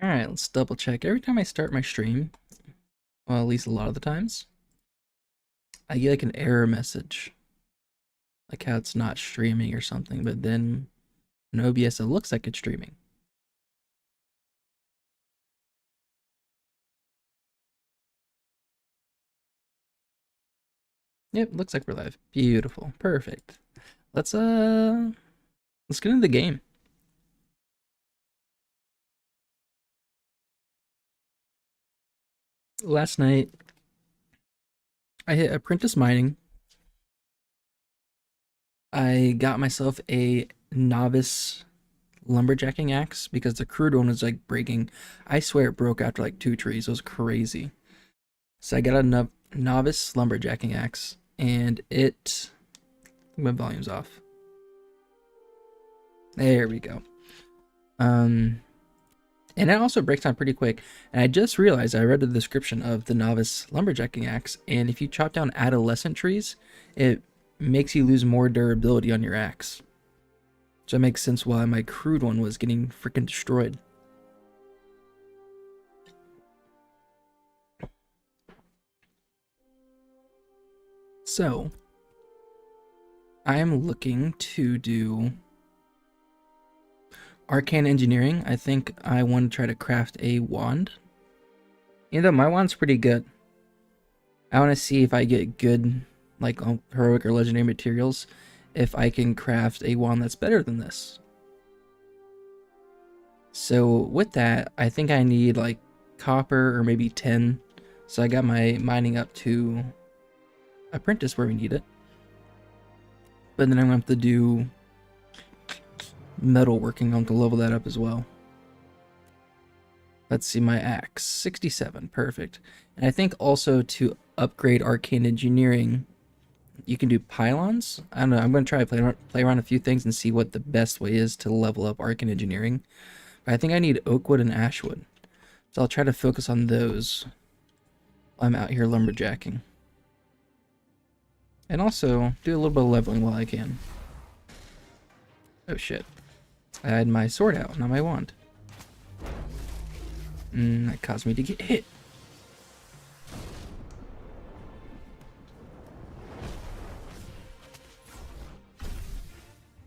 Alright, let's double check. Every time I start my stream, well, at least a lot of the times, I get like an error message. Like how it's not streaming or something, but then in OBS it looks like it's streaming. Yep, looks like we're live. Beautiful. Perfect. Let's get into the game. Last night I hit apprentice mining. I got myself a novice lumberjacking axe because the crude one was like breaking. I swear it broke after like 2 trees. It was crazy. So I got a novice lumberjacking axe, and it. My volume's off. There we go. And it also breaks down pretty quick. And I just realized I read the description of the novice lumberjacking axe, and if you chop down adolescent trees, it makes you lose more durability on your axe. So that makes sense why my crude one was getting freaking destroyed. So I'm looking to do arcane engineering. I think I want to try to craft a wand. Even though my wand's pretty good, I want to see if I get good, like heroic or legendary materials, if I can craft a wand that's better than this. So with that, I think I need like copper or maybe tin. So I got my mining up to apprentice where we need it. But then I'm going to have to do metal working on to level that up as well. Let's see, my axe, 67, perfect. And I think also to upgrade arcane engineering, you can do pylons. I don't know, I'm going to try to play around a few things and see what the best way is to level up arcane engineering. But I think I need oakwood and ashwood. So I'll try to focus on those while I'm out here lumberjacking. And also do a little bit of leveling while I can. Oh shit. I had my sword out, not my wand. That caused me to get hit.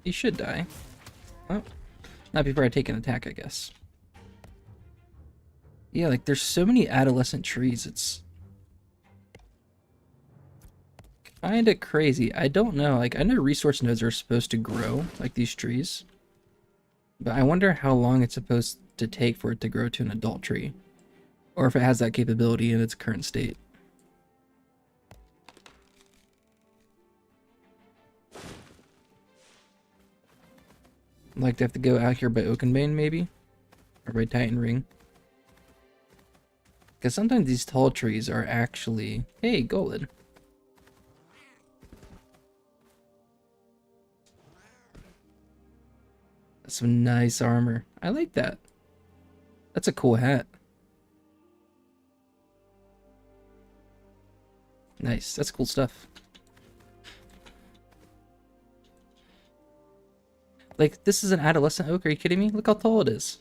He should die. Oh, not before I take an attack, I guess. Yeah, like there's so many adolescent trees, it's kind of crazy. I don't know, like I know resource nodes are supposed to grow, like these trees. But I wonder how long it's supposed to take for it to grow to an adult tree. Or if it has that capability in its current state. Like, they have to go out here by Oakenbane, maybe? Or by Titan Ring. Because sometimes these tall trees are actually... Hey, golden. That's some nice armor. I like that. That's a cool hat. Nice. That's cool stuff. Like, this is an adolescent oak. Are you kidding me? Look how tall it is.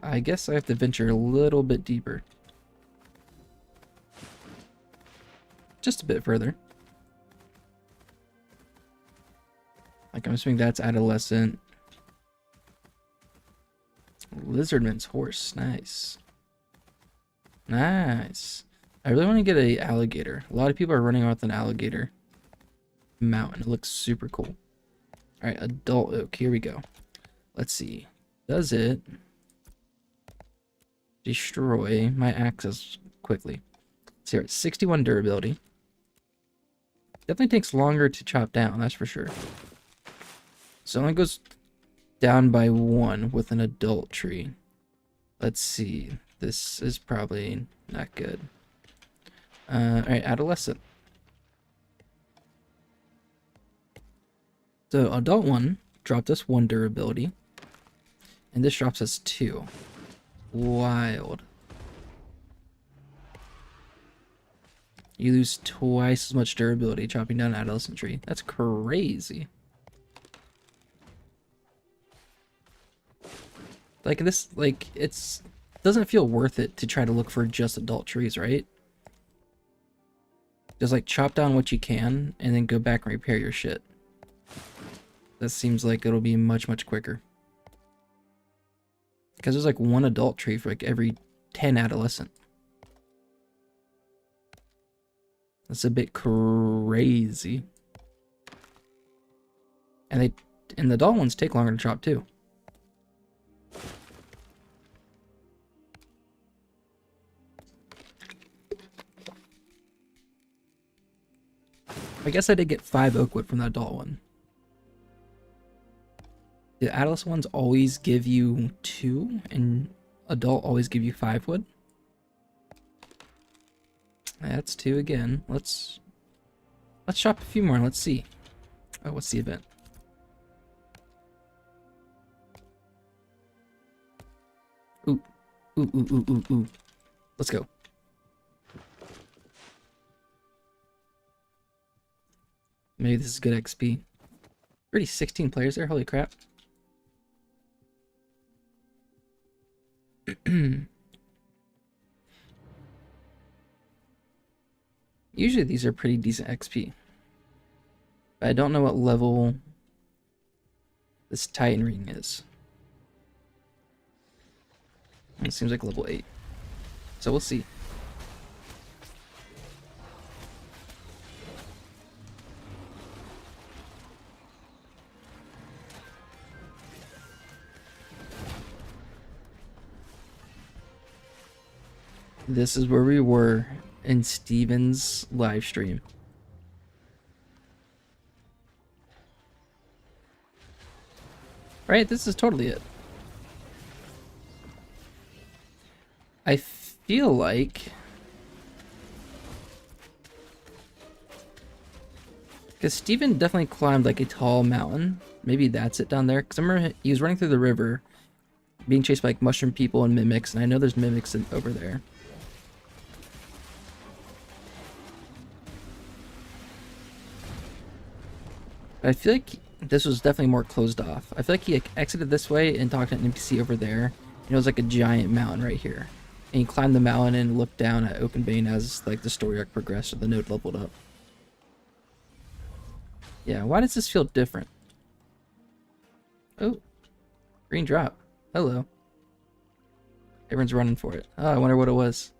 I guess I have to venture a little bit deeper. Just a bit further. Like, I'm assuming that's adolescent. Lizardman's horse. Nice. Nice. I really want to get a alligator. A lot of people are running around with an alligator mountain. It looks super cool. Alright, adult oak. Here we go. Let's see. Does it destroy my axes quickly? Let's see, it's 61 durability. Definitely takes longer to chop down, that's for sure. So it only goes down by 1 with an adult tree. Let's see. This is probably not good. Alright, adolescent. So adult 1 dropped us 1 durability. And this drops us 2. Wild. You lose twice as much durability chopping down an adolescent tree. That's crazy. Like this, like it's doesn't feel worth it to try to look for just adult trees, right? Just like chop down what you can and then go back and repair your shit. That seems like it'll be much, much quicker. Because there's like one adult tree for like every 10 adolescent. That's a bit crazy. And the adult ones take longer to chop too. I guess I did get 5 oak wood from the adult one. The adolescent ones always give you 2, and adult always give you 5 wood. That's 2 again. Let's chop a few more. Let's see. Oh, what's the event? Ooh, ooh, ooh, ooh, ooh, ooh. Let's go. Maybe this is good XP. Already 16 players there. Holy crap. Usually these are pretty decent XP. But I don't know what level this Titan ring is. It seems like level 8. So we'll see. This is where we were in Steven's live stream. Right? This is totally it. I feel like... Because Steven definitely climbed like a tall mountain. Maybe that's it down there. Because I remember he was running through the river, being chased by like mushroom people and mimics. And I know there's mimics over there. I feel like this was definitely more closed off. I feel like he like, exited this way and talked to an NPC over there. And it was like a giant mountain right here. And he climbed the mountain and looked down at Oakenbane as like the story arc progressed or the node leveled up. Yeah, why does this feel different? Oh, green drop. Hello. Everyone's running for it. Oh, I wonder what it was.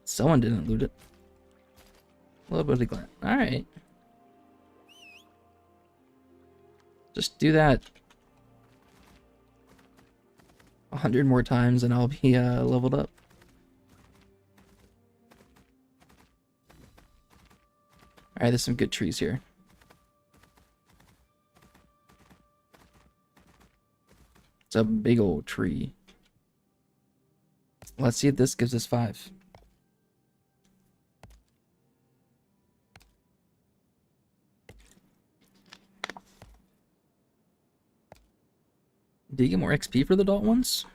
Someone didn't loot it. A little bit of glint. Alright. Just do that 100 more times and I'll be leveled up. Alright, there's some good trees here. It's a big old tree. Let's see if this gives us 5. Do you get more XP for the adult ones?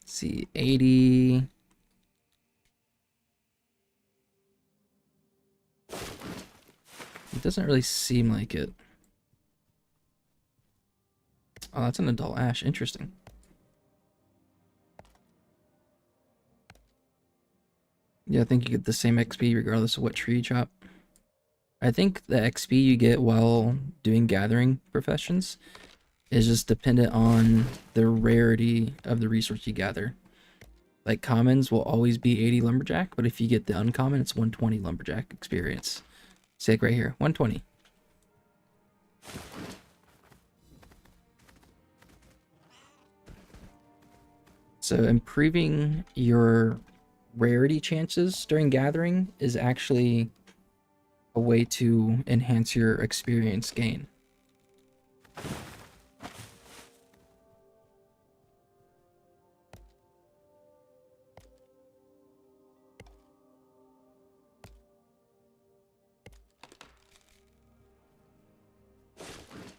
Let's see, 80. It doesn't really seem like it. Oh, that's an adult ash. Interesting. Yeah, I think you get the same XP regardless of what tree you chop. I think the XP you get while doing gathering professions is just dependent on the rarity of the resource you gather. Like commons will always be 80 lumberjack, but if you get the uncommon, it's 120 lumberjack experience. See, like right here, 120. So improving your rarity chances during gathering is actually a way to enhance your experience gain.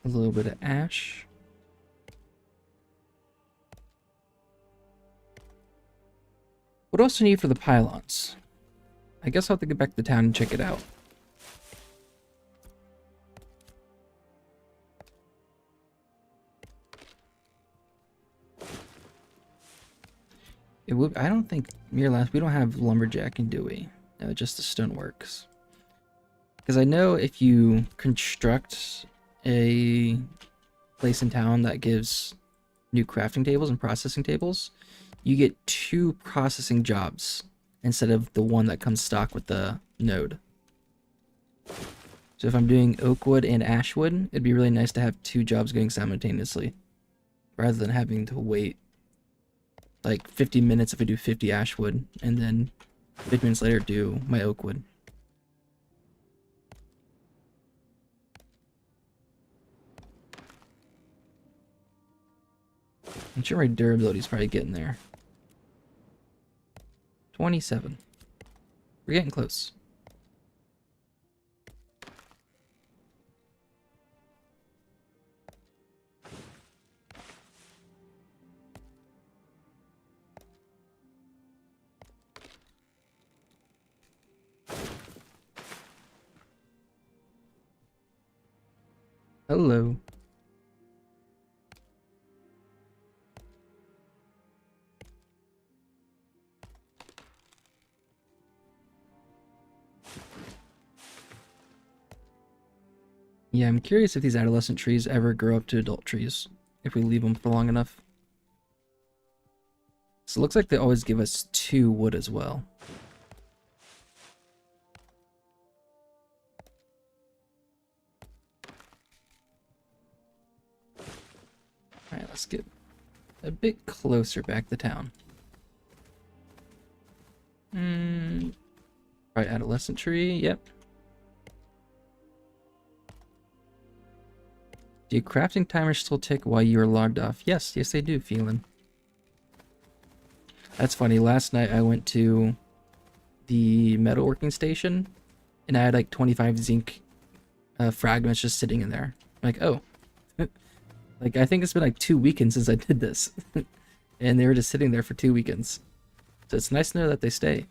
A little bit of ash. What else do you need for the pylons? I guess I'll have to get back to town and check it out. It would. I don't think we don't have lumberjacking, do we? No, just the stoneworks. Because I know if you construct a place in town that gives new crafting tables and processing tables, you get 2 processing jobs instead of the one that comes stock with the node. So if I'm doing oak wood and ash wood, it'd be really nice to have 2 jobs going simultaneously, rather than having to wait like 50 minutes if I do 50 ash wood, and then 50 minutes later do my oak wood. I'm sure my durability is probably getting there. 27. We're getting close. Hello. Yeah, I'm curious if these adolescent trees ever grow up to adult trees, if we leave them for long enough. So it looks like they always give us 2 wood as well. Alright, let's get a bit closer back to town. Right, adolescent tree, yep. Do crafting timers still tick while you are logged off? Yes, yes they do, Phelan. That's funny, last night I went to the metalworking station, and I had like 25 zinc fragments just sitting in there. I'm like, oh. Like, I think it's been like 2 weekends since I did this. And they were just sitting there for 2 weekends. So it's nice to know that they stay.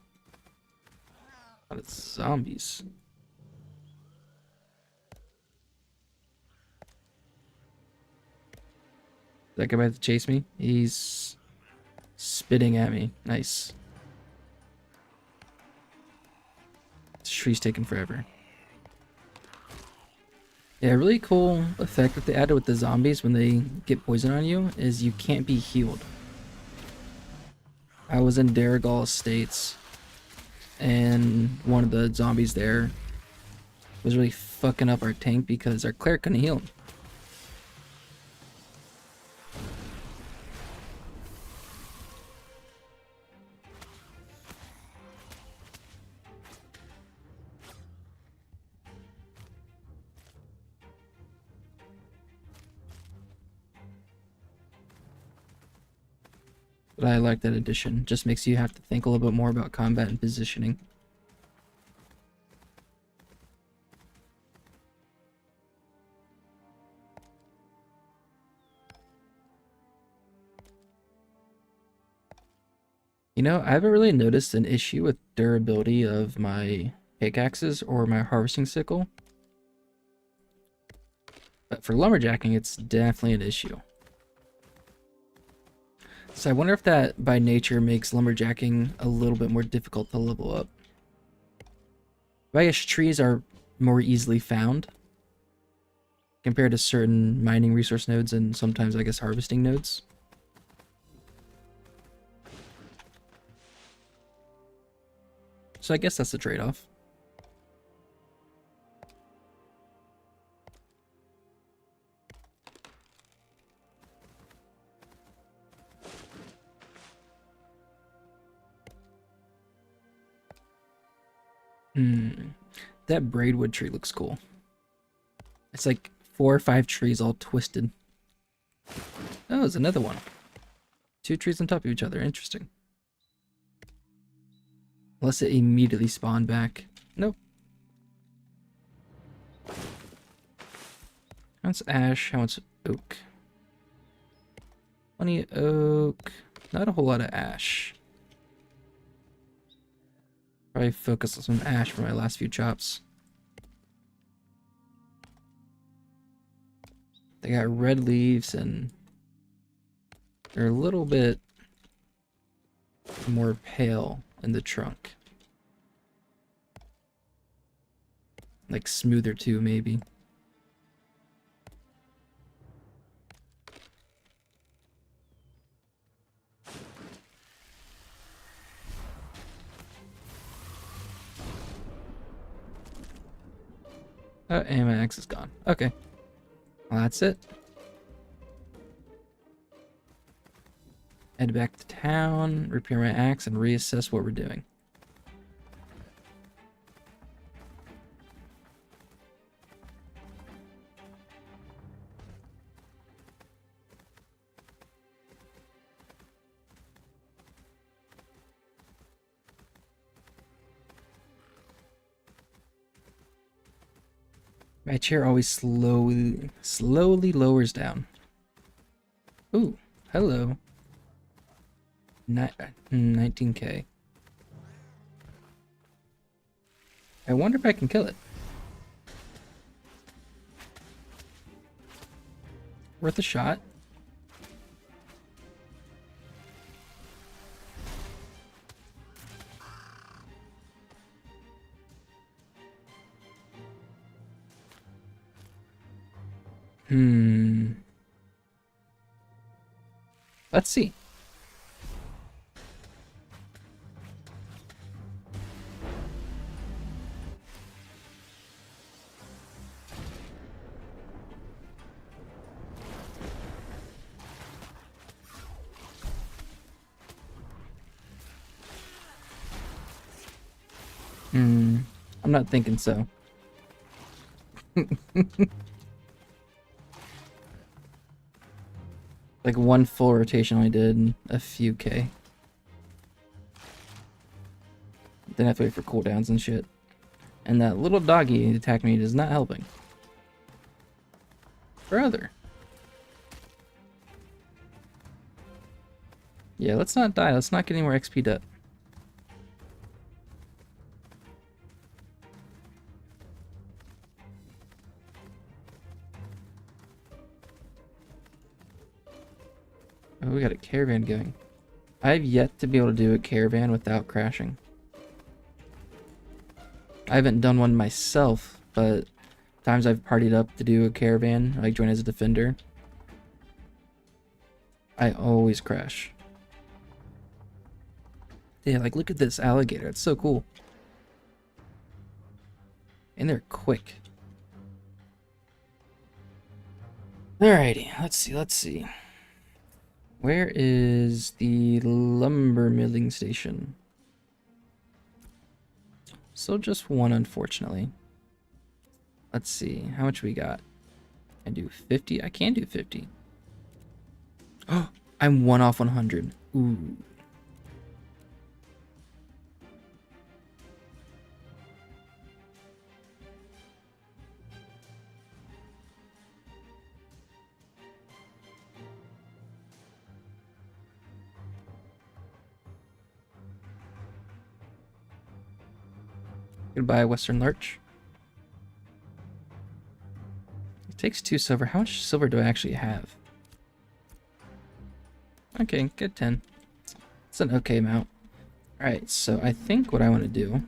But it's zombies. That guy about to chase me? He's spitting at me. Nice. This tree's taking forever. Yeah, a really cool effect that they added with the zombies when they get poison on you is you can't be healed. I was in Darrigal Estates, and one of the zombies there was really fucking up our tank because our cleric couldn't heal him. But I like that addition. Just makes you have to think a little bit more about combat and positioning. You know, I haven't really noticed an issue with durability of my pickaxes or my harvesting sickle. But for lumberjacking, it's definitely an issue. So I wonder if that by nature makes lumberjacking a little bit more difficult to level up. But I guess trees are more easily found compared to certain mining resource nodes and sometimes I guess harvesting nodes. So I guess that's the trade-off. That braidwood tree looks cool. It's like 4 or 5 trees all twisted. Oh, there's another one. 2 trees on top of each other. Interesting. Unless it immediately spawned back. Nope. How much ash? How much oak? Plenty of oak. Not a whole lot of ash. Probably focus on some ash for my last few chops. They got red leaves and they're a little bit more pale in the trunk. Like smoother too, maybe. Oh, and my axe is gone. Okay. Well, that's it. Head back to town, repair my axe, and reassess what we're doing. My chair always slowly lowers down. Ooh, hello. 19k. I wonder if I can kill it. Worth a shot. Let's see. I'm not thinking so. Like one full rotation I did a few K. Then I have to wait for cooldowns and shit. And that little doggy attacked me is not helping. Brother. Yeah, let's not die. Let's not get any more XP'd up. Oh, we got a caravan going. I've yet to be able to do a caravan without crashing. I haven't done one myself, but times I've partied up to do a caravan, like join as a defender, I always crash. Yeah, like look at this alligator. It's so cool. And they're quick. Alrighty, let's see. Where is the lumber milling station? So just one, unfortunately. Let's see, how much we got? I do 50? I can do 50. Oh, I'm 1 off 100. Ooh. Goodbye, Western Larch. It takes 2 silver. How much silver do I actually have? Okay, good 10. It's an okay amount. Alright, so I think what I want to do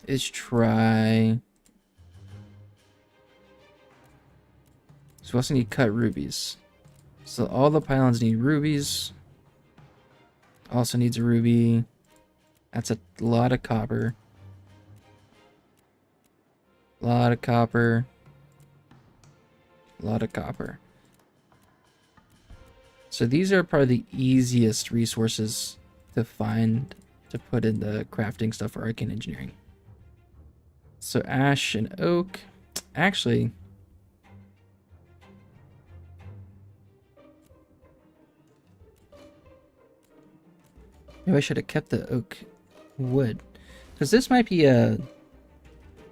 is try... So we also need cut rubies. So all the pylons need rubies. Also needs a ruby. That's a lot of copper. Lot of copper. Lot of copper. So these are probably the easiest resources to find to put in the crafting stuff for arcane engineering. So ash and oak. Actually, maybe I should have kept the oak wood, because this might be a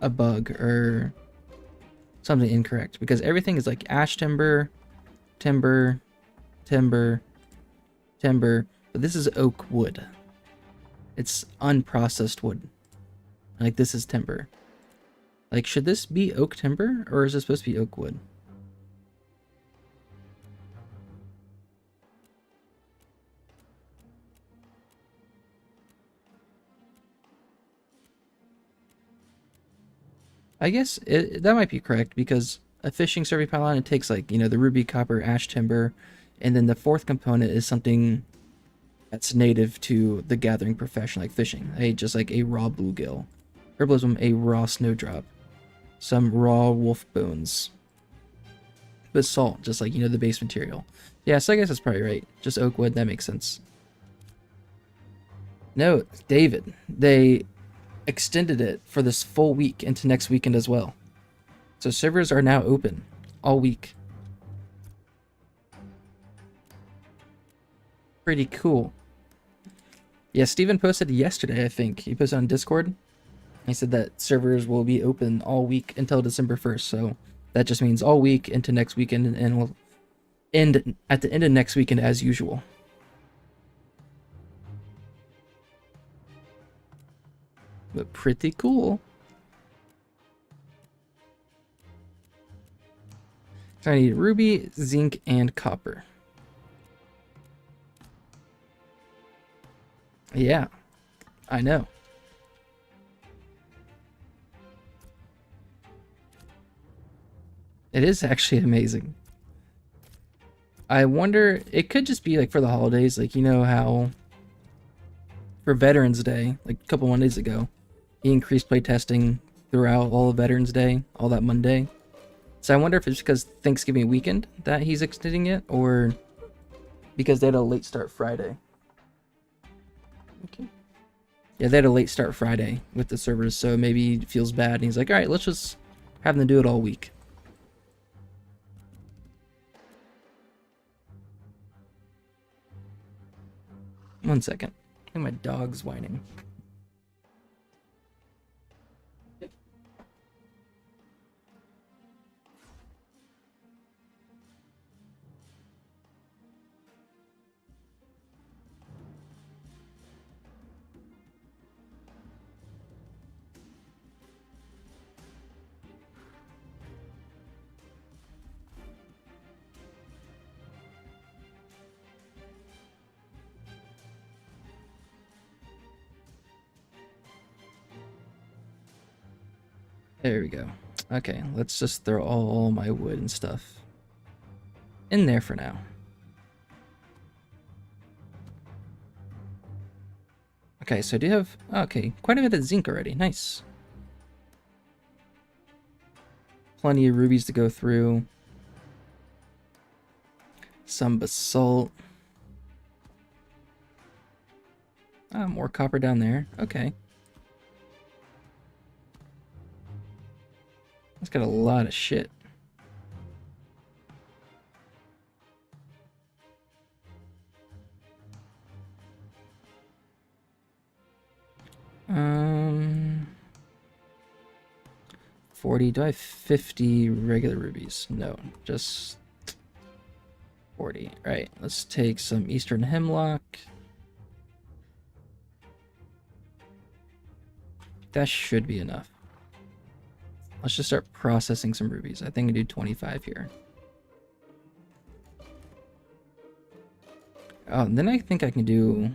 bug or something incorrect, because everything is like ash timber, timber, timber, timber, but this is oak wood. It's unprocessed wood. Like this is timber. Like, should this be oak timber or is it supposed to be oak wood? I guess that might be correct because a fishing survey pylon, it takes like, the ruby, copper, ash timber, and then the fourth component is something that's native to the gathering profession, like fishing. Just like a raw bluegill, herbalism, a raw snowdrop, some raw wolf bones, basalt, just like, the base material. Yeah, so I guess that's probably right. Just oak wood, that makes sense. No, David, they extended it for this full week into next weekend as well. So servers are now open all week. Pretty cool. Yeah, Steven posted yesterday, I think. He posted on Discord. He said that servers will be open all week until December 1st. So that just means all week into next weekend, and we'll end at the end of next weekend as usual. But pretty cool. So I need ruby, zinc, and copper. Yeah, I know. It is actually amazing. I wonder, it could just be like for the holidays, like, how for Veterans Day, like a couple Mondays ago, he increased playtesting throughout all of Veterans Day, all that Monday. So I wonder if it's because Thanksgiving weekend that he's extending it, or because they had a late start Friday. Okay. Yeah, they had a late start Friday with the servers, so maybe he feels bad, and he's like, alright, let's just have them do it all week. One second. I think my dog's whining. There we go. Okay, let's just throw all my wood and stuff in there for now. Okay, so I do have, okay, quite a bit of zinc already. Nice. Plenty of rubies to go through. Some basalt. More copper down there. Okay. It's got a lot of shit. Um, 40. Do I have 50 regular rubies? No, just 40. Right, let's take some Eastern Hemlock. That should be enough. Let's just start processing some rubies. I think I do 25 here. Oh, and then I think I can do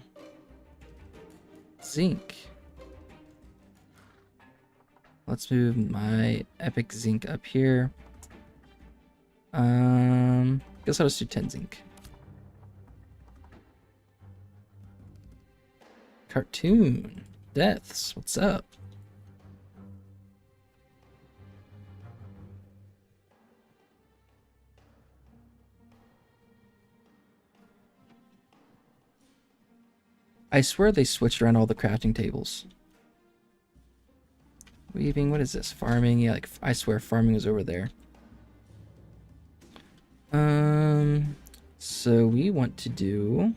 zinc. Let's move my epic zinc up here. Guess I'll just do 10 zinc. Cartoon deaths. What's up? I swear they switched around all the crafting tables. Weaving, what is this? Farming? Yeah, like, I swear farming is over there. So we want to do...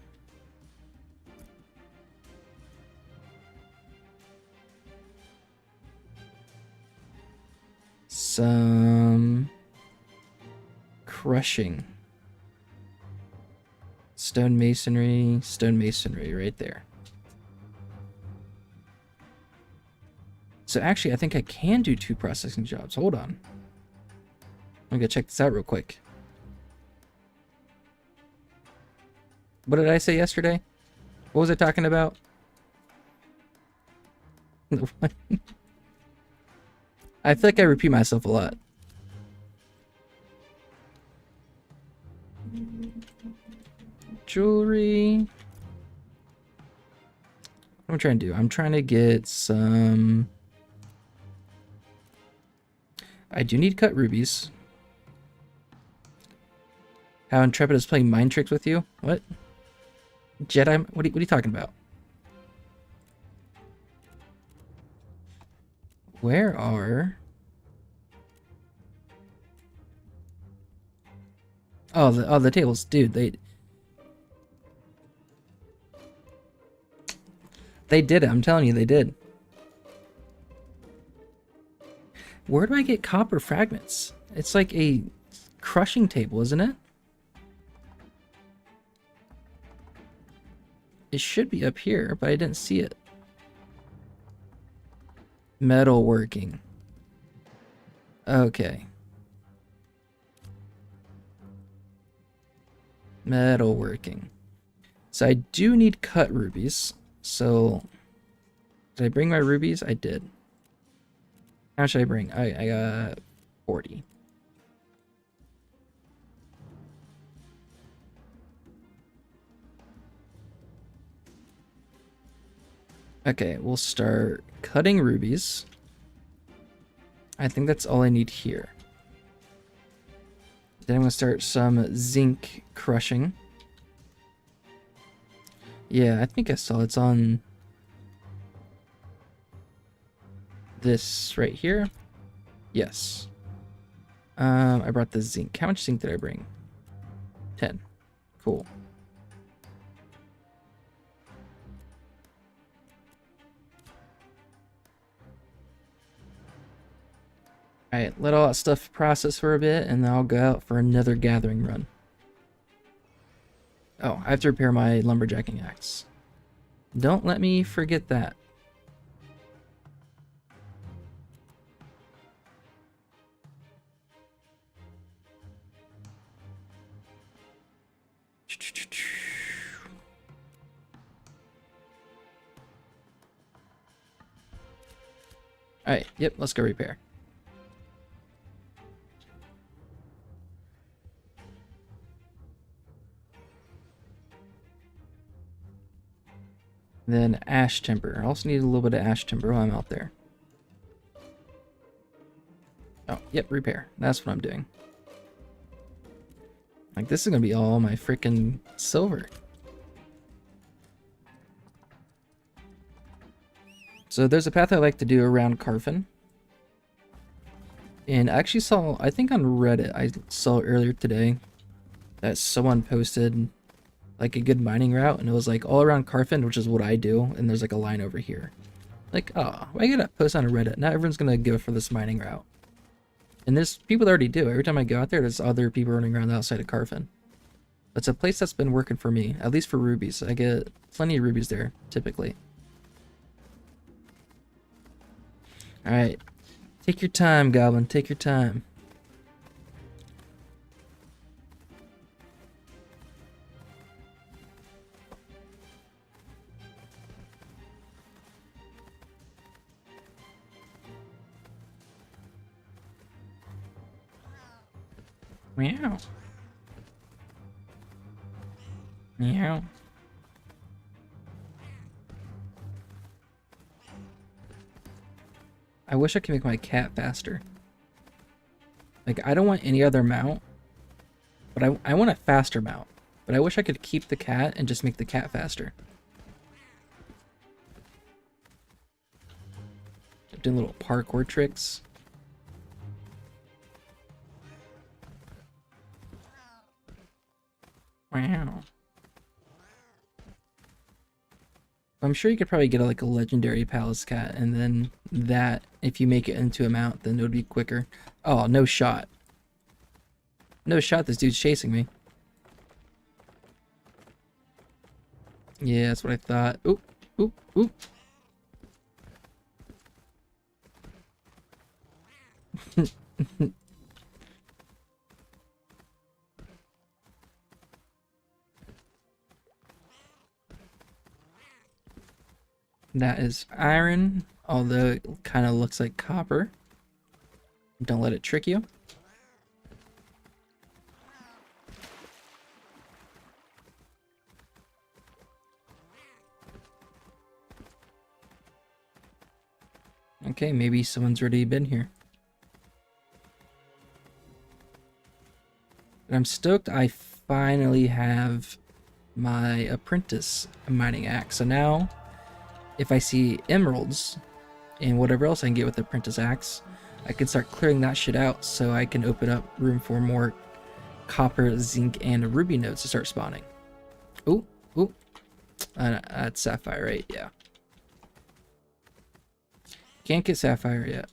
some... crushing. Stone masonry right there. So actually, I think I can do 2 processing jobs. Hold on. I'm gonna check this out real quick. What did I say yesterday? What was I talking about? I I feel like I repeat myself a lot. Jewelry. What am I trying to do? I'm trying to get some... I do need cut rubies. How Intrepid is playing mind tricks with you? What? Jedi? What are you talking about? Where are... Oh, the tables. Dude, they did it. I'm telling you, they did. Where do I get copper fragments? It's like a crushing table, isn't it? It should be up here, but I didn't see it. Metalworking. Okay. Metalworking. So I do need cut rubies. So did I bring my rubies? I did. How much should I bring? I got 40. Okay, we'll start cutting rubies. I think that's all I need here. Then I'm gonna start some zinc crushing. Yeah, I think I saw it's on this right here. Yes. I brought the zinc. How much zinc did I bring? 10. Cool. Alright, let all that stuff process for a bit, and then I'll go out for another gathering run. Oh, I have to repair my lumberjacking axe. Don't let me forget that. Alright, yep, let's go repair. Then ash timber. I also need a little bit of ash timber while I'm out there. Oh, yep, repair. That's what I'm doing. Like, this is gonna be all my freaking silver. So there's a path I like to do around Carfin. And I actually saw, I think on Reddit, I saw earlier today that someone posted like a good mining route, and it was like all around Carfin, which is what I do, and there's like a line over here. Like, oh, why you gotta post on a Reddit? Not everyone's gonna go for this mining route. And there's people that already do. Every time I go out there, there's other people running around outside of Carfin. It's a place that's been working for me, at least for rubies. I get plenty of rubies there, typically. Alright. Take your time, Goblin. Take your time. Meow. Meow. I wish I could make my cat faster. Like, I don't want any other mount, but I want a faster mount. But I wish I could keep the cat and just make the cat faster. I'm doing little parkour tricks. Wow. I'm sure you could probably get like a legendary palace cat, and then that, if you make it into a mount, then it would be quicker. Oh, no shot. No shot, this dude's chasing me. Yeah, that's what I thought. Oop, oop, oop. That is iron, although it kind of looks like copper. Don't let it trick you. Okay, maybe someone's already been here. And I'm stoked I finally have my apprentice mining axe. So now, if I see emeralds and whatever else I can get with the apprentice axe, I can start clearing that shit out so I can open up room for more copper, zinc, and ruby nodes to start spawning. Ooh, ooh. That's sapphire, right? Yeah. Can't get sapphire yet.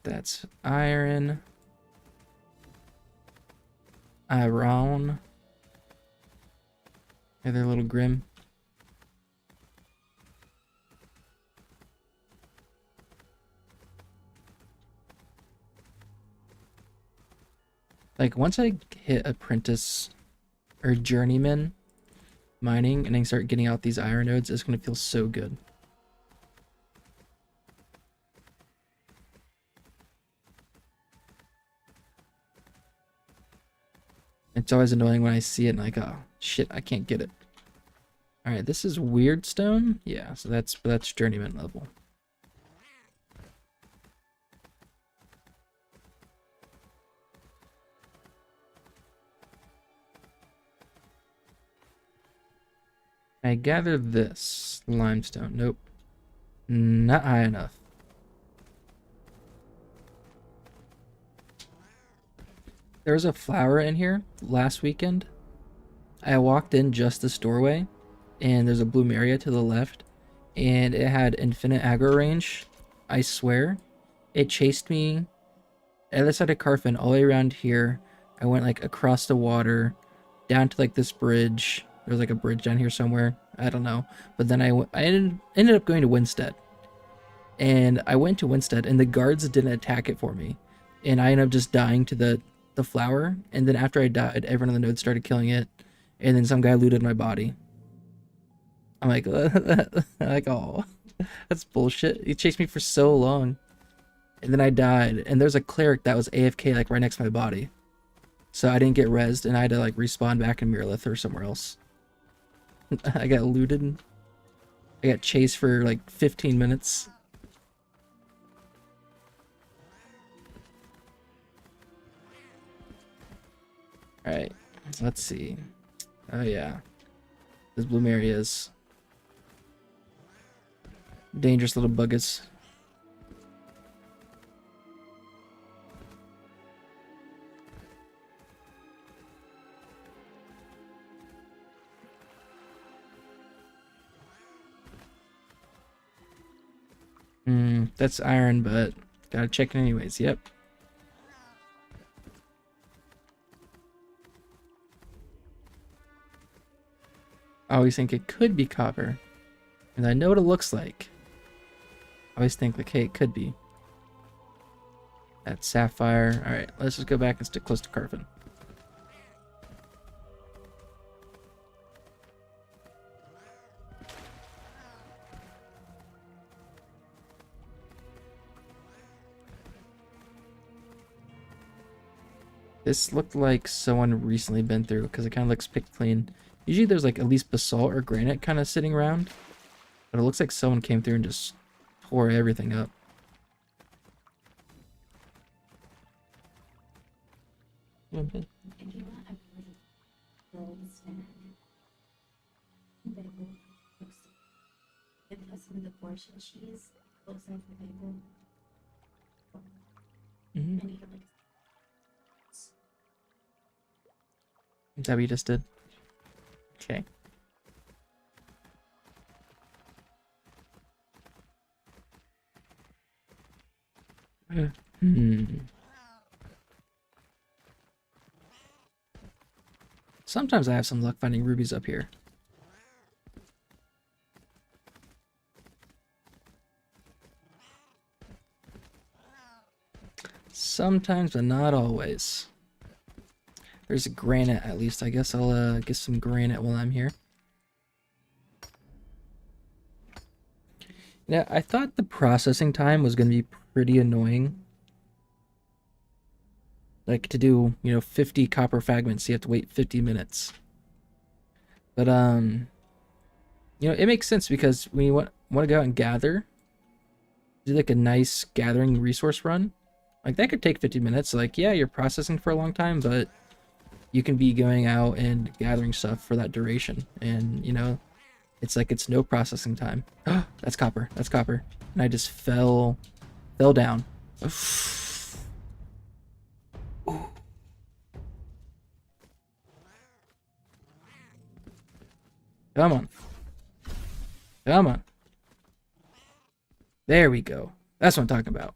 That's iron. Iron. Hey, they're a little grim. Like, once I hit apprentice or journeyman mining and I start getting out these iron nodes, it's going to feel so good. It's always annoying when I see it and like, oh shit, I can't get it. All right, this is weird stone. Yeah, so that's journeyman level. I gather this limestone. Nope, not high enough. There was a flower in here last weekend. I walked in just this doorway, and there's a Bloomeria to the left, and it had infinite aggro range. I swear, it chased me other side of Carfin all the way around here. I went like across the water, down to like this bridge. There's like a bridge down here somewhere. I don't know. But then I ended up going to Winstead, and I went to Winstead, and the guards didn't attack it for me, and I ended up just dying to the flower. And then after I died, everyone on the node started killing it, and then some guy looted my body. I'm like, like, oh, that's bullshit. He chased me for so long, and then I died. And there's a cleric that was AFK like right next to my body, so I didn't get rezzed, and I had to like respawn back in Miralith or somewhere else. I got looted. I got chased for like 15 minutes. All right, let's see. Oh yeah, this Bloomeria is dangerous little buggers. That's iron, but gotta check it anyways. Yep. I always think it could be copper, and I know what it looks like. I always think like, hey, it could be. That's sapphire. All right, let's just go back and stick close to Carfin. This looked like someone recently been through because it kind of looks picked clean. Usually there's like at least basalt or granite kind of sitting around, but it looks like someone came through and just tore everything up. If you want a really gold snack, bagel looks it has some of the portion cheese looks like the bagel. Mm-hmm. And you can like Is that what you just did? Okay. Sometimes I have some luck finding rubies up here. Sometimes, but not always. There's a granite at least. I guess I'll get some granite while I'm here. Yeah, I thought the processing time was going to be pretty annoying. Like to do, 50 copper fragments, you have to wait 50 minutes. But it makes sense because when you want to go out and gather, do like a nice gathering resource run, like that could take 50 minutes. Like, yeah, you're processing for a long time, but you can be going out and gathering stuff for that duration. And, it's like it's no processing time. That's copper. That's copper. And I just fell down. Come on. Come on. There we go. That's what I'm talking about.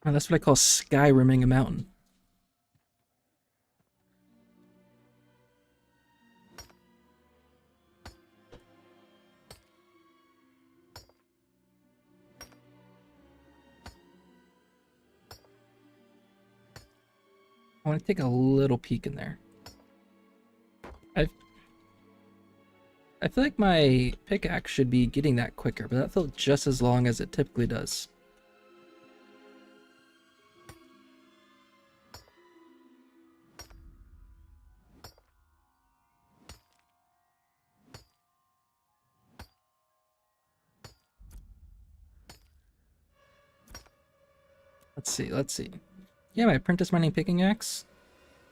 Oh, that's what I call skyrimming a mountain. I want to take a little peek in there. I feel like my pickaxe should be getting that quicker, but that felt just as long as it typically does. Let's see. Yeah, my apprentice mining pickaxe,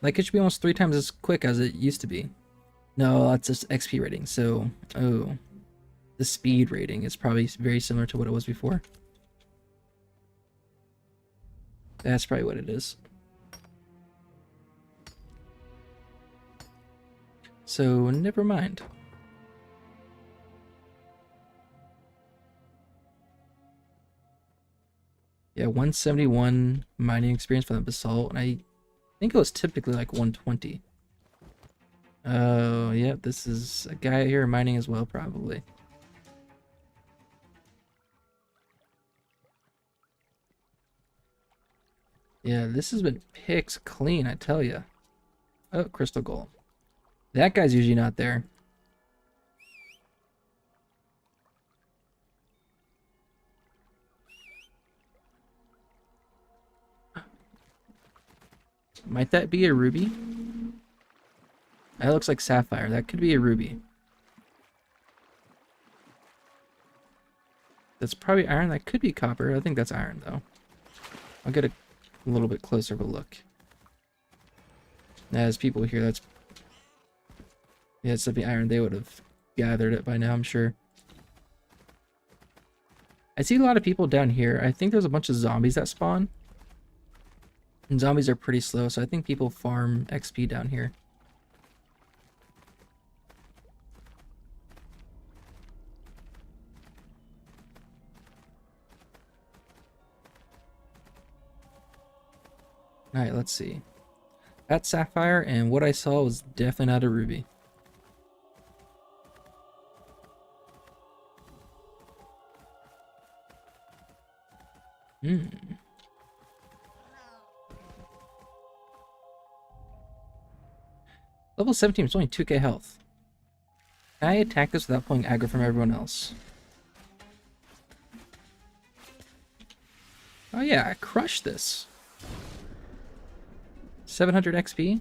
like it should be almost 3 times as quick as it used to be. No, that's just XP rating, so, the speed rating is probably very similar to what it was before. That's probably what it is. So, never mind. Yeah, 171 mining experience for the basalt, and I think it was typically like 120. Oh, yeah, this is a guy here mining as well, probably. Yeah, this has been picked clean, I tell ya. Oh, crystal golem. That guy's usually not there. Might that be a ruby? That looks like sapphire. That could be a ruby. That's probably iron. That could be copper. I think that's iron, though. I'll get a little bit closer of a look. As people here, that's... Yeah, it's the iron. They would have gathered it by now, I'm sure. I see a lot of people down here. I think there's a bunch of zombies that spawn. And zombies are pretty slow, so I think people farm XP down here. Alright, let's see. That's sapphire, and what I saw was definitely not a ruby. Level 17 is only 2k health. Can I attack this without pulling aggro from everyone else? Oh yeah, I crushed this. 700 XP?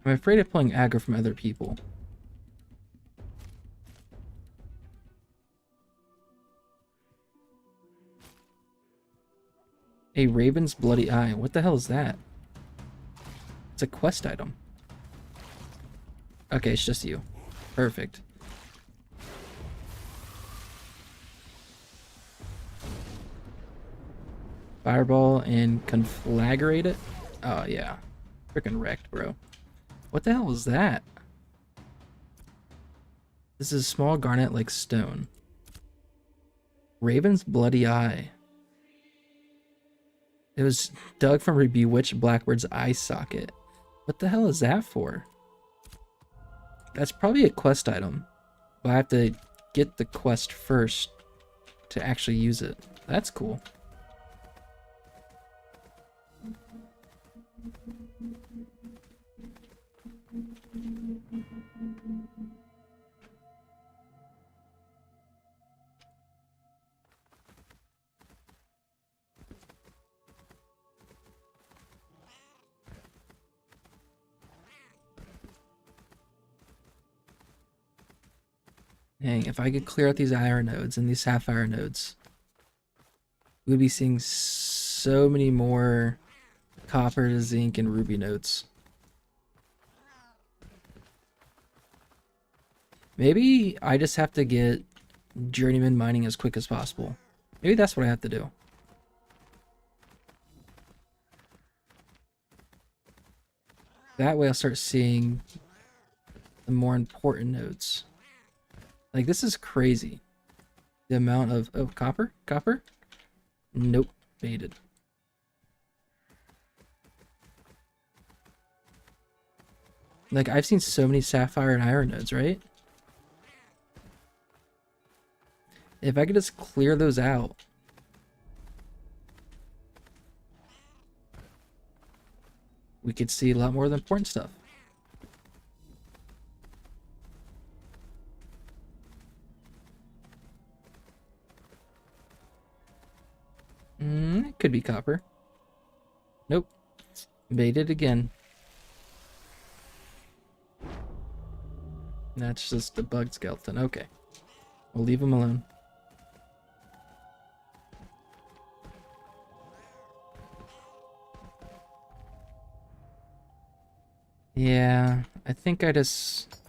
I'm afraid of pulling aggro from other people. A Raven's Bloody Eye. What the hell is that? It's a quest item. Okay, it's just you. Perfect. Fireball and conflagrate it? Oh, yeah. Freaking wrecked, bro. What the hell was that? This is small garnet like stone. Raven's Bloody Eye. It was dug from a bewitched blackbird's eye socket. What the hell is that for? That's probably a quest item. But I have to get the quest first to actually use it. That's cool. Dang, if I could clear out these iron nodes and these sapphire nodes, we'd be seeing so many more copper, zinc, and ruby nodes. Maybe I just have to get journeyman mining as quick as possible. Maybe that's what I have to do. That way I'll start seeing the more important nodes. Like, this is crazy. The amount of... Oh, copper? Copper? Nope. Baited. Like, I've seen so many sapphire and iron nodes, right? If I could just clear those out. We could see a lot more of the important stuff. It could be copper. Nope. Baited again. That's just a bug skeleton. Okay. We'll leave him alone. Yeah, I think I just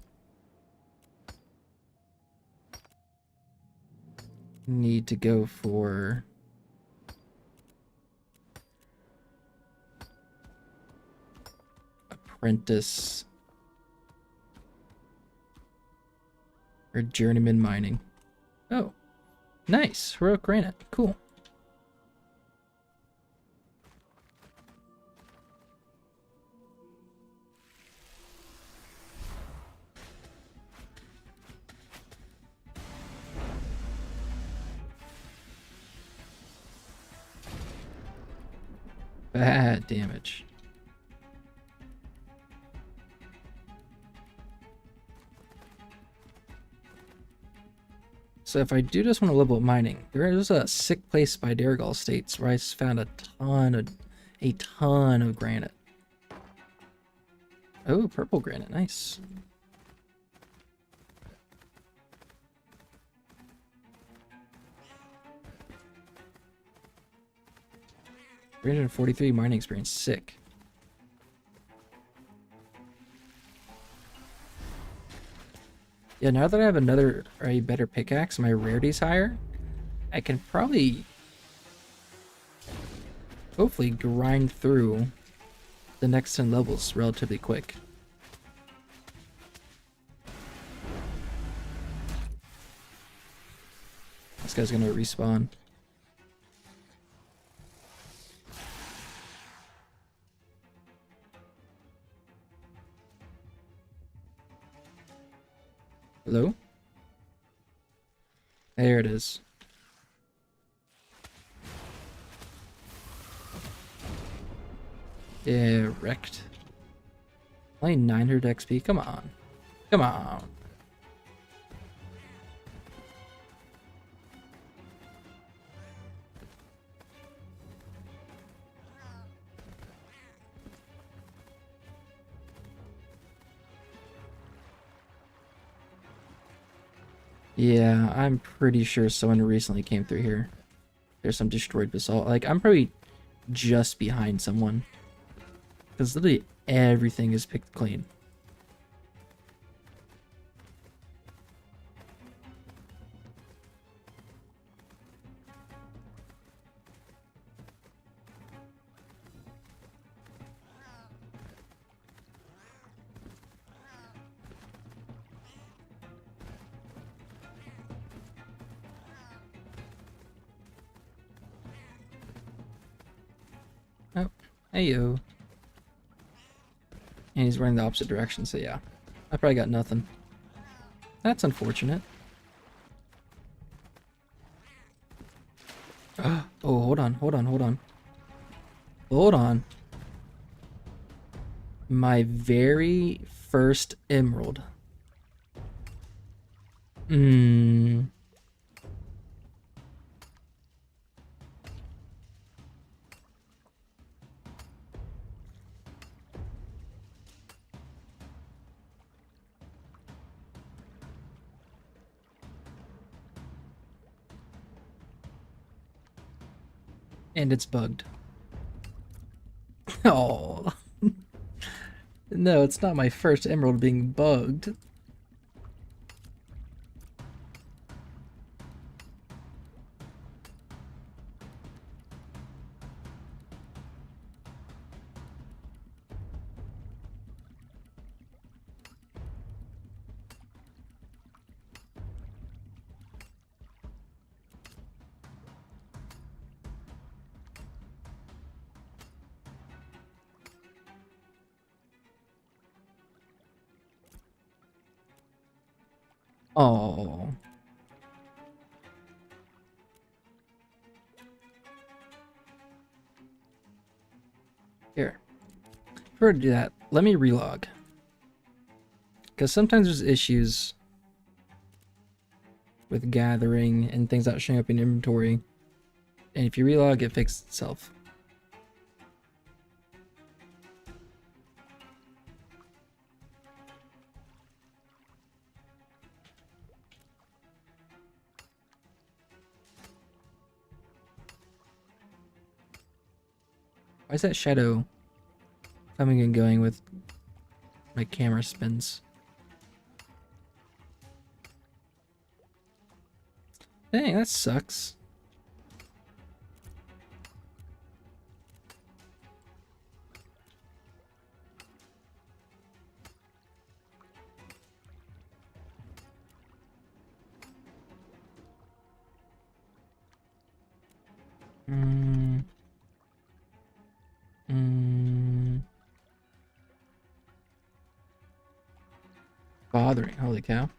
need to go for apprentice or journeyman mining. Oh, nice. Heroic granite. Cool. Bad damage. So if I do just want to level up mining, there is a sick place by Darigal Estates where I found a ton of granite. Oh, purple granite, nice. $343 mining experience, sick. Yeah, now that I have a better pickaxe, my rarity's higher, I can probably, hopefully, grind through the next 10 levels relatively quick. This guy's gonna respawn. Hello? There it is. Yeah, wrecked. Only 900 XP? Come on. Come on. Yeah, I'm pretty sure someone recently came through here. There's some destroyed basalt. Like, I'm probably just behind someone. Because literally everything is picked clean. Oh, heyo. And he's running the opposite direction, so yeah. I probably got nothing. That's unfortunate. Oh, hold on, hold on, hold on. Hold on. My very first emerald. Mmm. And it's bugged. Oh. No, it's not my first emerald being bugged. Oh. Here. If we were to do that, let me relog. Because sometimes there's issues with gathering and things not showing up in inventory. And if you relog, it fixes itself. Why is that shadow coming and going with my camera spins? Dang, that sucks. Bothering, holy cow.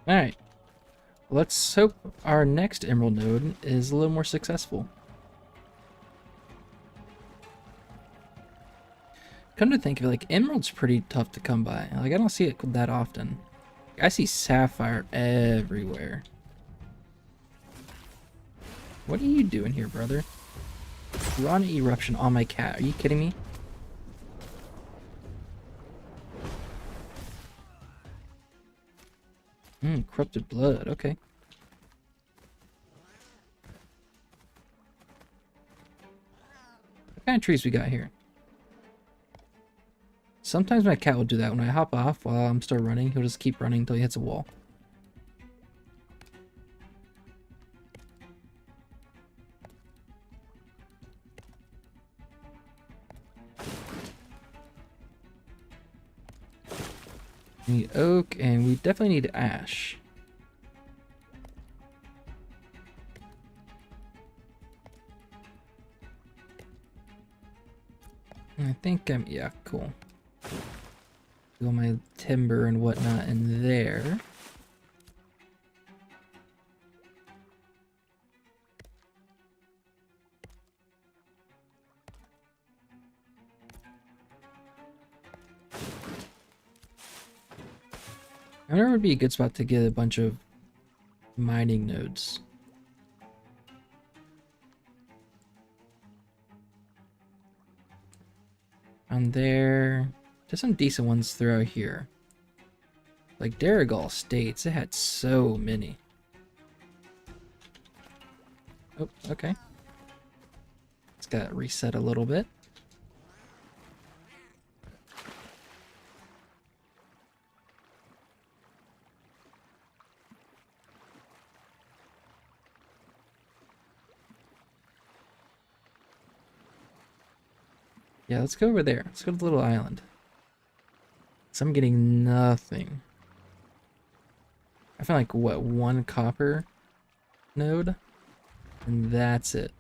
Alright. Let's hope our next emerald node is a little more successful. Come to think of it, like, emerald's pretty tough to come by. Like, I don't see it that often. I see sapphire everywhere. What are you doing here, brother? Run eruption on my cat. Are you kidding me? Corrupted blood. Okay. What kind of trees we got here? Sometimes my cat will do that. When I hop off while I'm still running, he'll just keep running until he hits a wall. We need oak, and we definitely need ash. I think yeah, cool. Do all my timber and whatnot in there. I wonder it would be a good spot to get a bunch of mining nodes. On there. There's some decent ones throughout here. Like Darrigal Estates, it had so many. Oh, okay. got reset a little bit. Yeah, let's go over there. Let's go to the little island. So I'm getting nothing. I found like, what, 1 copper node? And that's it.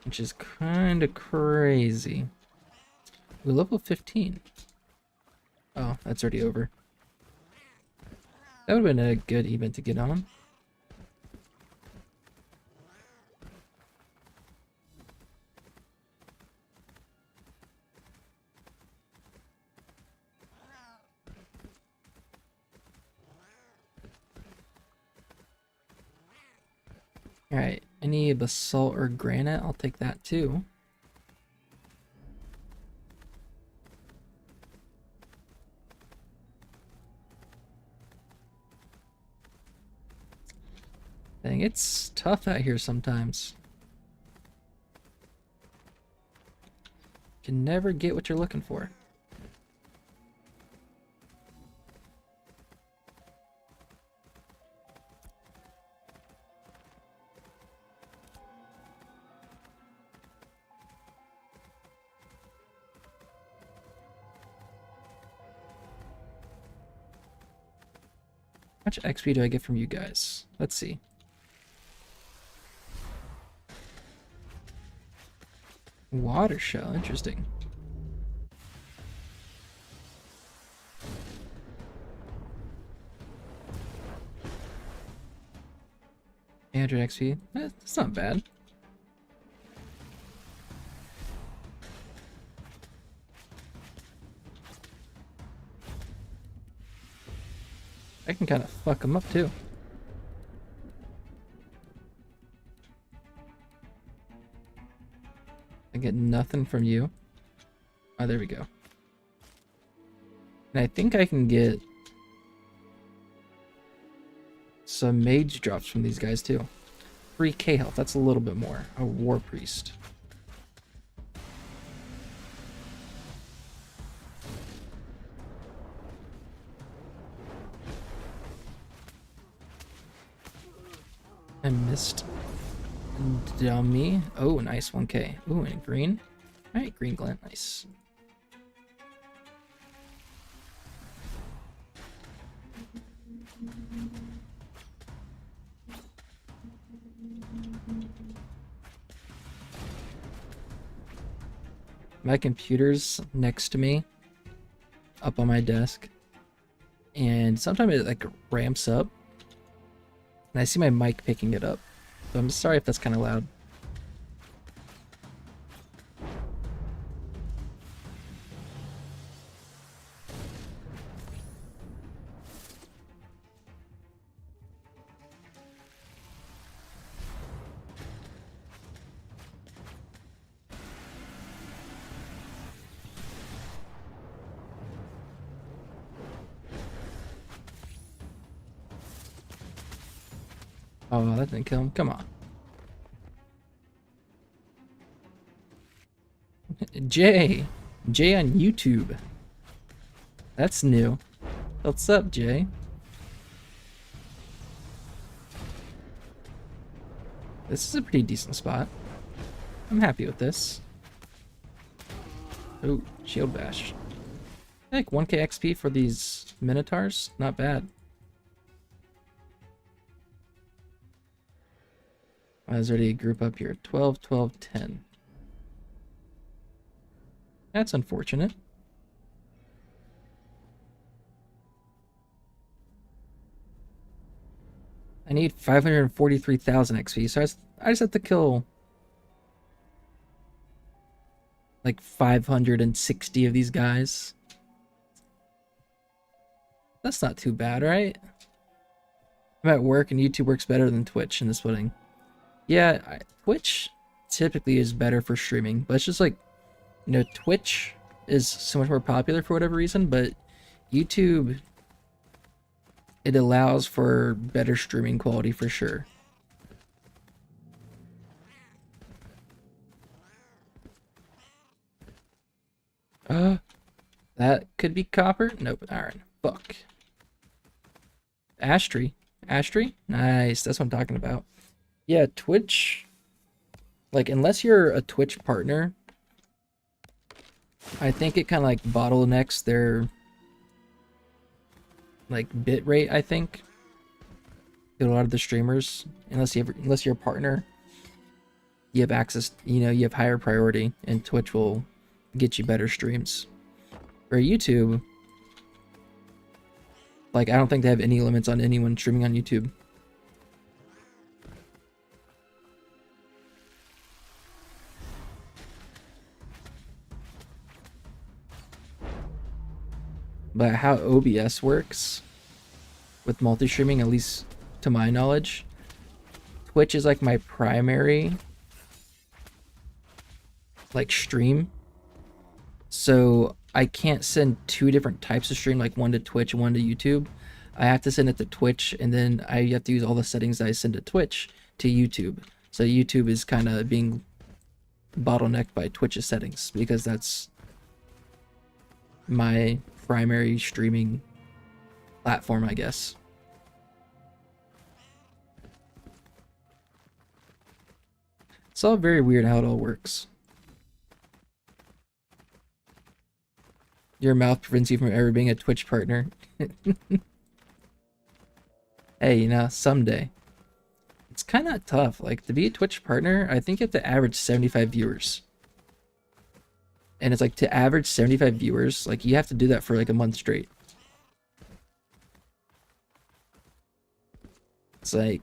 Which is kind of crazy. We're level 15. Oh, that's already over. That would have been a good event to get on. Alright, any basalt or granite, I'll take that too. Dang, it's tough out here sometimes. You can never get what you're looking for. How much XP do I get from you guys? Let's see. Water shell, interesting. $800 XP, that's not bad. I can kind of fuck them up too. I get nothing from you. Oh, there we go. And I think I can get some mage drops from these guys too. 3k health, that's a little bit more. A war priest. I missed dummy. Oh, nice 1k. Ooh, and green. Alright, green glint, nice. My computer's next to me, up on my desk, and sometimes it like ramps up, and I see my mic picking it up. So I'm sorry if that's kind of loud. Oh, that didn't kill him. Come on. Jay. Jay on YouTube. That's new. What's up, Jay? This is a pretty decent spot. I'm happy with this. Oh, shield bash. Like 1k XP for these minotaurs? Not bad. There's already a group up here. 12, 12, 10. That's unfortunate. I need 543,000 XP, so I just have to kill like 560 of these guys. That's not too bad, right? I'm at work and YouTube works better than Twitch in this pudding. Yeah, Twitch typically is better for streaming, but it's just like, you know, Twitch is so much more popular for whatever reason, but YouTube, it allows for better streaming quality for sure. That could be copper. Nope, iron. Fuck. Ash tree. Ash tree? Nice. That's what I'm talking about. Yeah, Twitch. Like, unless you're a Twitch partner, I think it kind of like bottlenecks their like bit rate, I think. To a lot of the streamers, unless you're a partner, you have access, you have higher priority, and Twitch will get you better streams. For YouTube, like, I don't think they have any limits on anyone streaming on YouTube. But how OBS works with multi-streaming, at least to my knowledge, Twitch is like my primary like stream. So I can't send two different types of stream, like one to Twitch and one to YouTube. I have to send it to Twitch, and then I have to use all the settings that I send to Twitch to YouTube. So YouTube is kind of being bottlenecked by Twitch's settings, because that's my primary streaming platform, I guess. It's all very weird how it all works. Your mouth prevents you from ever being a Twitch partner. Hey, someday. It's kind of tough. Like, to be a Twitch partner, I think you have to average 75 viewers. And it's like, to average 75 viewers, like, you have to do that for like a month straight. It's like,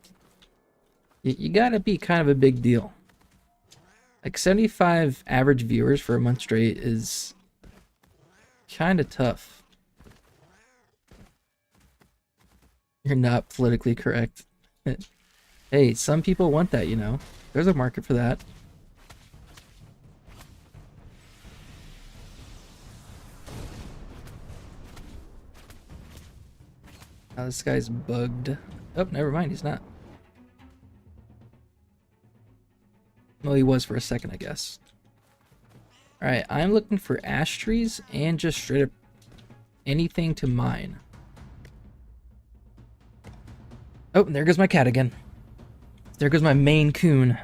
you gotta be kind of a big deal. Like, 75 average viewers for a month straight is kind of tough. You're not politically correct. Hey, some people want that, There's a market for that. Oh, this guy's bugged. Oh, never mind, he's not. Well, he was for a second, I guess. Alright, I'm looking for ash trees and just straight up anything to mine. Oh, and there goes my cat again. There goes my Maine Coon.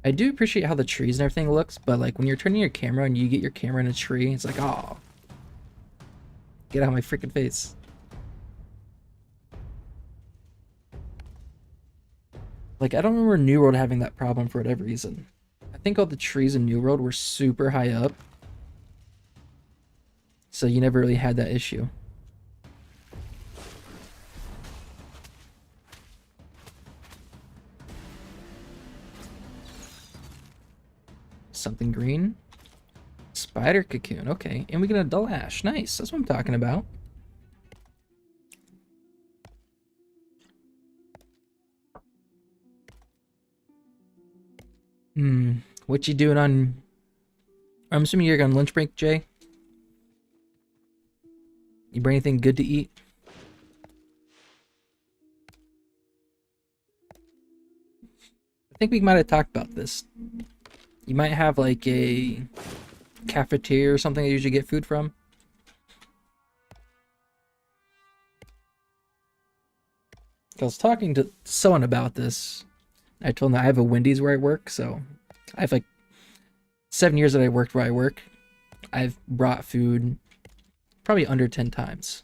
I do appreciate how the trees and everything looks, but like when you're turning your camera and you get your camera in a tree, it's like, oh, get out of my freaking face. Like, I don't remember New World having that problem for whatever reason. I think all the trees in New World were super high up, so you never really had that issue. Something green. Spider cocoon, okay. And we get a dull ash. Nice, that's what I'm talking about. What you doing on... I'm assuming you're on lunch break, Jay? You bring anything good to eat? I think we might have talked about this. You might have like a cafeteria or something I usually get food from. I was talking to someone about this. I told them I have a Wendy's where I work, so I have like 7 years that I worked where I work. I've brought food probably under 10 times.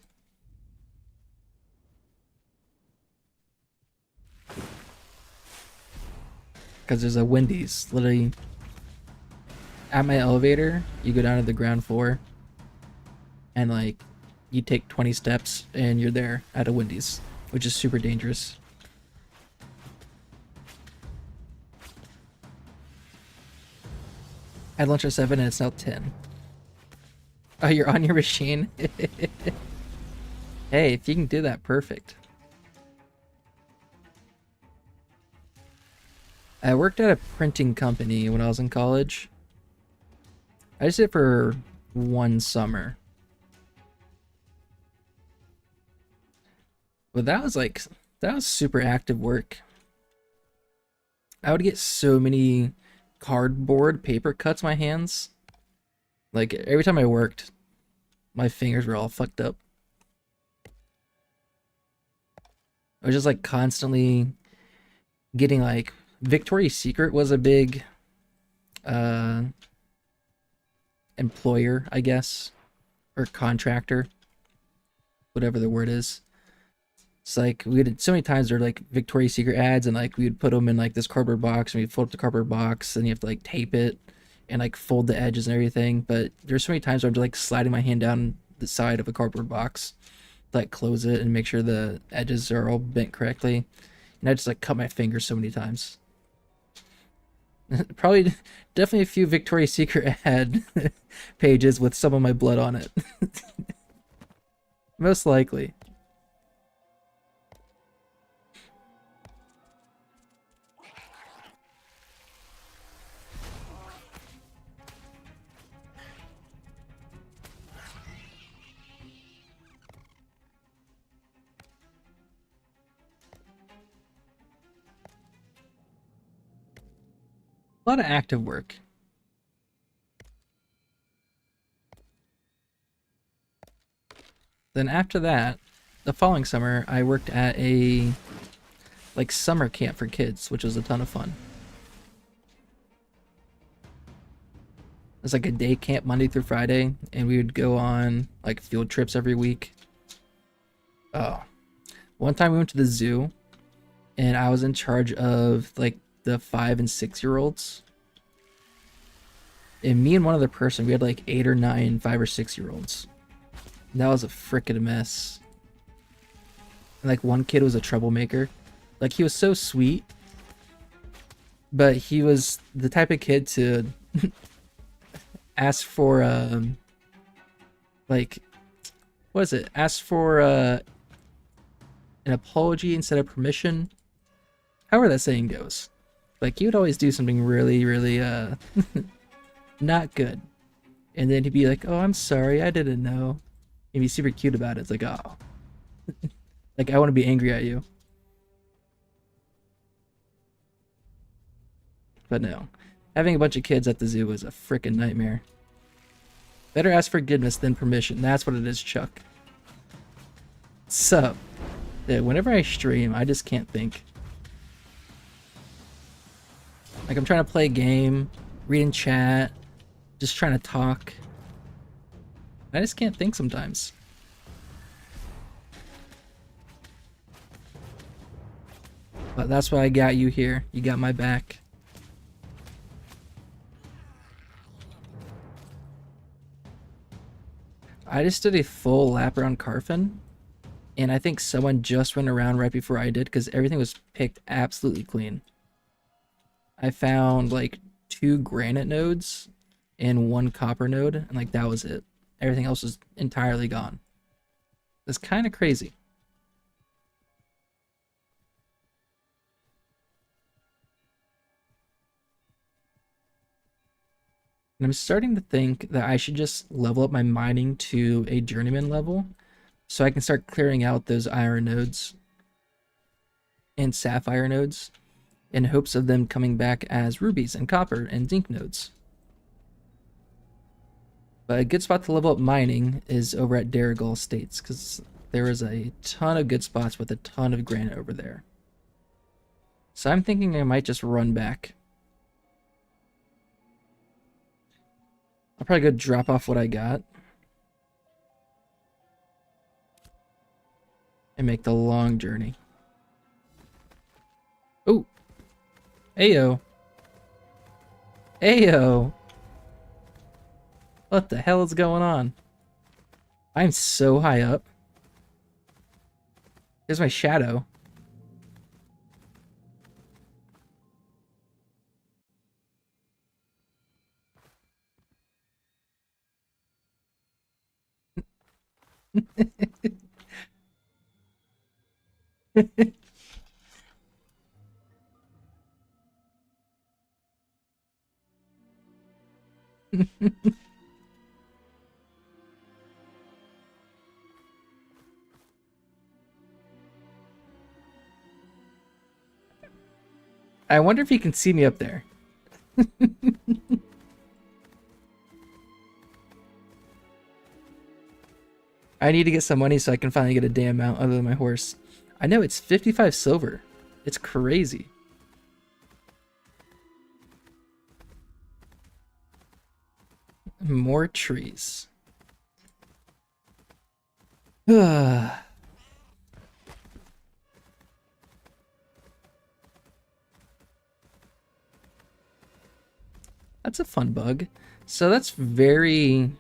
Because there's a Wendy's literally at my elevator. You go down to the ground floor and like you take 20 steps and you're there at a Wendy's, which is super dangerous. I had lunch at 7 and it's now 10. Oh, you're on your machine? Hey, if you can do that, perfect. I worked at a printing company when I was in college. I just did it for one summer. But that was super active work. I would get so many cardboard paper cuts my hands. Like every time I worked, my fingers were all fucked up. I was just like constantly getting like Victoria's Secret was a big uh employer, I guess, or contractor, whatever the word is. It's like we had so many times there were like Victoria's Secret ads, and like we would put them in like this cardboard box, and we'd fold up the cardboard box, and you have to like tape it and like fold the edges and everything. But there's so many times where I'm just like sliding my hand down the side of a cardboard box to like close it and make sure the edges are all bent correctly. And I just like cut my fingers so many times. Probably, definitely a few Victoria's Secret ad pages with some of my blood on it. Most likely. A lot of active work. Then after that, the following summer, I worked at a like summer camp for kids, which was a ton of fun. It was like a day camp Monday through Friday, and we would go on like field trips every week. Oh, one time we went to the zoo, and I was in charge of like the 5 and 6 year olds. And me and one other person, we had like 8 or 9 5 or 6 year olds. That was a frickin' mess. And like one kid was a troublemaker. Like he was so sweet, but he was the type of kid to ask for like what is it? Ask for an apology instead of permission. However that saying goes. Like he would always do something really, really not good. And then he'd be like, "Oh, I'm sorry, I didn't know." And be super cute about it. It's like, oh. Like I want to be angry at you. But no. Having a bunch of kids at the zoo was a frickin' nightmare. Better ask forgiveness than permission. That's what it is, Chuck. Sup? Yeah, whenever I stream, I just can't think. Like I'm trying to play a game, reading chat, just trying to talk. I just can't think sometimes. But that's why I got you here. You got my back. I just did a full lap around Carfin, and I think someone just went around right before I did because everything was picked absolutely clean. I found like 2 granite nodes and 1 copper node, and like that was it. Everything else was entirely gone. It's kind of crazy. And I'm starting to think that I should just level up my mining to a journeyman level so I can start clearing out those iron nodes and sapphire nodes in hopes of them coming back as rubies and copper and zinc nodes. But a good spot to level up mining is over at Darrigal Estates because there is a ton of good spots with a ton of granite over there. So I'm thinking I might just run back. I'll probably go drop off what I got and make the long journey. Oh, ayo. Ayo. What the hell is going on? I'm so high up. There's my shadow. I wonder if he can see me up there. I need to get some money so I can finally get a damn mount other than my horse. I know, it's 55 silver. It's crazy. More trees. That's a fun bug. So that's very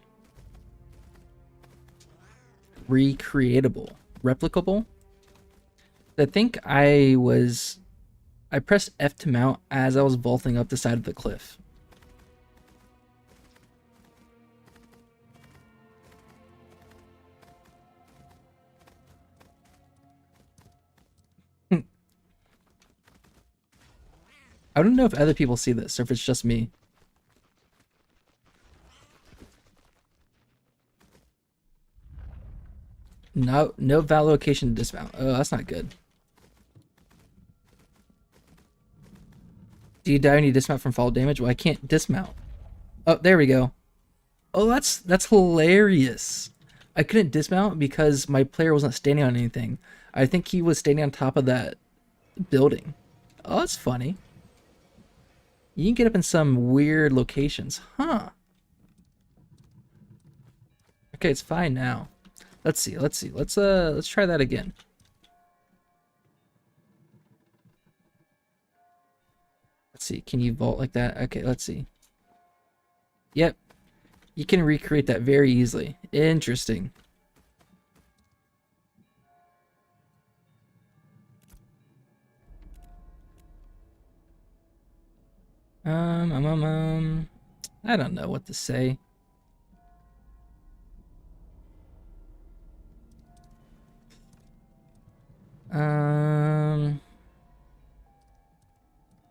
recreatable, replicable. I think I pressed F to mount as I was vaulting up the side of the cliff. I don't know if other people see this or if it's just me. No val location to dismount. Oh, that's not good. Do you die when you dismount from fall damage? Well, I can't dismount. Oh, there we go. Oh, that's hilarious. I couldn't dismount because my player wasn't standing on anything. I think he was standing on top of that building. Oh, that's funny. You can get up in some weird locations. Huh. Okay, it's fine now. Let's see. Let's try that again. Let's see. Can you vault like that? Okay, let's see. Yep. You can recreate that very easily. Interesting. I don't know what to say.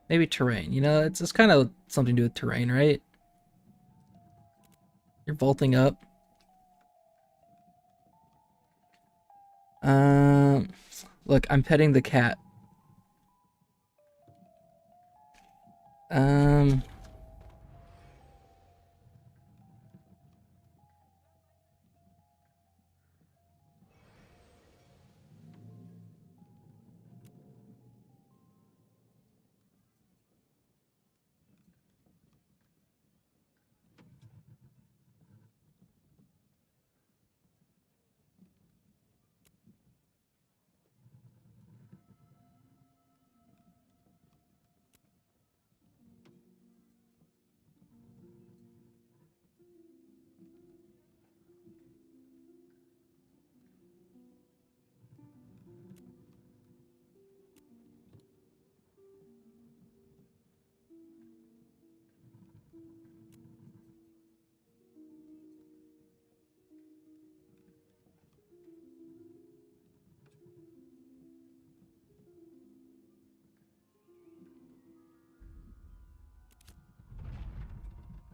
Maybe terrain. You know, it's kind of something to do with terrain, right? You're vaulting up. Look, I'm petting the cat.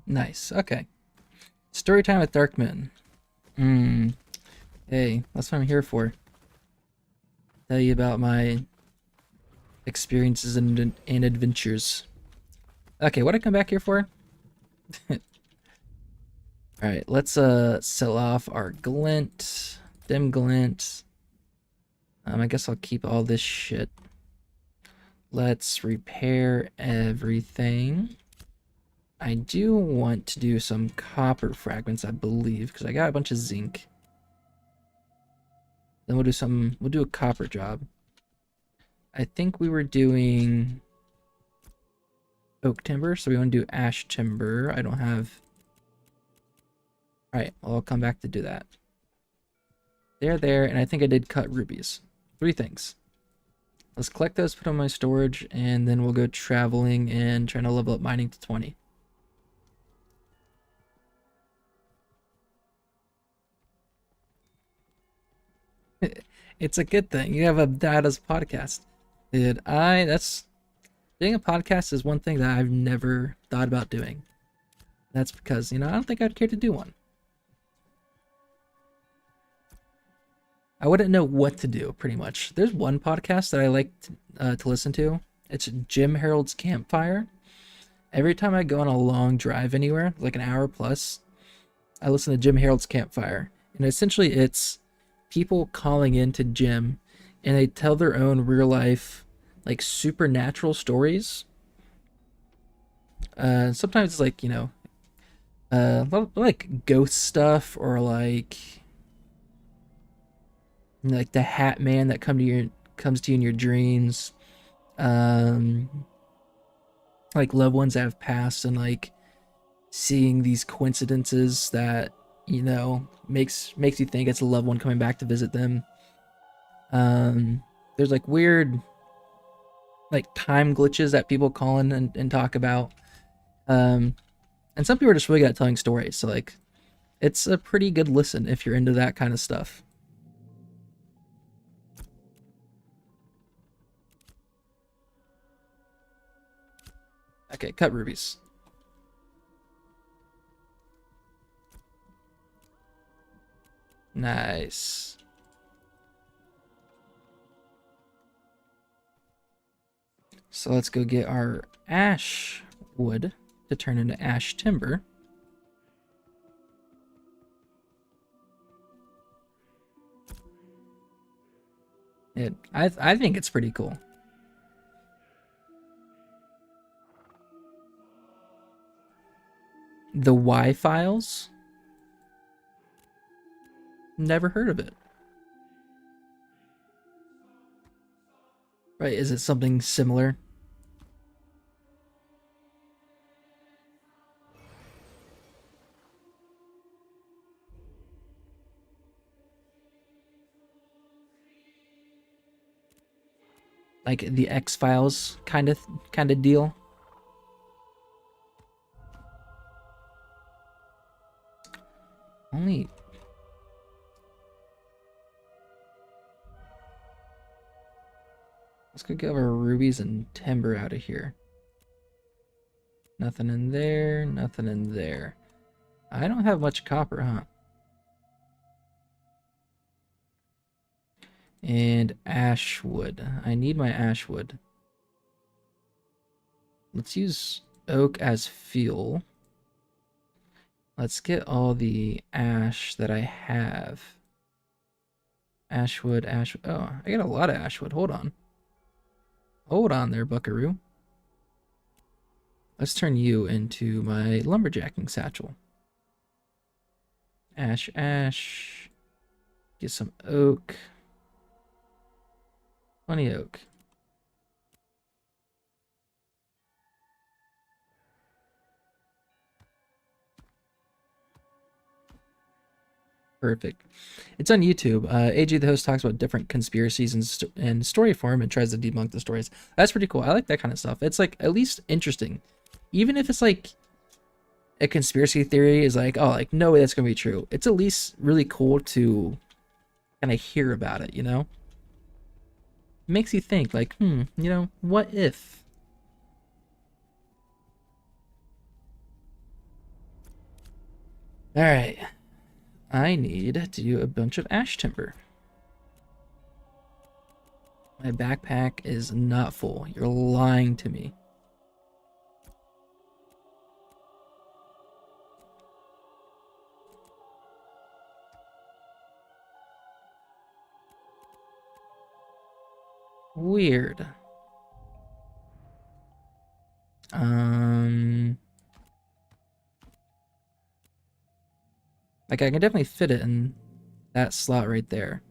Nice. Okay. Story time with Darkman. Hey, that's what I'm here for. Tell you about my experiences and adventures. Okay, what did I come back here for? Alright, let's sell off our glint. Dim glint. I guess I'll keep all this shit. Let's repair everything. I do want to do some copper fragments, I believe, because I got a bunch of zinc. Then we'll do a copper job. I think we were doing oak timber, so we want to do ash timber. I don't have... Alright, well, I'll come back to do that. There, and I think I did cut rubies. 3 things. Let's collect those, put on my storage, and then we'll go traveling and trying to level up mining to 20. It's a good thing. You have a data's podcast. Dude, doing a podcast is one thing that I've never thought about doing. That's because, I don't think I'd care to do one. I wouldn't know what to do, pretty much. There's one podcast that I like to listen to. It's Jim Harold's Campfire. Every time I go on a long drive anywhere, like an hour plus, I listen to Jim Harold's Campfire. And essentially it's people calling into Jim and they tell their own real life, like supernatural stories. Sometimes it's like, like ghost stuff or like the Hat Man that comes to you in your dreams. Um, like loved ones that have passed and like seeing these coincidences that makes you think it's a loved one coming back to visit them. There's like weird like time glitches that people call in and talk about. And some people are just really good at telling stories, so like it's a pretty good listen if you're into that kind of stuff. Okay, cut rubies. Nice. So let's go get our ash wood to turn into ash timber. I think it's pretty cool. The Y files? Never heard of it. Right, is it something similar? Like the X-Files kind of deal? Only let's go get our rubies and timber out of here. Nothing in there, nothing in there. I don't have much copper, huh? And ash wood. I need my ash wood. Let's use oak as fuel. Let's get all the ash that I have. Ashwood, ash. Oh, I got a lot of ashwood. Hold on. Hold on there, buckaroo. Let's turn you into my lumberjacking satchel. Ash, ash. Get some oak. Plenty of oak. Perfect. It's on YouTube. AG, the host, talks about different conspiracies in story form and tries to debunk the stories. That's pretty cool. I like that kind of stuff. It's like at least interesting. Even if it's like a conspiracy theory is like, oh, like no way that's gonna be true. It's at least really cool to kind of hear about it, It makes you think like, what if? All right. I need to do a bunch of ash timber. My backpack is not full. You're lying to me. Weird. Like I can definitely fit it in that slot right there.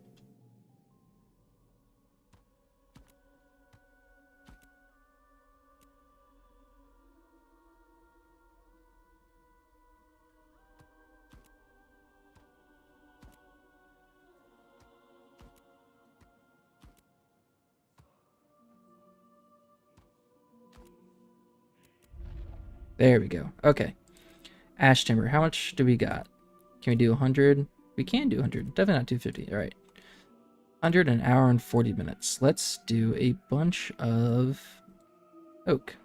There we go. Okay. Ash timber. How much do we got? Can we do 100? We can do 100. Definitely not 250. All right. 100 an hour and 40 minutes. Let's do a bunch of oak.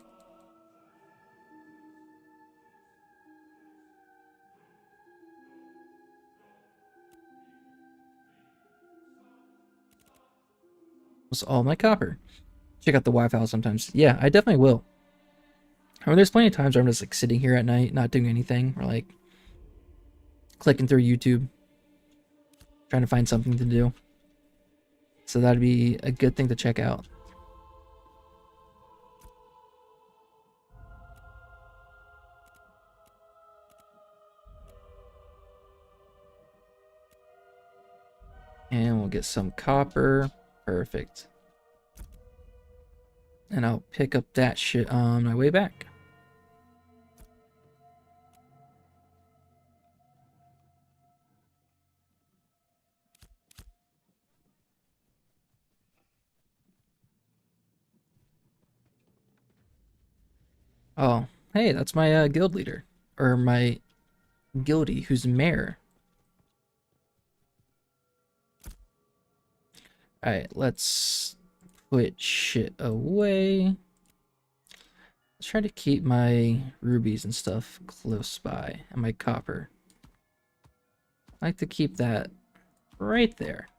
That's all my copper. check out the Wi-Fi sometimes. Yeah, I definitely will. I mean, there's plenty of times where I'm just like sitting here at night, not doing anything, or like clicking through YouTube, trying to find something to do. So that'd be a good thing to check out. And we'll get some copper. Perfect. And I'll pick up that shit on my way back. Oh, hey, that's my guild leader. Or my guildie, who's mayor. Alright, let's put shit away. Let's try to keep my rubies and stuff close by, and my copper. I like to keep that right there.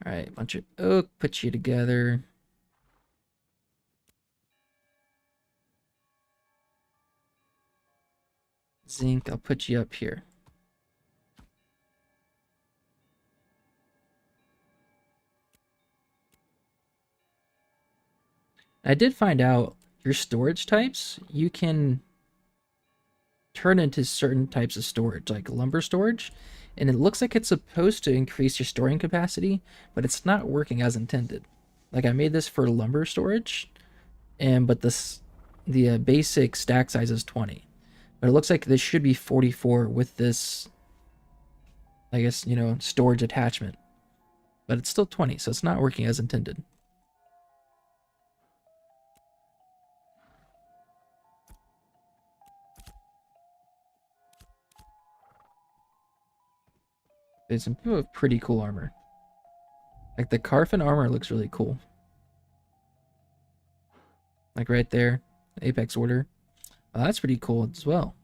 Alright, bunch of oak, put you together. Zinc, I'll put you up here. I did find out your storage types, you can turn into certain types of storage, like lumber storage, and it looks like it's supposed to increase your storing capacity, but it's not working as intended. Like I made this for lumber storage, but the basic stack size is 20, but it looks like this should be 44 with this, I guess, storage attachment, but it's still 20, so it's not working as intended. There's some people with pretty cool armor. Like the Carfin armor looks really cool. Like right there, Apex Order. Oh, that's pretty cool as well.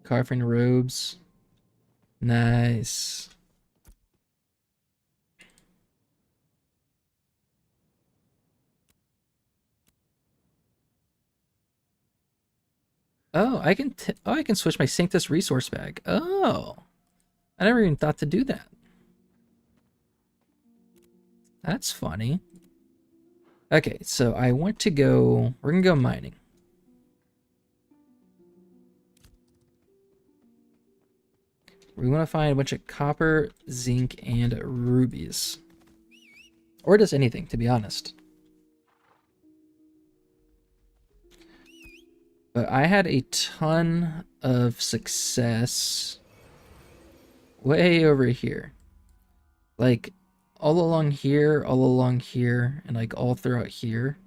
Carfin robes. Nice. Oh, I can switch my Sanctus resource bag. Oh, I never even thought to do that. That's funny. Okay, so I want to go. We're gonna go mining. We want to find a bunch of copper, zinc, and rubies, or just anything, to be honest. But I had a ton of success way over here. Like, all along here, and like all throughout here,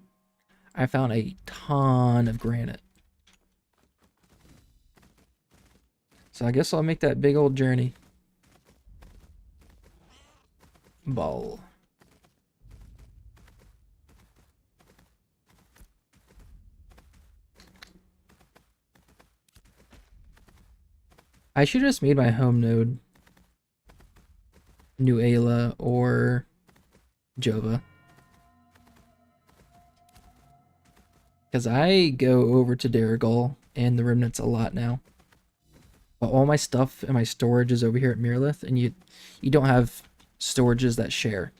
I found a ton of granite. So I guess I'll make that big old journey. Ball. I should have just made my home node New Ayla or Jova. Because I go over to Darrigal and the Remnants a lot now. But all my stuff and my storage is over here at Mirlith, and you don't have storages that share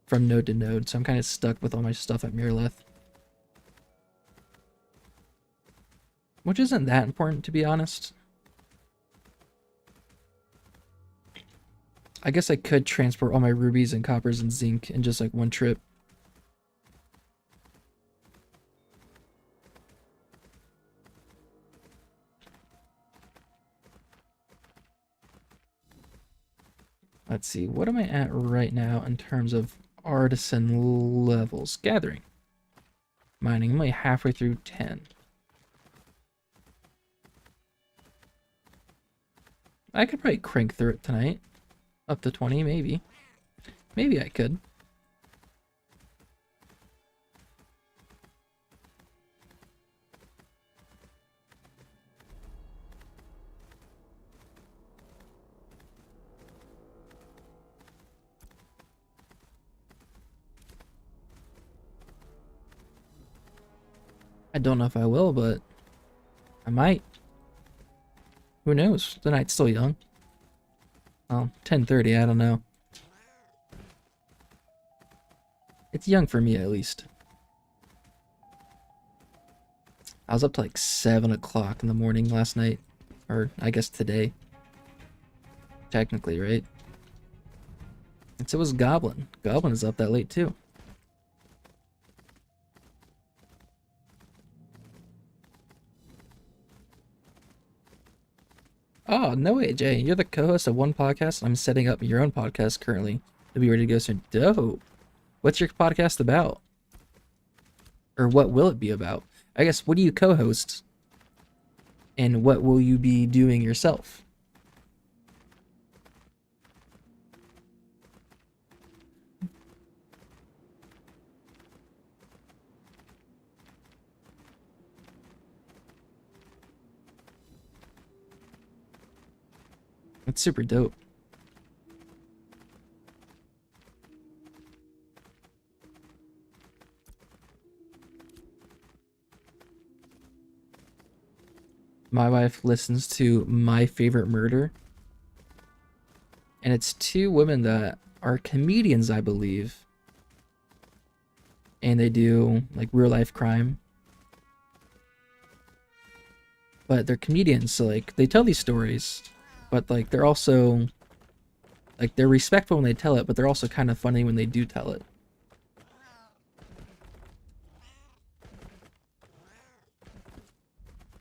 from node to node, so I'm kind of stuck with all my stuff at Mirlith. Which isn't that important, to be honest. I guess I could transport all my rubies and coppers and zinc in just like one trip. Let's see, what am I at right now in terms of artisan levels? Gathering. Mining, I'm only halfway through 10. I could probably crank through it tonight. Up to 20, maybe. Maybe I could. I don't know if I will, but I might. Who knows? The night's still young. Oh, 10:30, I don't know. It's young for me, at least. I was up to like 7 o'clock in the morning last night. Or, I guess today. Technically, right? And so was Goblin. Goblin is up that late, too. Oh, no way, Jay. You're the co-host of one podcast. I'm setting up your own podcast currently to be ready to go soon. Dope. What's your podcast about? Or what will it be about? I guess, what do you co-host? And what will you be doing yourself? It's super dope. My wife listens to My Favorite Murder. And it's two women that are comedians, I believe. And they do like real life crime. But they're comedians, so like they tell these stories, but like they're also like they're respectful when they tell it, but they're also kind of funny when they do tell it.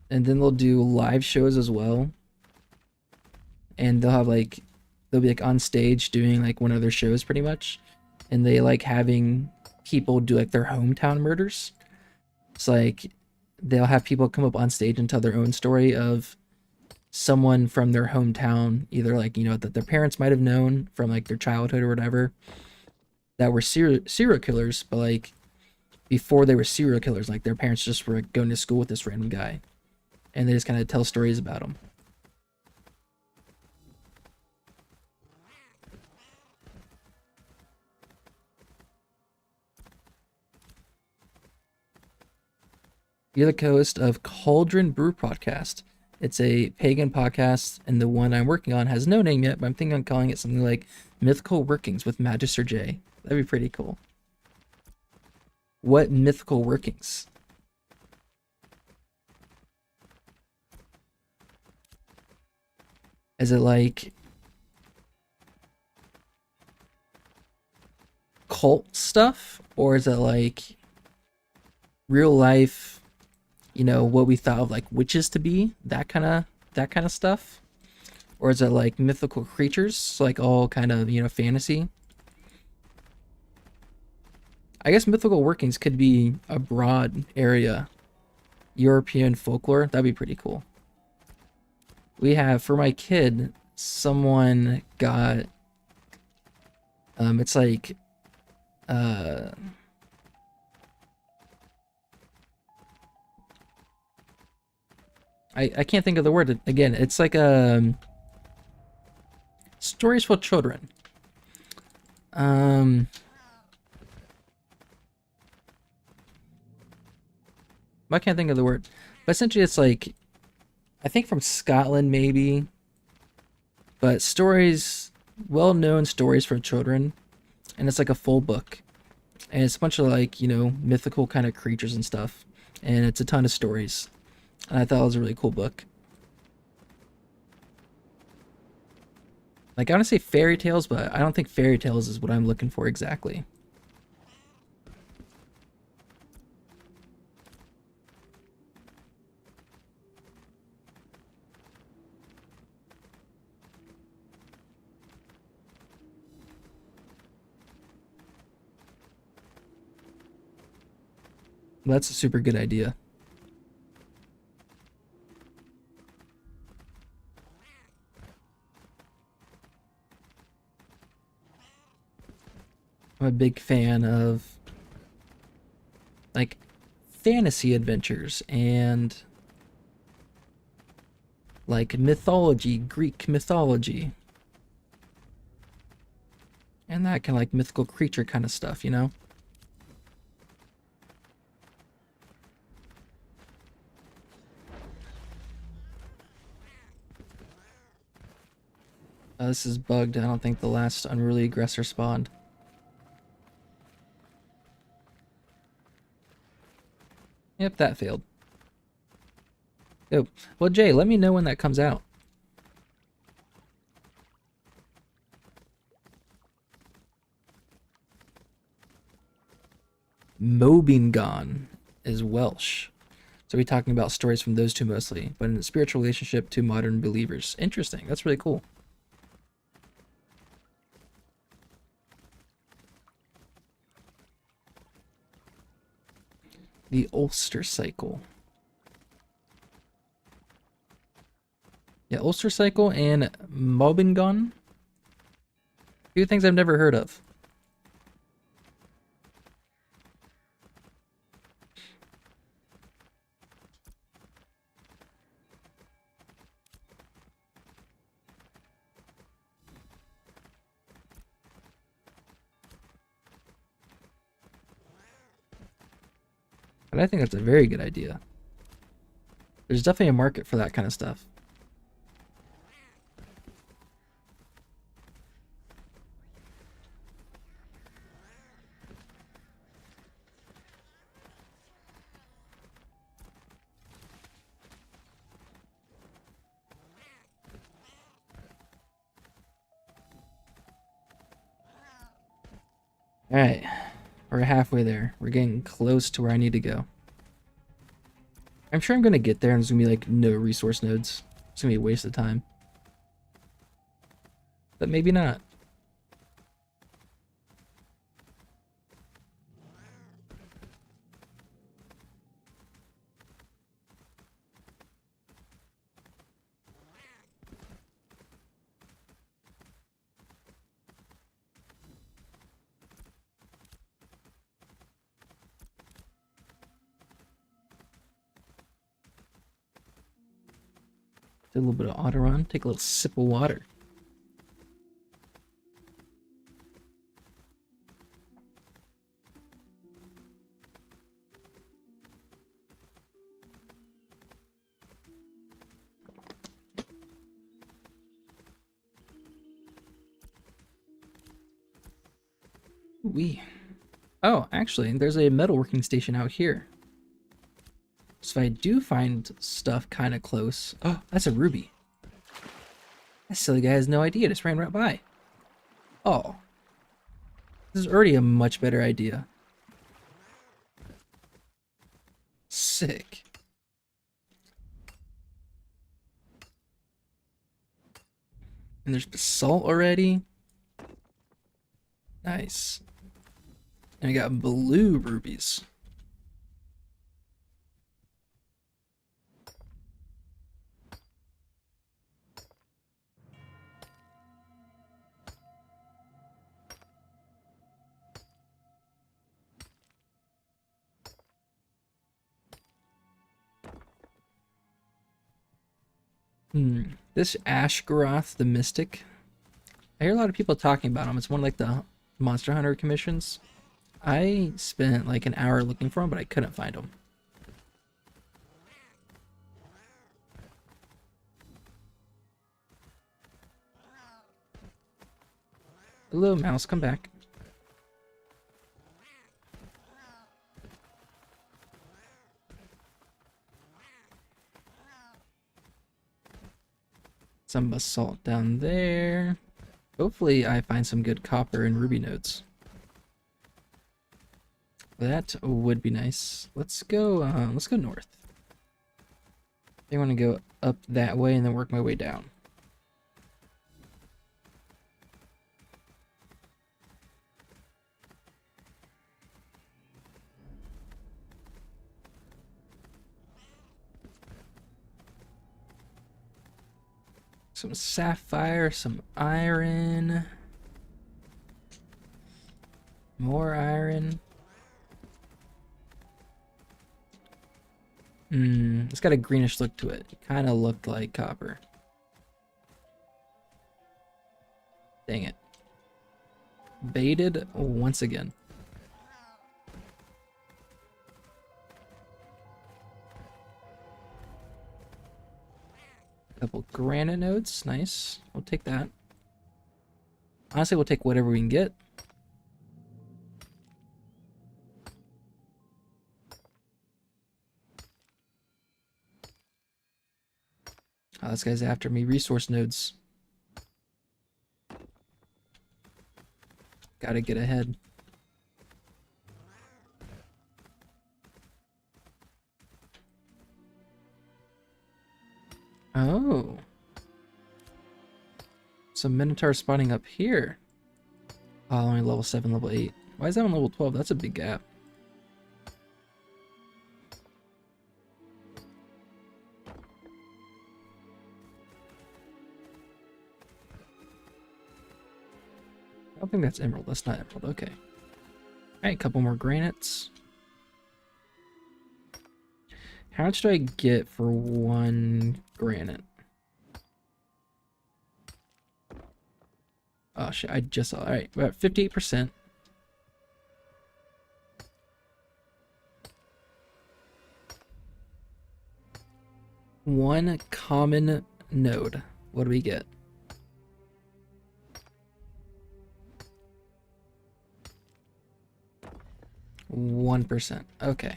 And then they'll do live shows as well. And they'll be like on stage doing like one of their shows pretty much. And they like having people do like their hometown murders. It's like they'll have people come up on stage and tell their own story of someone from their hometown, either like, you know, that their parents might have known from like their childhood or whatever, that were serial killers, but like before they were serial killers, like their parents just were like, going to school with this random guy. And they just kind of tell stories about him. You're the co-host of Cauldron Brew Podcast. It's a pagan podcast, and the one I'm working on has no name yet, but I'm thinking of calling it something like Mythical Workings with Magister J. That'd be pretty cool. What mythical workings? Is it like cult stuff, or is it like real life, you know, what we thought of like witches to be, that kind of stuff? Or is it like mythical creatures, like all kind of, you know, fantasy? I guess mythical workings could be a broad area. European folklore, that'd be pretty cool. We have, for my kid, someone got it's like I can't think of the word again. It's like stories for children. I can't think of the word. But essentially it's like, I think from Scotland maybe, but stories, well-known stories for children, and it's like a full book, and it's a bunch of like, you know, mythical kind of creatures and stuff, and it's a ton of stories, and I thought it was a really cool book. Like, I want to say fairy tales, but I don't think fairy tales is what I'm looking for exactly. That's a super good idea. I'm a big fan of like fantasy adventures and like mythology, Greek mythology, and that kind of like mythical creature kind of stuff, you know? This is bugged. I don't think the last unruly aggressor spawned. Yep, that failed. Oh, well, Jay, let me know when that comes out. Mobingon is Welsh. So we're talking about stories from those two mostly, but in a spiritual relationship to modern believers. Interesting. That's really cool. The Ulster Cycle. Yeah, Ulster Cycle and Mobingon. Two things I've never heard of. But I think that's a very good idea. There's definitely a market for that kind of stuff. Alright, we're halfway there. We're getting close to where I need to go. I'm sure I'm going to get there and there's going to be like no resource nodes. It's going to be a waste of time. But maybe not. Do a little bit of auto run, take a little sip of water. Wee. Oh, actually, there's a metalworking station out here. So if I do find stuff kind of close... Oh, that's a ruby. That silly guy has no idea, just ran right by. Oh. This is already a much better idea. Sick. And there's basalt already. Nice. And I got blue rubies. This Ashgaroth the Mystic. I hear a lot of people talking about him. It's one of like the Monster Hunter commissions. I spent like an hour looking for him, but I couldn't find him. Hello, mouse, come back. Some basalt down there. Hopefully I find some good copper and ruby nodes. That would be nice. Let's go north. I want to go up that way and then work my way down. Some sapphire, some iron. More iron. It's got a greenish look to it. It kind of looked like copper. Dang it. Baited once again. Couple granite nodes, nice. We'll take that. Honestly, we'll take whatever we can get. Oh, this guy's after me. Resource nodes. Gotta get ahead. Oh. Some Minotaur spawning up here. Oh, only level 7, level 8. Why is that on level 12? That's a big gap. I don't think that's emerald. That's not emerald. Okay. Alright, couple more granites. How much do I get for 1 granite? Oh shit, I just saw. Alright, we're at 58%. One common node. What do we get? %. Okay.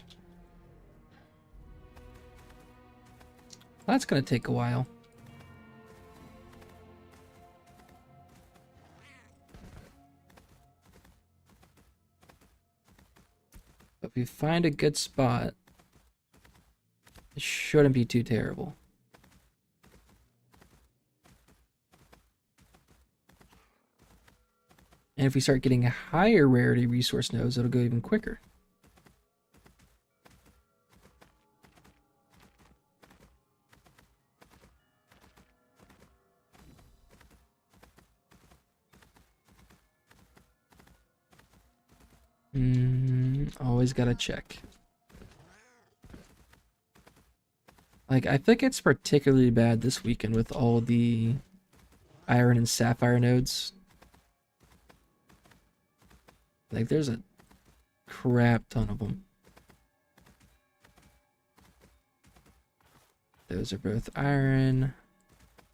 That's gonna take a while. But if we find a good spot, it shouldn't be too terrible. And if we start getting higher rarity resource nodes, it'll go even quicker. Always gotta check. Like, I think it's particularly bad this weekend with all the iron and sapphire nodes. Like, there's a crap ton of them. Those are both iron.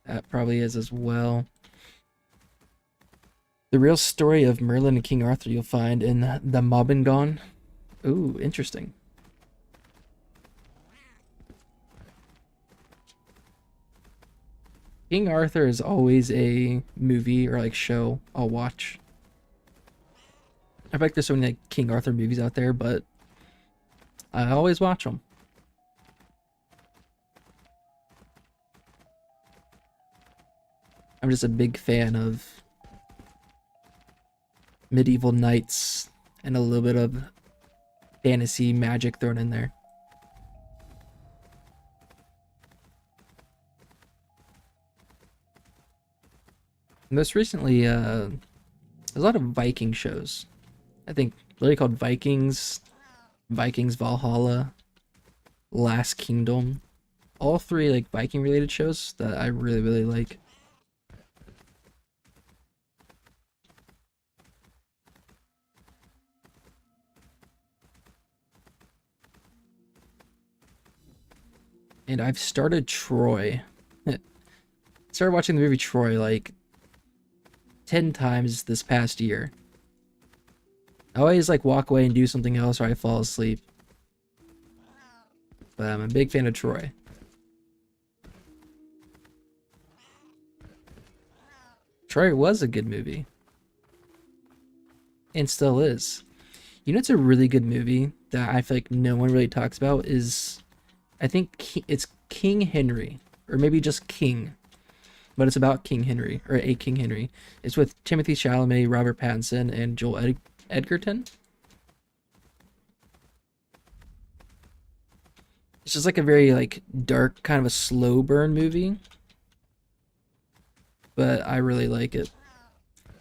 That probably is as well. The real story of Merlin and King Arthur you'll find in the Mobingon. Ooh, interesting. King Arthur is always a movie or like show I'll watch. I feel like there's so many like King Arthur movies out there, but I always watch them. I'm just a big fan of medieval knights and a little bit of fantasy magic thrown in there. Most recently, there's a lot of Viking shows. I think literally called Vikings, Vikings Valhalla, Last Kingdom. All 3 like Viking related shows that I really, really like. And I've started Troy. Started watching the movie Troy like 10 times this past year. I always like walk away and do something else or I fall asleep. But I'm a big fan of Troy. Troy was a good movie. And still is. You know it's a really good movie that I feel like no one really talks about is, I think it's King Henry, or maybe just King, but it's about King Henry, or a King Henry. It's with Timothy Chalamet, Robert Pattinson, and Joel Edgerton. It's just like a very like dark, kind of a slow burn movie, but I really like it.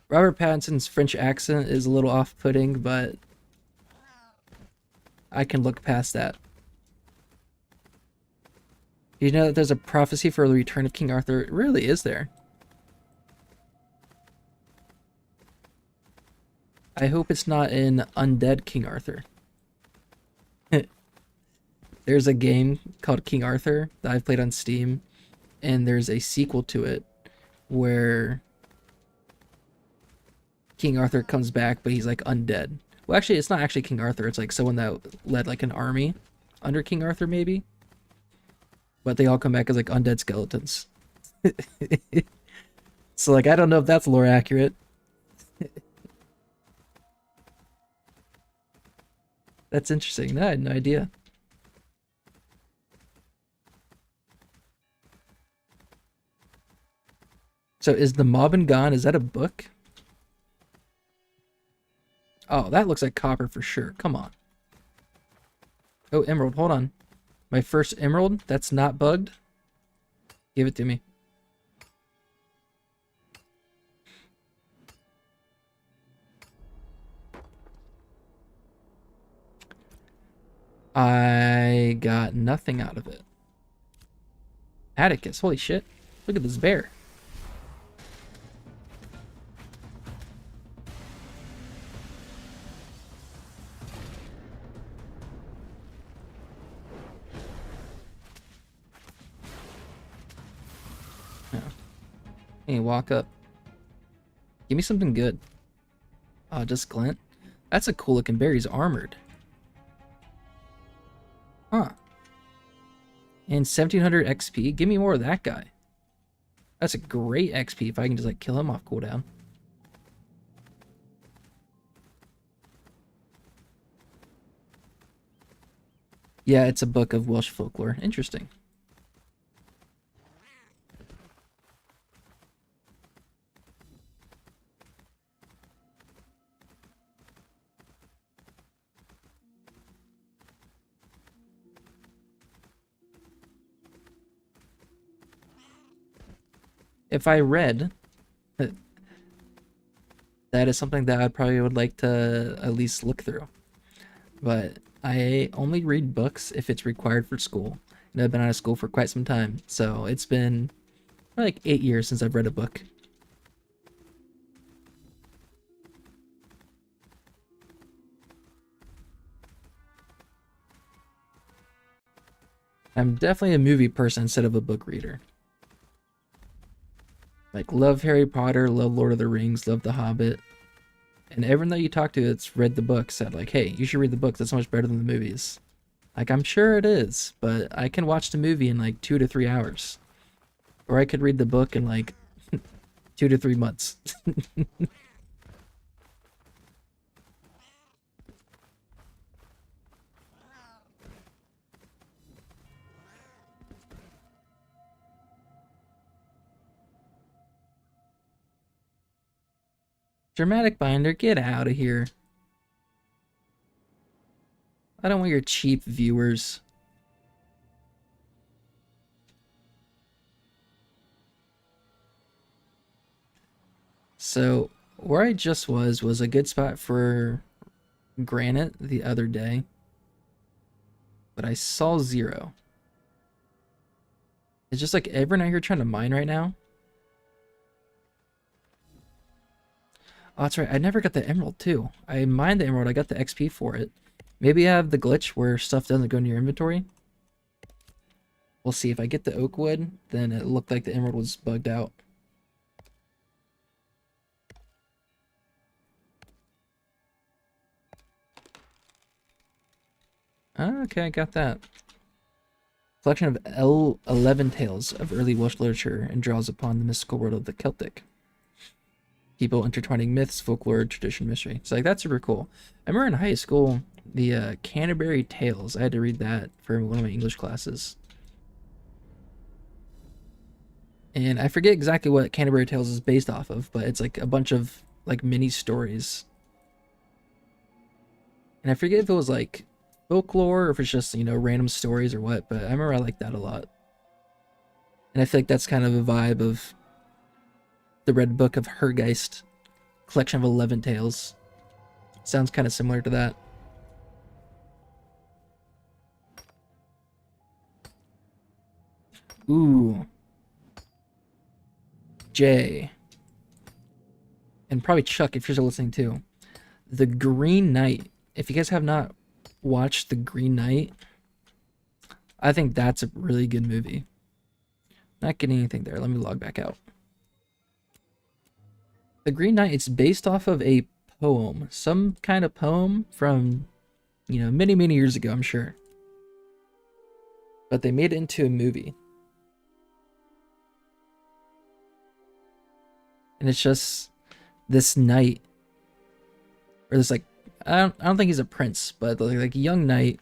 Robert Pattinson's French accent is a little off-putting, but I can look past that. You know that there's a prophecy for the return of King Arthur? It really is there. I hope it's not in Undead King Arthur. There's a game called King Arthur that I've played on Steam, and there's a sequel to it where King Arthur comes back, but he's like undead. Well, actually, it's not actually King Arthur. It's like someone that led like an army under King Arthur, maybe. But they all come back as like undead skeletons. So like, I don't know if that's lore accurate. That's interesting. No, I had no idea. So is the Mobbin Gone? Is that a book? Oh, that looks like copper for sure. Come on. Oh, emerald. Hold on. My first emerald? That's not bugged? Give it to me. I got nothing out of it. Atticus. Holy shit. Look at this bear. Hey, walk up. Give me something good. Oh, just glint. That's a cool looking bear. He's armored. Huh. And 1700 XP. Give me more of that guy. That's a great XP if I can just like kill him off cooldown. Yeah, it's a book of Welsh folklore. Interesting. If I read, that is something that I probably would like to at least look through. But I only read books if it's required for school. And I've been out of school for quite some time. So it's been like 8 years since I've read a book. I'm definitely a movie person instead of a book reader. Like, love Harry Potter, love Lord of the Rings, love The Hobbit. And everyone that you talk to that's read the book said, like, hey, you should read the book. That's so much better than the movies. Like, I'm sure it is, but I can watch the movie in like 2 to 3 hours. Or I could read the book in like 2 to 3 months. Dramatic Binder, get out of here. I don't want your cheap viewers. So, where I just was a good spot for granite the other day. But I saw 0. It's just like everyone out here trying to mine right now. Oh, that's right. I never got the emerald too. I mined the emerald. I got the XP for it. Maybe I have the glitch where stuff doesn't go in your inventory. We'll see. If I get the oak wood, then it looked like the emerald was bugged out. Okay, I got that. Collection of 11 tales of early Welsh literature and draws upon the mystical world of the Celtic. People intertwining myths, folklore, tradition, mystery. So like that's super cool. I remember in high school, the Canterbury Tales. I had to read that for one of my English classes. And I forget exactly what Canterbury Tales is based off of, but it's like a bunch of like mini stories. And I forget if it was like folklore or if it's just, you know, random stories or what, but I remember I liked that a lot. And I feel like that's kind of a vibe of the Red Book of Hergeist, collection of 11 tales. Sounds kind of similar to that. Ooh. Jay. And probably Chuck if you're still listening too. The Green Knight. If you guys have not watched The Green Knight, I think that's a really good movie. Not getting anything there. Let me log back out. The Green Knight, it's based off of a poem. Some kind of poem from, many, many years ago, I'm sure. But they made it into a movie. And it's just this knight, or this like, I don't think he's a prince, but like a young knight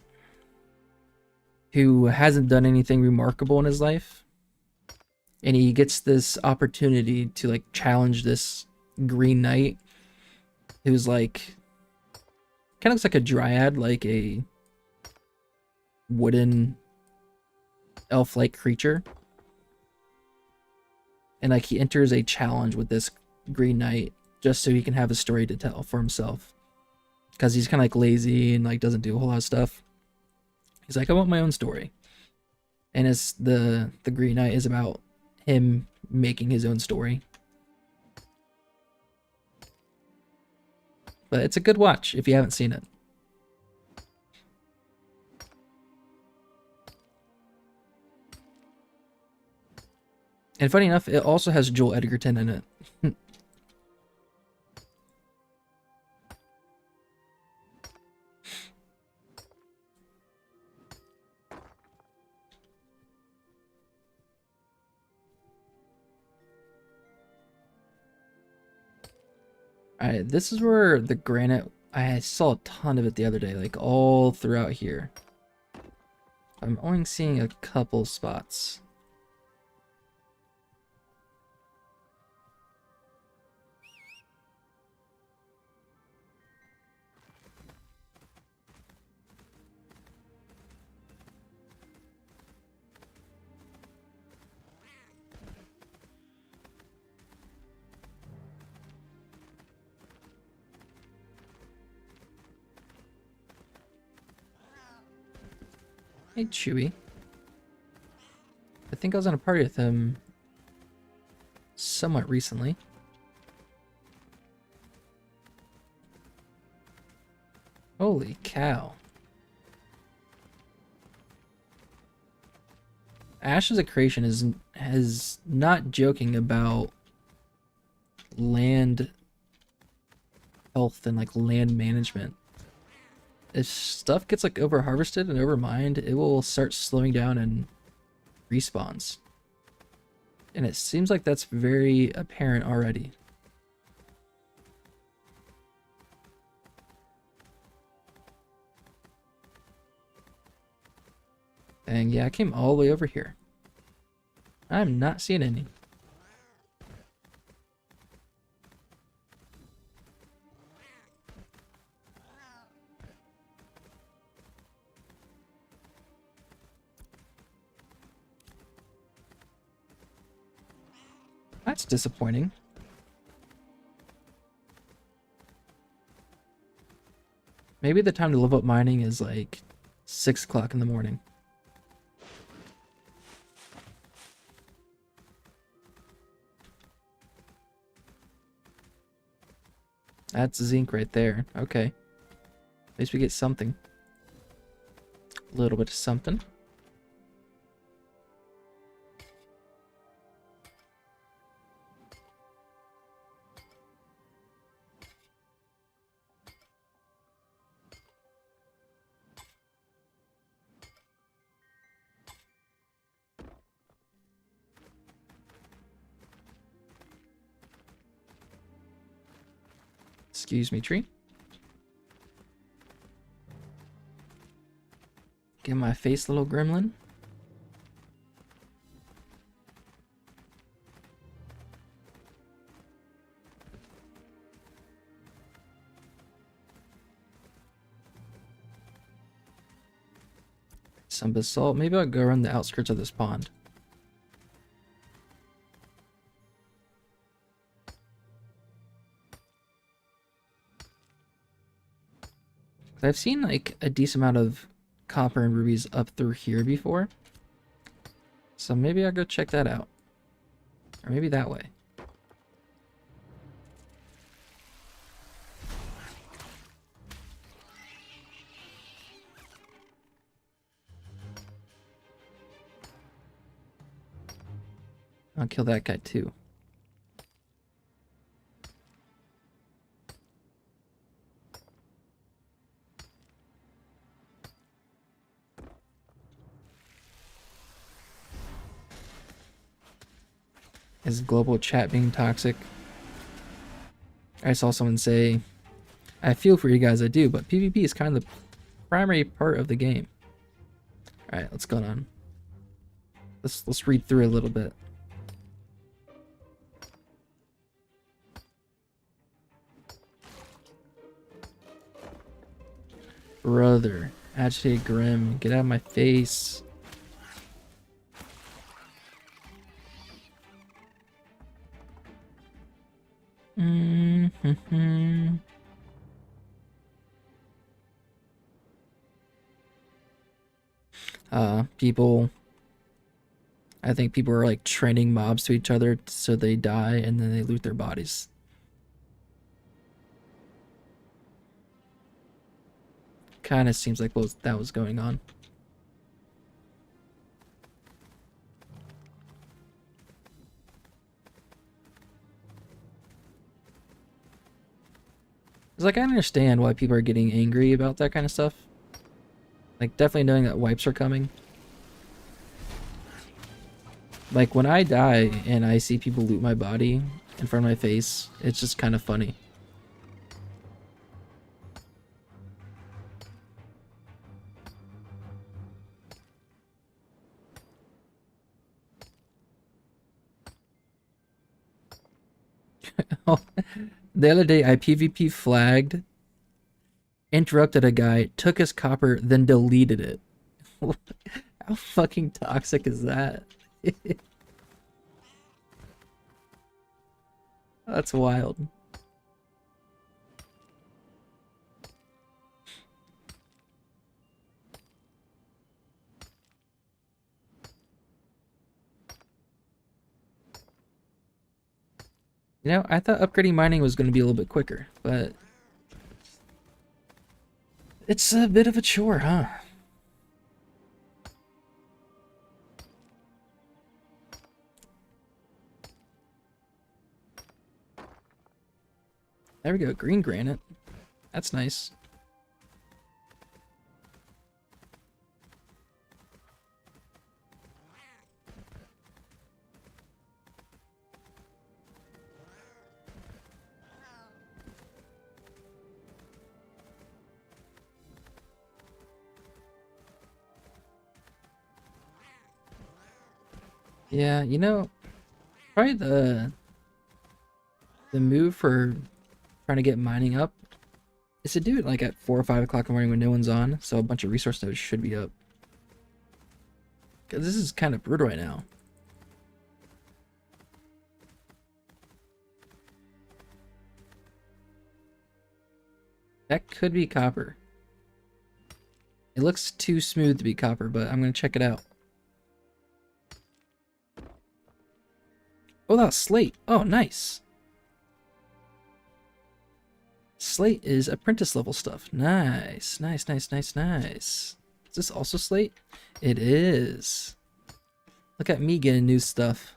who hasn't done anything remarkable in his life, and he gets this opportunity to like challenge this Green Knight, who's like kind of looks like a dryad, like a wooden elf-like creature. And like he enters a challenge with this Green Knight just so he can have a story to tell for himself, because he's kind of like lazy and like doesn't do a whole lot of stuff. He's like, I want my own story. And it's the Green Knight is about him making his own story. But it's a good watch if you haven't seen it. And funny enough, it also has Joel Edgerton in it. Alright, this is where the granite, I saw a ton of it the other day, like all throughout here. I'm only seeing a couple spots. Hey, Chewy. I think I was on a party with him somewhat recently. Holy cow. Ash as a creation is not joking about land health and like land management. If stuff gets like over harvested and over mined, it will start slowing down and respawns. And it seems like that's very apparent already. And yeah, I came all the way over here. I'm not seeing any. That's disappointing. Maybe the time to level up mining is like 6 o'clock in the morning. That's zinc right there. Okay. At least we get something. A little bit of something. Excuse me, tree. Get my face, little gremlin. Some basalt. Maybe I'll go around the outskirts of this pond. I've seen like a decent amount of copper and rubies up through here before. So maybe I'll go check that out. Or maybe that way. I'll kill that guy too. Is global chat being toxic? I saw someone say, I feel for you guys, I do, but PvP is kind of the primary part of the game. Alright, let's go on. Let's read through a little bit. Brother, agitated grim, get out of my face. Mm-hmm. People, I think people are like training mobs to each other so they die and then they loot their bodies. Kind of seems like that was going on. It's like I understand why people are getting angry about that kind of stuff. Like definitely knowing that wipes are coming. Like when I die and I see people loot my body in front of my face, it's just kind of funny. The other day I PvP flagged, interrupted a guy, took his copper, then deleted it. How fucking toxic is that? That's wild. You know, I thought upgrading mining was going to be a little bit quicker, but it's a bit of a chore, huh? There we go, green granite. That's nice. Yeah, you know, probably the move for trying to get mining up is to do it like at 4 or 5 o'clock in the morning when no one's on, so a bunch of resource nodes should be up. Because this is kind of brutal right now. That could be copper. It looks too smooth to be copper, but I'm going to check it out. Oh, that's slate. Oh, nice. Slate is apprentice level stuff. Nice, nice, nice, nice, nice. Is this also slate? It is. Look at me getting new stuff.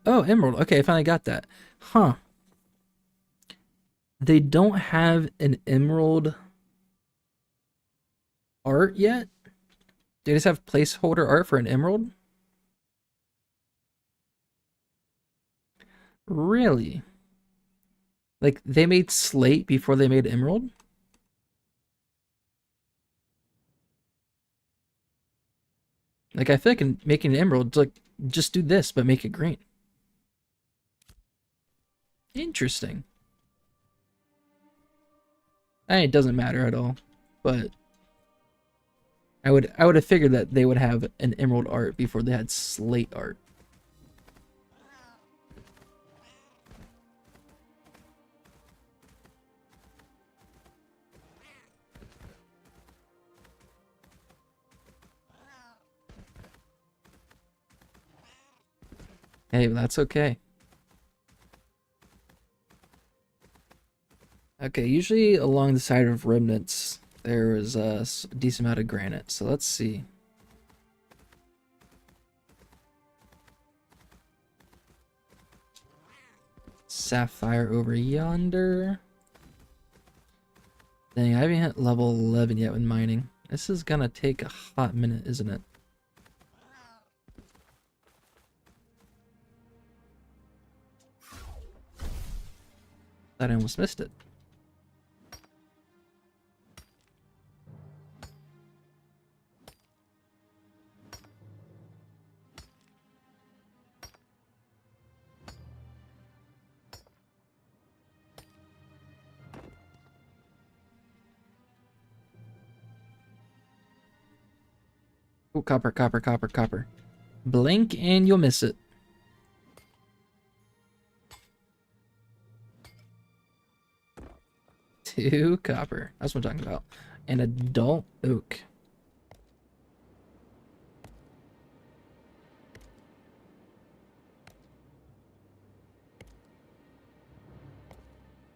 Oh, emerald. Okay, I finally got that. Huh. They don't have an emerald art yet? They just have placeholder art for an emerald? Really? Like, they made slate before they made emerald? Like, I feel like making an emerald, like, just do this, but make it green. Interesting. It doesn't matter at all, but I would have figured that they would have an emerald art before they had slate art. Hey, that's okay. Okay, usually along the side of remnants, there is a decent amount of granite. So let's see. Sapphire over yonder. Dang, I haven't hit level 11 yet with mining. This is gonna take a hot minute, isn't it? Thought I almost missed it. Oh, copper, copper, copper, copper. Blink and you'll miss it. Two copper. That's what I'm talking about. An adult oak.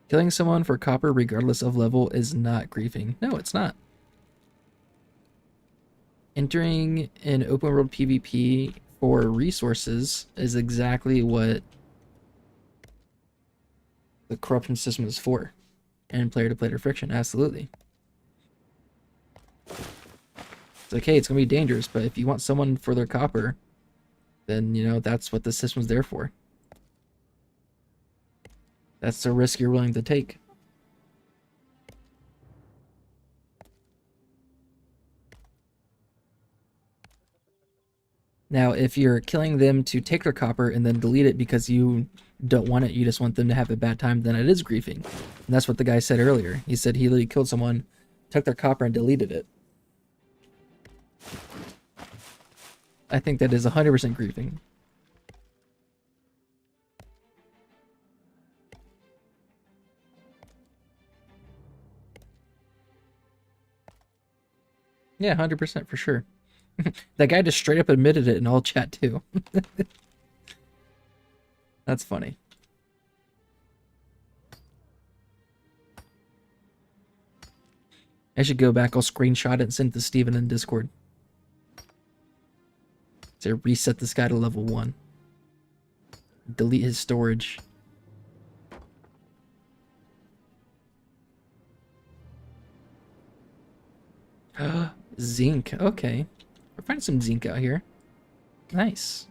Killing someone for copper regardless of level is not griefing. No, it's not. Entering an open world PvP for resources is exactly what the corruption system is for. And player-to-player friction, absolutely. It's okay, it's going to be dangerous, but if you want someone for their copper, then, you know, that's what the system's there for. That's the risk you're willing to take. Now, if you're killing them to take their copper and then delete it because you don't want it, you just want them to have a bad time, then it is griefing. And that's what the guy said earlier. He said he literally killed someone, took their copper, and deleted it. I think that is 100% griefing. Yeah, 100% for sure. That guy just straight up admitted it in all chat too. That's funny. I should go back, I'll screenshot it and send it to Steven in Discord. So reset this guy to level 1. Delete his storage. Zinc, okay. We're finding some zinc out here. Nice.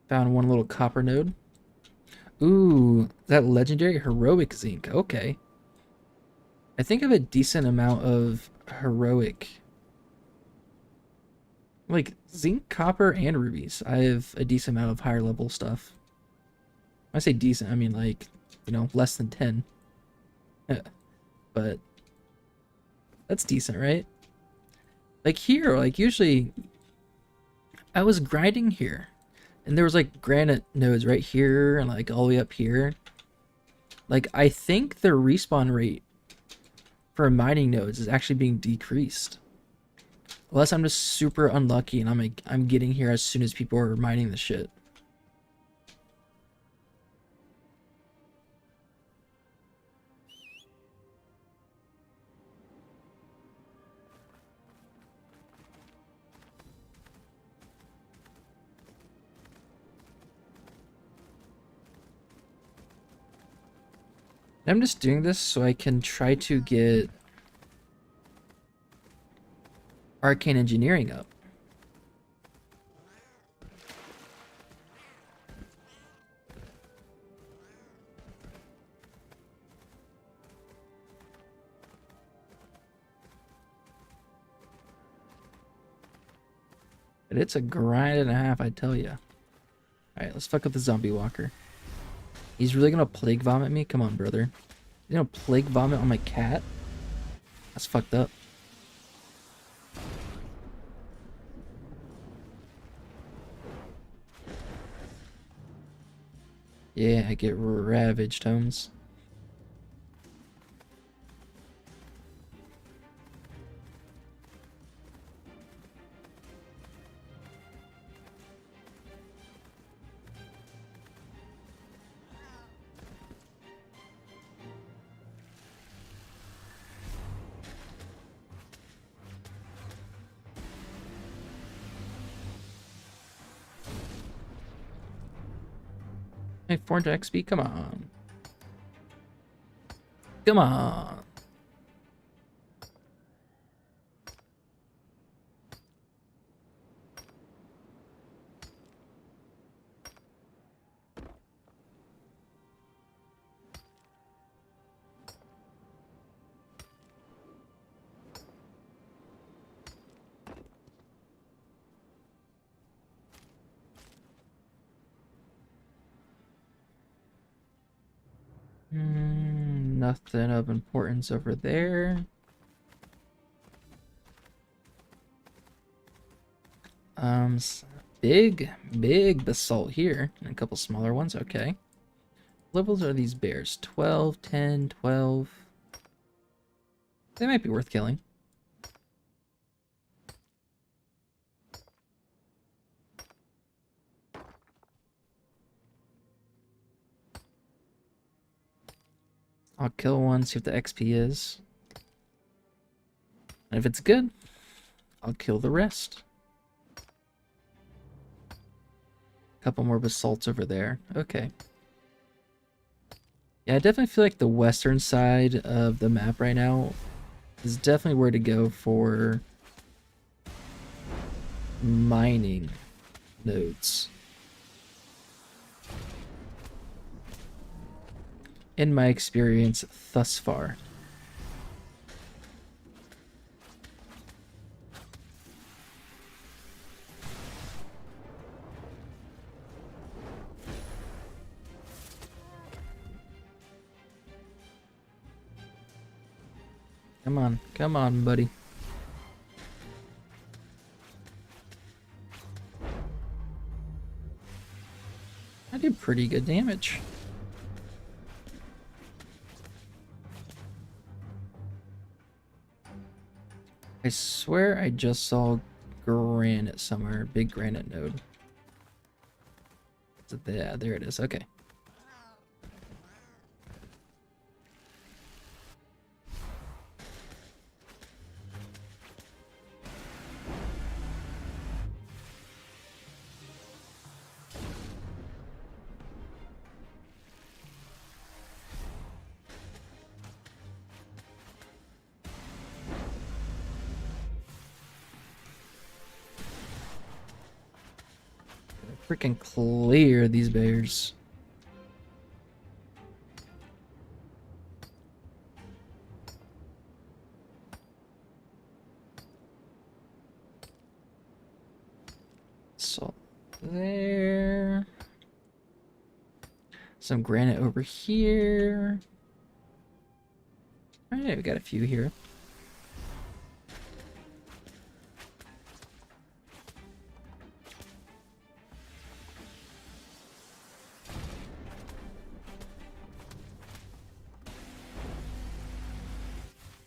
Found one little copper node. Ooh, that legendary heroic zinc. Okay. I think I have a decent amount of heroic. Like zinc, copper, and rubies. I have a decent amount of higher level stuff. When I say decent, I mean like, you know, less than 10. But that's decent, right? Like here, like usually I was grinding here and there was like granite nodes right here and like all the way up here. Like I think the respawn rate for mining nodes is actually being decreased. Unless I'm just super unlucky and I'm getting here as soon as people are mining the shit. I'm just doing this so I can try to get arcane engineering up. But it's a grind and a half, I tell ya. Alright, let's fuck up the zombie walker. He's really gonna plague vomit me? Come on, brother. You know, plague vomit on my cat? That's fucked up. Yeah, I get ravaged, Holmes. Hey, 400 XP, come on. Come on. Nothing of importance over there. Big basalt here, and a couple smaller ones. Okay. Levels are these bears? 12, 10, 12. They might be worth killing. I'll kill one, see what the XP is. And if it's good, I'll kill the rest. Couple more basalts over there. Okay. Yeah, I definitely feel like the western side of the map right now is definitely where to go for mining nodes. In my experience thus far. Come on, buddy. I did pretty good damage. I swear I just saw granite somewhere, big granite node. Is it there? Yeah, there it is. Okay. Freaking clear these bears. So there. Some granite over here. Alright, we got a few here.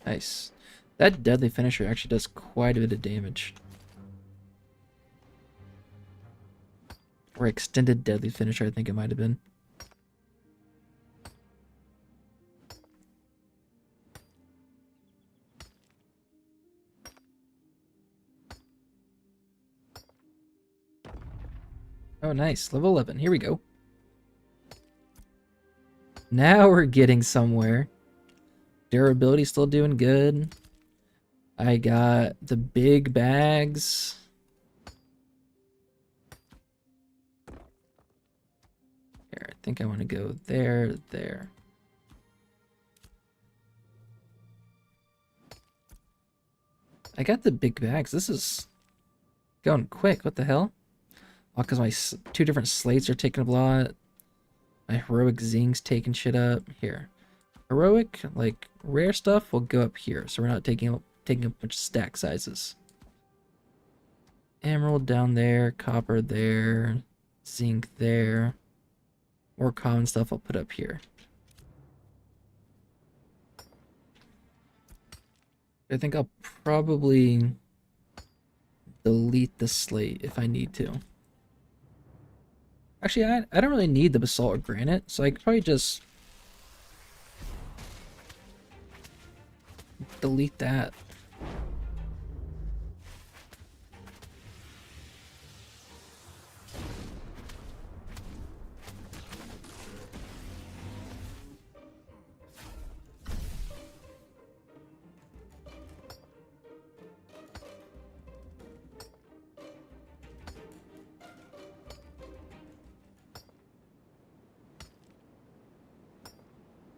Nice. That deadly finisher actually does quite a bit of damage. Or extended deadly finisher, I think it might have been. Oh, nice. Level 11. Here we go. Now we're getting somewhere. Durability still doing good. I got the big bags. Here, I think I want to go there, there. I got the big bags. This is going quick. What the hell? Oh, because my two different slates are taking up a lot. My heroic zing's taking shit up. Here. Heroic, like, rare stuff will go up here, so we're not taking up a bunch of stack sizes. Emerald down there, copper there, zinc there. More common stuff I'll put up here. I think I'll probably delete the slate if I need to. Actually, I don't really need the basalt or granite, so I could probably just delete that.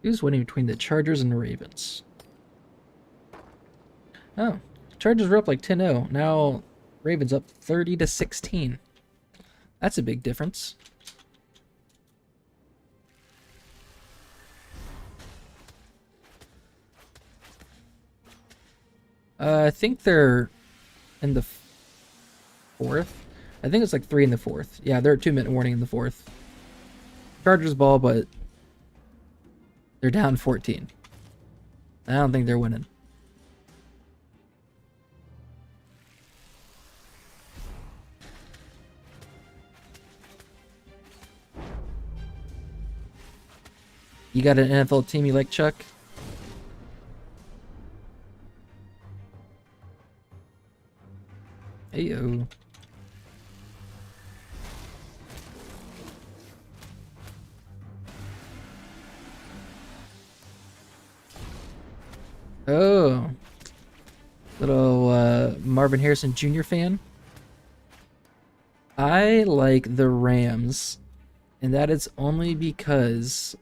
Who's winning between the Chargers and the Ravens? Oh, Chargers were up like 10-0. Now Ravens up 30-16. That's a big difference. I think they're in the fourth. I think it's like 3 in the fourth. Yeah, they're at 2-minute warning in the fourth. Chargers ball, but they're down 14. I don't think they're winning. You got an NFL team you like, Chuck? Heyo. Oh, little Marvin Harrison Jr. fan. I like the Rams, and that is only because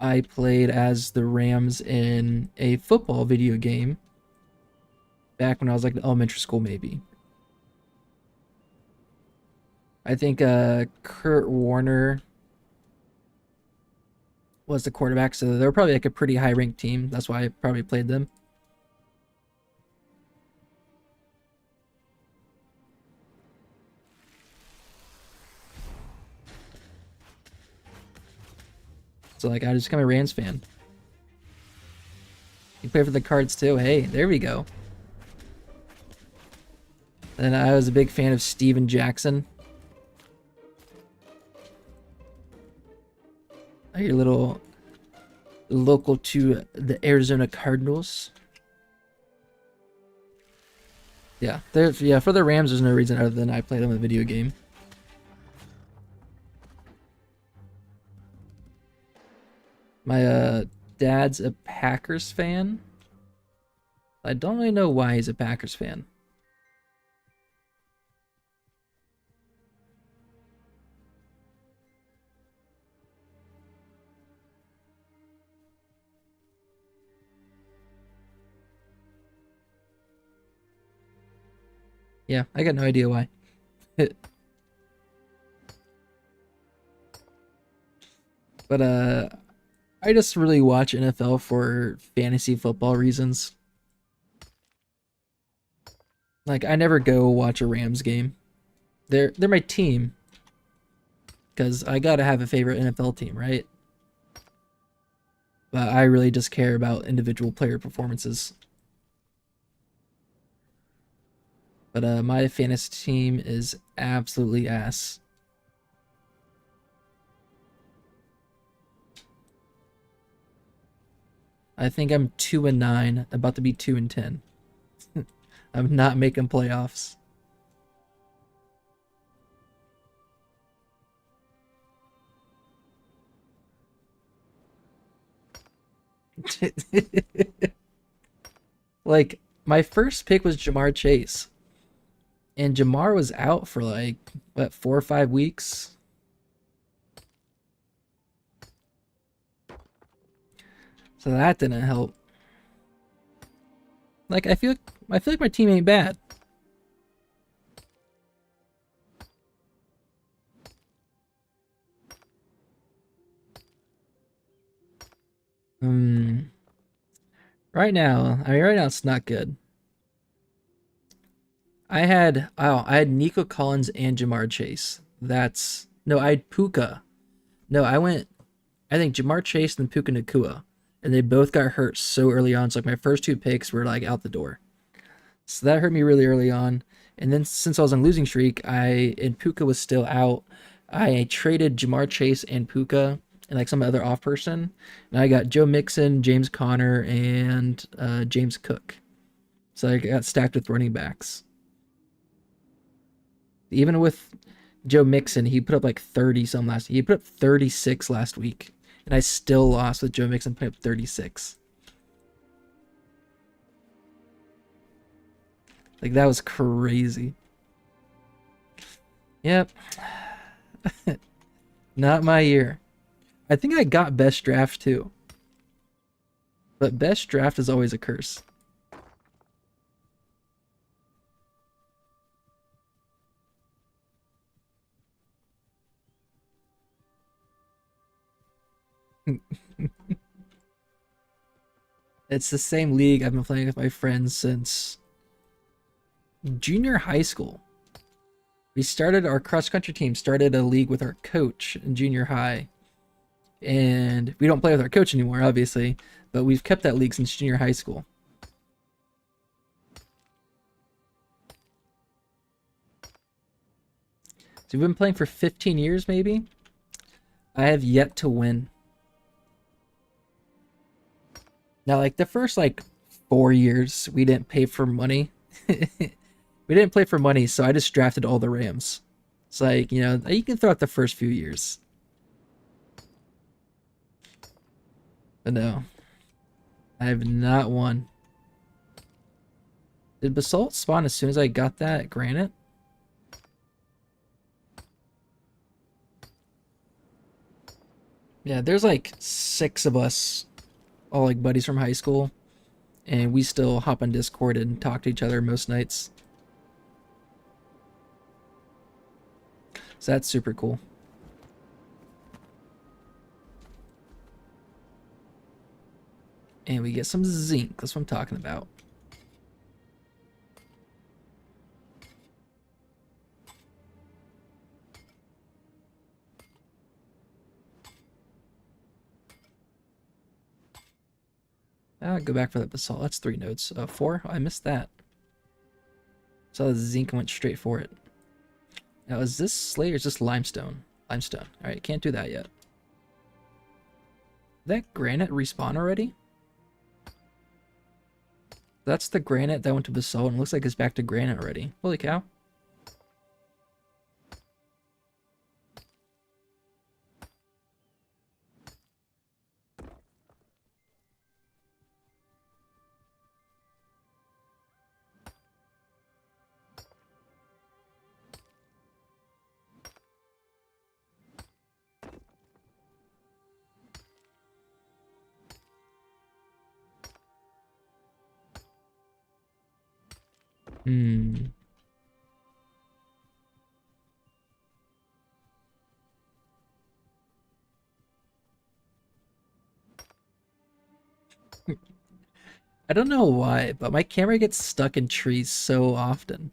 I played as the Rams in a football video game back when I was like in elementary school, maybe. I think Kurt Warner was the quarterback, so they were probably like a pretty high ranked team. That's why I probably played them. So like I just become a Rams fan. You play for the Cards too. Hey, there we go. And I was a big fan of Steven Jackson. Your little local to the Arizona Cardinals. Yeah, for the Rams, there's no reason other than I played them in a video game. My dad's a Packers fan. I don't really know why he's a Packers fan. Yeah, I got no idea why. But I just really watch NFL for fantasy football reasons. Like I never go watch a Rams game. They're my team because I gotta have a favorite NFL team, right? But I really just care about individual player performances. But my fantasy team is absolutely ass. I think I'm 2-9, about to be 2-10. I'm not making playoffs. Like my first pick was Jamar Chase, and Jamar was out for like what 4 or 5 weeks. So that didn't help. Like I feel like my team ain't bad. Hmm. Right now it's not good. I had Nico Collins and Jamar Chase. That's no, I had Puka. No, I think Jamar Chase and Puka Nakua. And they both got hurt so early on. So like my first two picks were like out the door. So that hurt me really early on. And then since I was on losing streak, and Puka was still out, I traded Jamar Chase and Puka and like some other off person. And I got Joe Mixon, James Conner, and James Cook. So I got stacked with running backs. Even with Joe Mixon, he put up like 30 some last. He put up 36 last week, and I still lost with Joe Mixon putting up 36. Like that was crazy. Yep, not my year. I think I got best draft too, but best draft is always a curse. It's the same league I've been playing with my friends since junior high school. We started our cross country team, started a league with our coach in junior high. And we don't play with our coach anymore, obviously, but we've kept that league since junior high school. So we've been playing for 15 years, maybe. I have yet to win. Now, like the first 4 years, we didn't pay for money. We didn't play for money, so I just drafted all the Rams. It's like, you can throw out the first few years. But no, I have not won. Did Basalt spawn as soon as I got that granite? Yeah, there's like 6 of us, all like buddies from high school, and we still hop on Discord and talk to each other most nights. So that's super cool. And we get some zinc. That's what I'm talking about. Go back for that basalt. That's 3 nodes. 4? Oh, I missed that. So the zinc went straight for it. Now, is this slate or is this limestone? Limestone. Alright, can't do that yet. Did that granite respawn already? That's the granite that went to basalt, and it looks like it's back to granite already. Holy cow. Hmm. I don't know why, but my camera gets stuck in trees so often.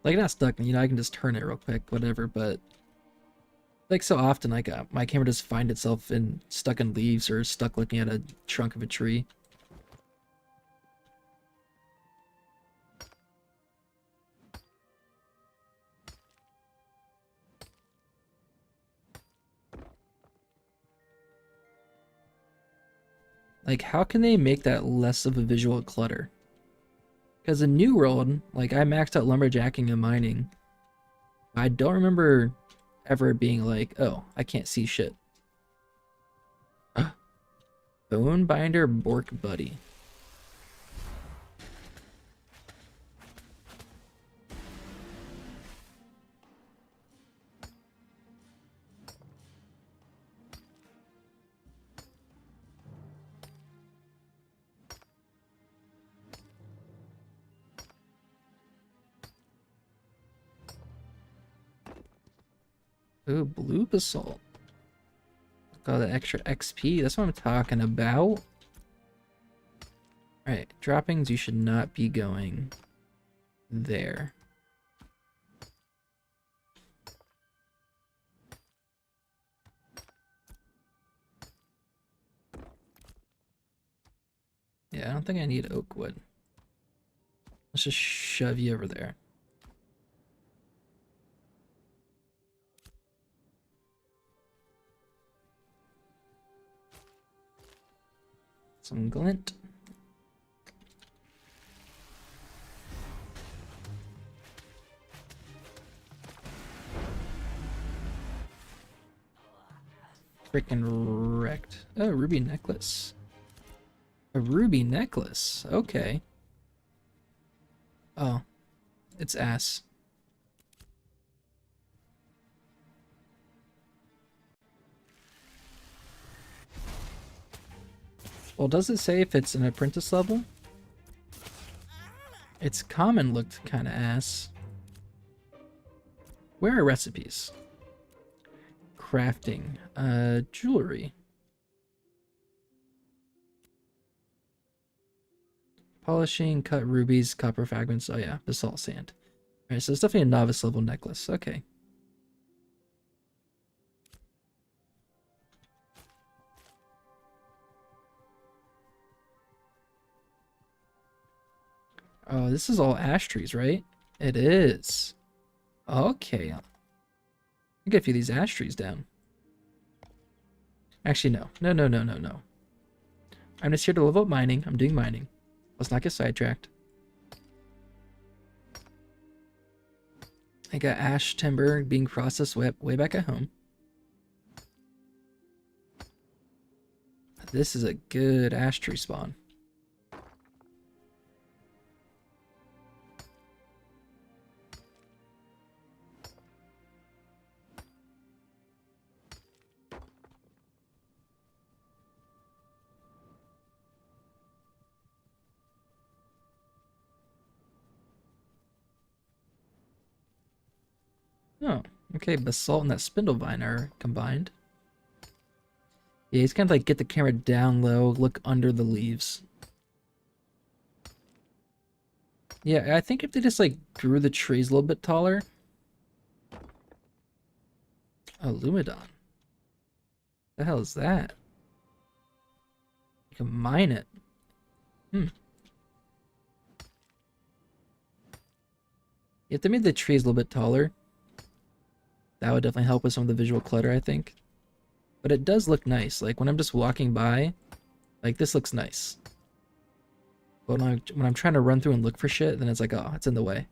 Like, not stuck, I can just turn it real quick, whatever, but like so often, my camera just find itself stuck in leaves or stuck looking at a trunk of a tree. Like, how can they make that less of a visual clutter? Because in New World, like, I maxed out lumberjacking and mining. I don't remember ever being like, oh, I can't see shit. Bone Binder Bork Buddy. Ooh, blue basalt. Got the extra XP. That's what I'm talking about. Alright, droppings, you should not be going there. Yeah, I don't think I need oak wood. Let's just shove you over there. Some glint. Freaking wrecked. Oh, ruby necklace. A ruby necklace. Okay. Oh, it's ass. Well, does it say if it's an apprentice level? Its common looked kind of ass. Where are recipes? crafting? Jewelry. Polishing, cut rubies, copper fragments. Oh yeah, basalt sand. Alright, so it's definitely a novice level necklace. Okay. Oh, this is all ash trees, right? It is. Okay. I'll get a few of these ash trees down. Actually, no. No, no, no, no, no. I'm just here to level up mining. I'm doing mining. Let's not get sidetracked. I got ash timber being processed way back at home. This is a good ash tree spawn. Oh, okay, basalt and that spindle vine are combined. Yeah, he's kind of like get the camera down low, look under the leaves. Yeah, I think if they just like grew the trees a little bit taller. Oh, Lumidon. The hell is that? You can mine it. If they made the trees a little bit taller, that would definitely help with some of the visual clutter, I think. But it does look nice. Like when I'm just walking by, like this looks nice. But when I'm trying to run through and look for shit, then it's like, oh, it's in the way.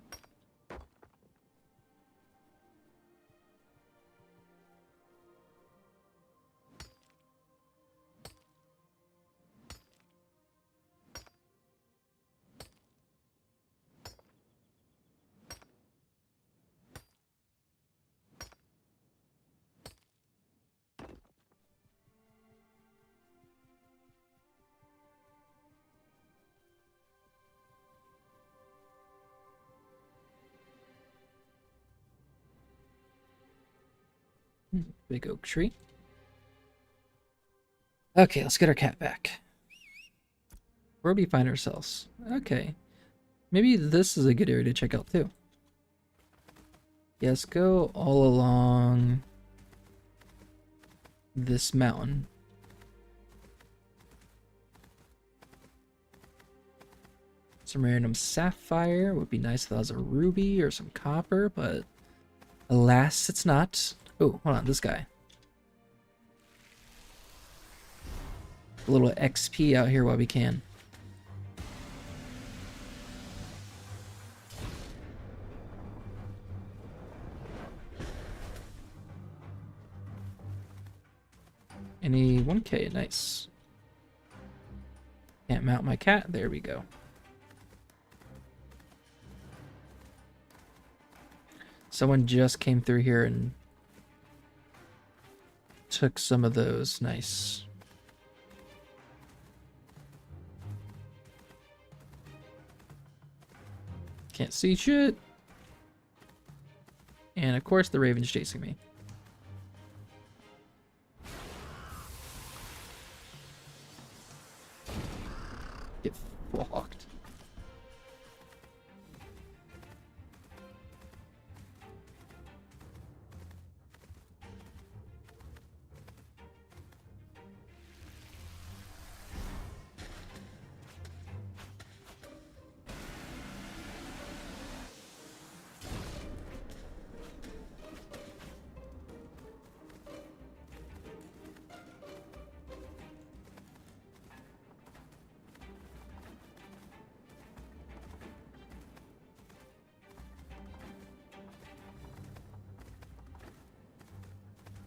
Big oak tree. Okay, let's get our cat back. Where do we find ourselves? Okay. Maybe this is a good area to check out too. Yes, go all along this mountain. Some random sapphire would be nice if that was a ruby or some copper, but alas, it's not. Oh, hold on, this guy. A little XP out here while we can. Any 1K, nice. Can't mount my cat, there we go. Someone just came through here and took some of those, nice. Can't see shit. And of course the raven's chasing me. Get fucked.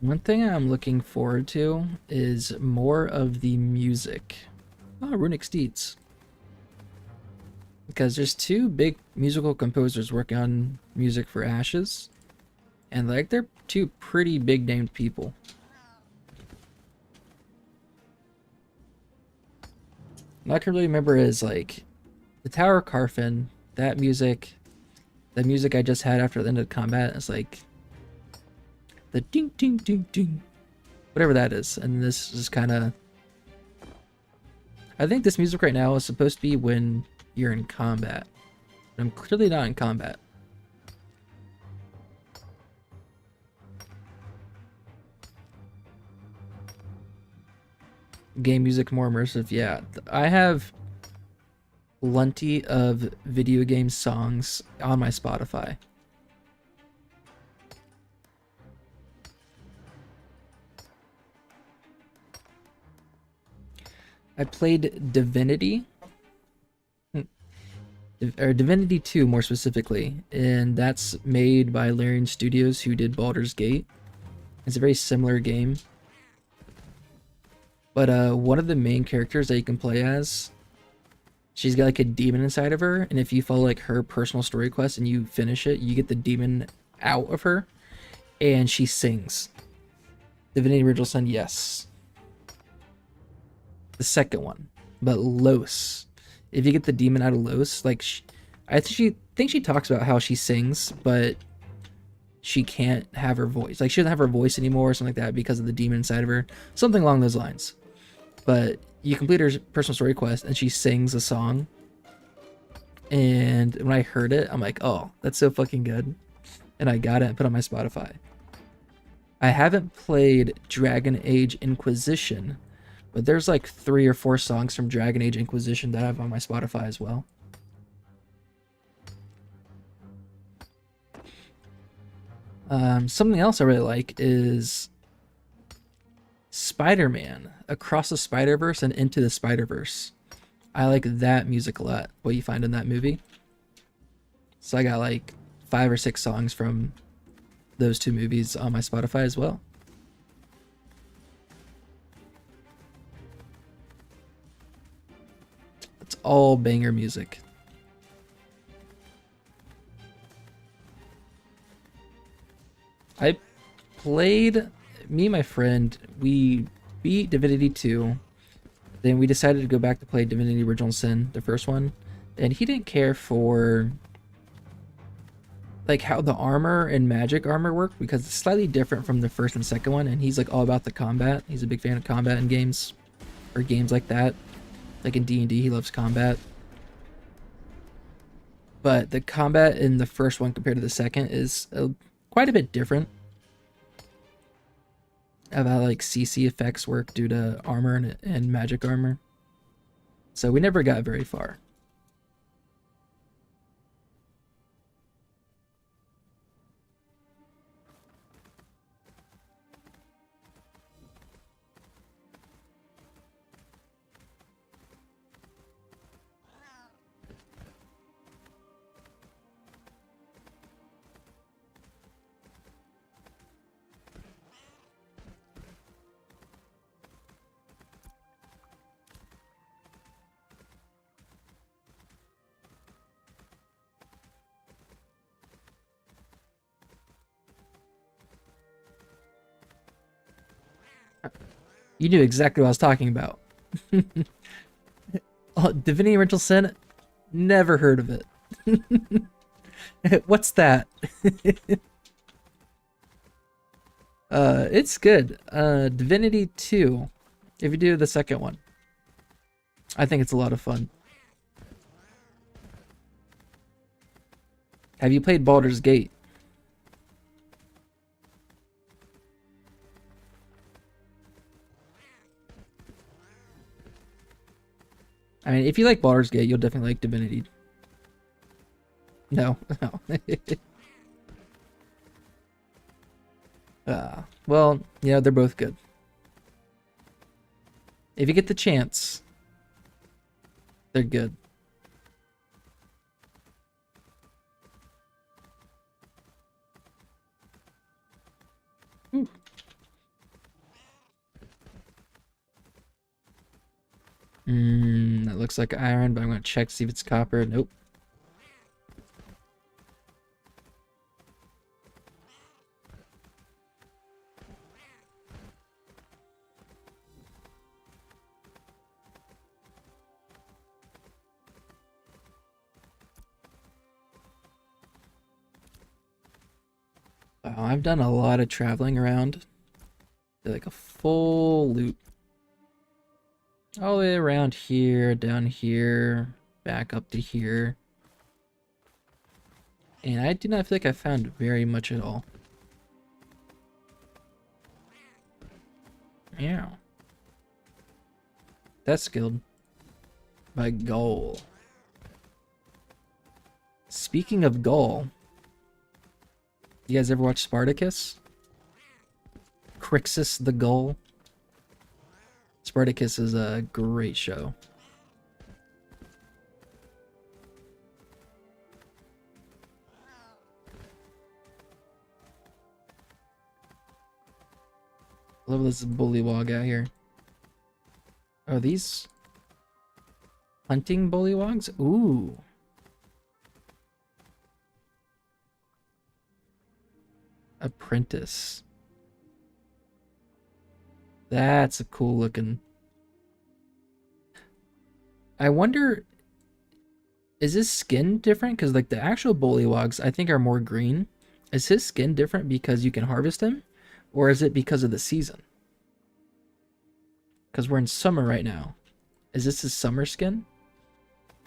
One thing I'm looking forward to is more of the music. Oh, Runic Steeds. Because there's two big musical composers working on music for Ashes. And like they're two pretty big named people. All I can really remember is like the Tower of Carfin, that music, the music I just had after the end of combat is like The ding ding ding ding. Whatever that is. And this is kind of... I think this music right now is supposed to be when you're in combat. I'm clearly not in combat. Game music more immersive. Yeah, I have plenty of video game songs on my Spotify. I played Divinity, or Divinity 2 more specifically, and that's made by Larian Studios, who did Baldur's Gate. It's a very similar game. But one of the main characters that you can play as, she's got like a demon inside of her, and if you follow like her personal story quest and you finish it, you get the demon out of her, and she sings. Divinity Original Sin, yes. The second one, but Los. If you get the demon out of Los, like I think she talks about how she sings, but she can't have her voice. Like she doesn't have her voice anymore or something like that because of the demon inside of her. Something along those lines. But you complete her personal story quest and she sings a song. And when I heard it, I'm like, oh, that's so fucking good. And I got it and put it on my Spotify. I haven't played Dragon Age Inquisition, but there's like 3 or 4 songs from Dragon Age Inquisition that I have on my Spotify as well. Something else I really like is Spider-Man, Across the Spider-Verse and Into the Spider-Verse. I like that music a lot, what you find in that movie. So I got like 5 or 6 songs from those 2 movies on my Spotify as well. It's all banger music. I played, me and my friend, we beat Divinity 2. Then we decided to go back to play Divinity Original Sin, the first one. And he didn't care for like how the armor and magic armor work because it's slightly different from the first and second one, and he's like all about the combat. He's a big fan of combat in games, or games like that. Like in D&D, he loves combat. But the combat in the first one compared to the second is quite a bit different. Of how like CC effects work due to armor and magic armor. So we never got very far. You knew exactly what I was talking about. Oh, Divinity Original Sin? Never heard of it. What's that? It's good. Divinity 2. If you do the second one. I think it's a lot of fun. Have you played Baldur's Gate? I mean, if you like Baldur's Gate, you'll definitely like Divinity. No, no. Well, yeah, they're both good. If you get the chance, they're good. That looks like iron, but I'm gonna check to see if it's copper. Nope. Wow, I've done a lot of traveling around. Did like a full loop. All the way around here, down here, back up to here. And I do not feel like I found very much at all. Yeah. That's skilled. By Gull. Speaking of Gull, you guys ever watch Spartacus? Crixus the Gull? Spartacus is a great show. Love this bullywog out here. Are these hunting bullywogs? Ooh. Apprentice. That's a cool looking. I wonder, is his skin different? Because like the actual bullywogs I think are more green. Is his skin different because you can harvest him? Or is it because of the season? Because we're in summer right now. Is this his summer skin?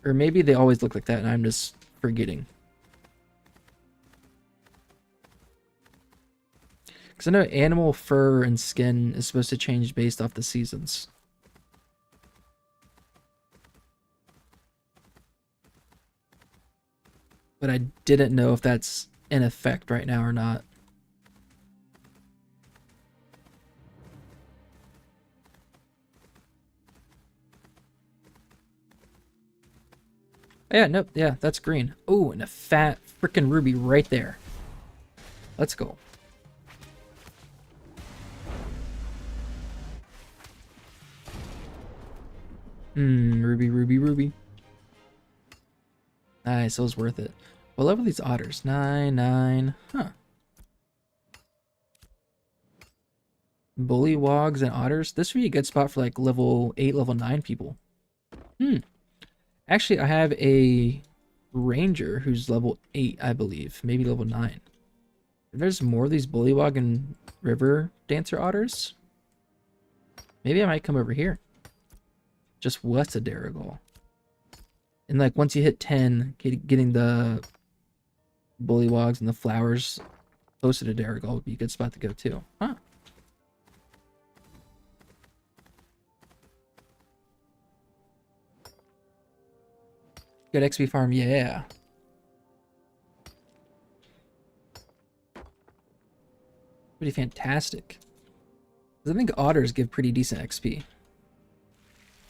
Or maybe they always look like that and I'm just forgetting. Because I know animal fur and skin is supposed to change based off the seasons. But I didn't know if that's in effect right now or not. Yeah, nope, yeah, that's green. Oh, and a fat freaking ruby right there. Let's go. Ruby, ruby, ruby. Nice, it was worth it. What level are these otters? 9, 9. Huh. Bullywogs and otters. This would be a good spot for like level 8, level 9 people. Actually, I have a ranger who's level 8, I believe. Maybe level 9. If there's more of these bullywog and river dancer otters, maybe I might come over here. Just west of Darrigal. And like once you hit 10, getting the bullywogs and the flowers closer to Darrigal would be a good spot to go to. Huh. Good XP farm, yeah. Pretty fantastic. I think otters give pretty decent XP.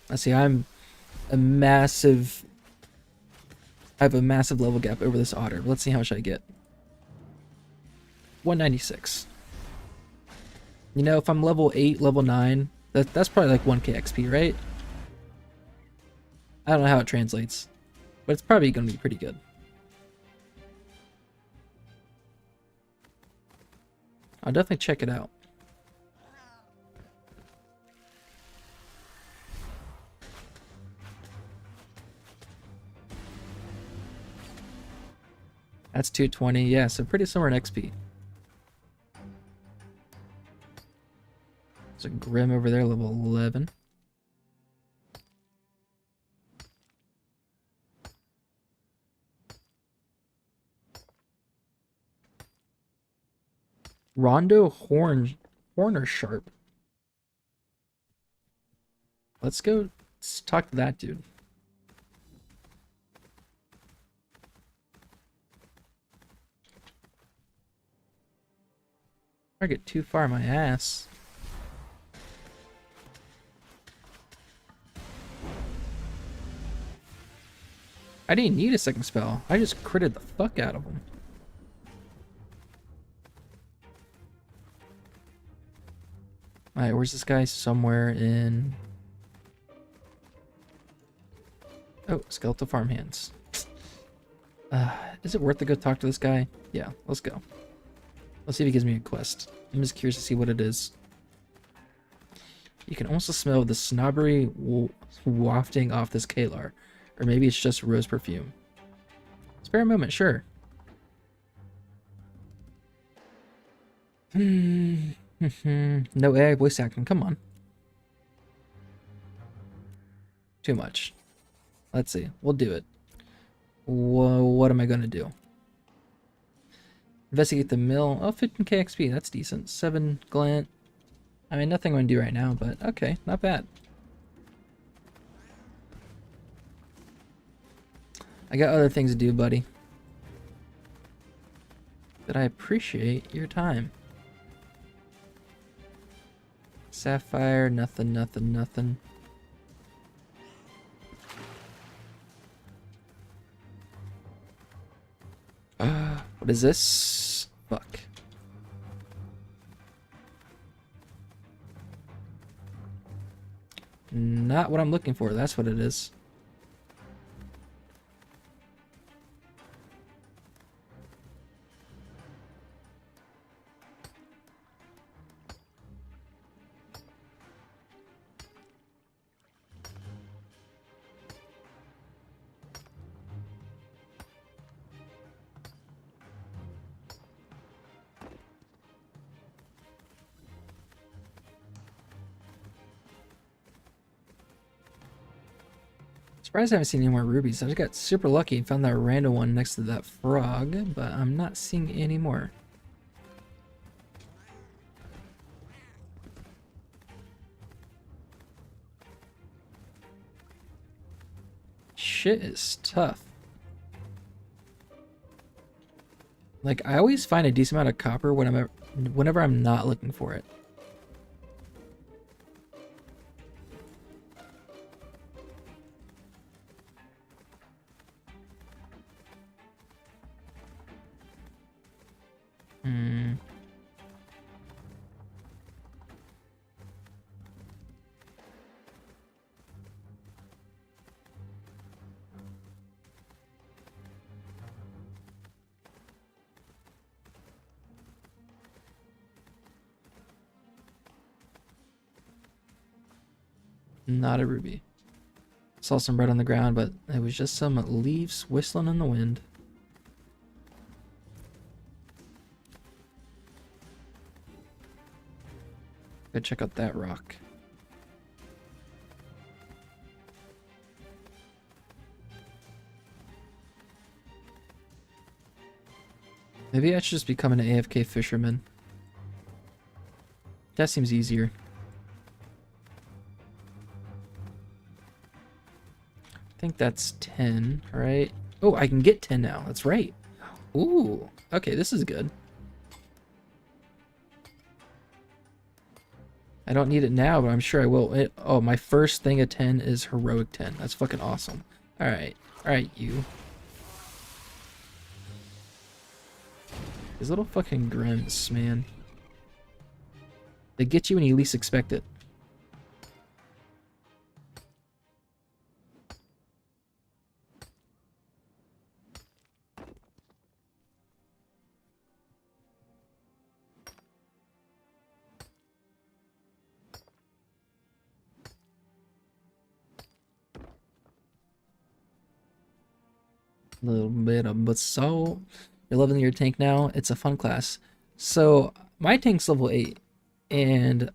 Let's see, I have a massive level gap over this otter. Let's see how much I get. 196. You know, if I'm level 8, level 9, that's probably like 1k XP, right? I don't know how it translates, but it's probably going to be pretty good. I'll definitely check it out. That's 220, yeah, so pretty similar in XP. There's a Grim over there, level 11. Rondo Horner Sharp. Let's go talk to that dude. I get too far my ass. I didn't need a second spell. I just critted the fuck out of him. Alright, where's this guy? Somewhere in... Oh, skeletal farmhands. Is it worth to go talk to this guy? Yeah, let's go. Let's see if he gives me a quest. I'm just curious to see what it is. You can also smell the snobbery wafting off this Kalar. Or maybe it's just rose perfume. Spare a moment, sure. No AI voice acting. Come on. Too much. Let's see. We'll do it. What am I going to do? Investigate the mill. Oh, 15k XP. That's decent. 7 glant. I mean, nothing I'm going to do right now, but okay. Not bad. I got other things to do, buddy. But I appreciate your time. Sapphire. Nothing, nothing, nothing. What is this? Fuck. Not what I'm looking for, that's what it is. Surprised I haven't seen any more rubies. I just got super lucky and found that random one next to that frog, but I'm not seeing any more. Shit is tough. Like, I always find a decent amount of copper whenever I'm not looking for it. Not a ruby. Saw some red on the ground, but it was just some leaves whistling in the wind. Go check out that rock. Maybe I should just become an AFK fisherman. That seems easier. I think that's 10, right? Oh, I can get 10 now. That's right. Ooh, okay, this is good. I don't need it now, but I'm sure I will. Oh, my first thing at 10 is heroic 10. That's fucking awesome. All right, you. These little fucking grunts, man. They get you when you least expect it. A little bit of basalt. You're leveling your tank now. It's a fun class. So my tank's level 8, and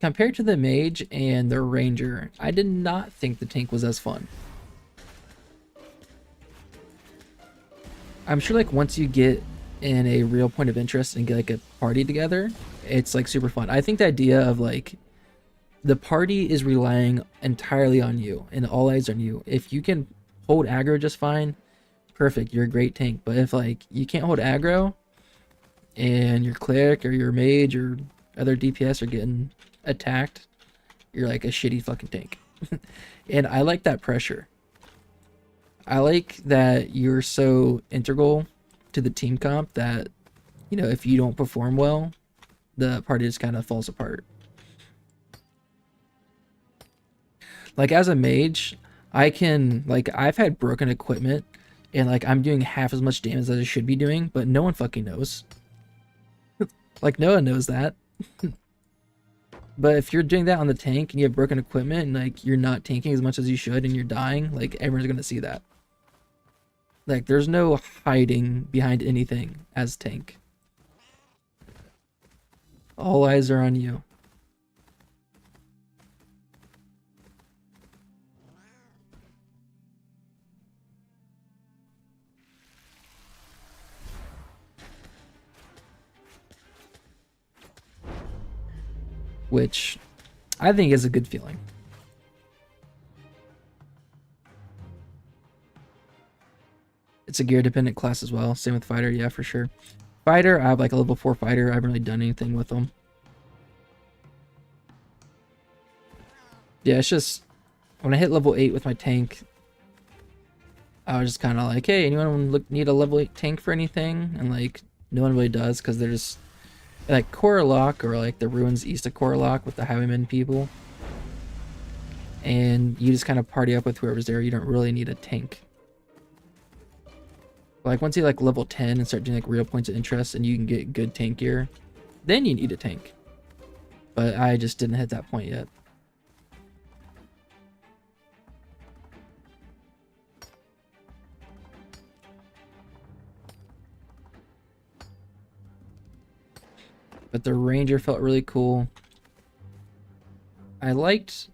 compared to the mage and the ranger, I did not think the tank was as fun. I'm sure like once you get in a real point of interest and get like a party together, it's like super fun. I think the idea of like the party is relying entirely on you and all eyes on you. If you can hold aggro just fine, perfect, you're a great tank. But if like you can't hold aggro and your cleric or your mage or other DPS are getting attacked, you're like a shitty fucking tank. And I like that pressure. I like that you're so integral to the team comp that, you know, if you don't perform well, the party just kind of falls apart. Like as a mage, I can, like, I've had broken equipment and like I'm doing half as much damage as I should be doing, but no one fucking knows. Like no one knows that. But if you're doing that on the tank and you have broken equipment and like you're not tanking as much as you should and you're dying, like everyone's gonna see that. Like there's no hiding behind anything as tank. All eyes are on you. Which I think is a good feeling. It's a gear dependent class as well. Same with fighter, yeah, for sure. Fighter, I have like a level 4 fighter. I haven't really done anything with them. Yeah, it's just when I hit level 8 with my tank, I was just kind of like, hey, anyone need a level 8 tank for anything? And like, no one really does because they're just like Korlock or like the ruins east of Korlock with the Highwaymen people. And you just kind of party up with whoever's there. You don't really need a tank. Like once you like level 10 and start doing like real points of interest and you can get good tank gear, then you need a tank. But I just didn't hit that point yet. But the Ranger felt really cool. I liked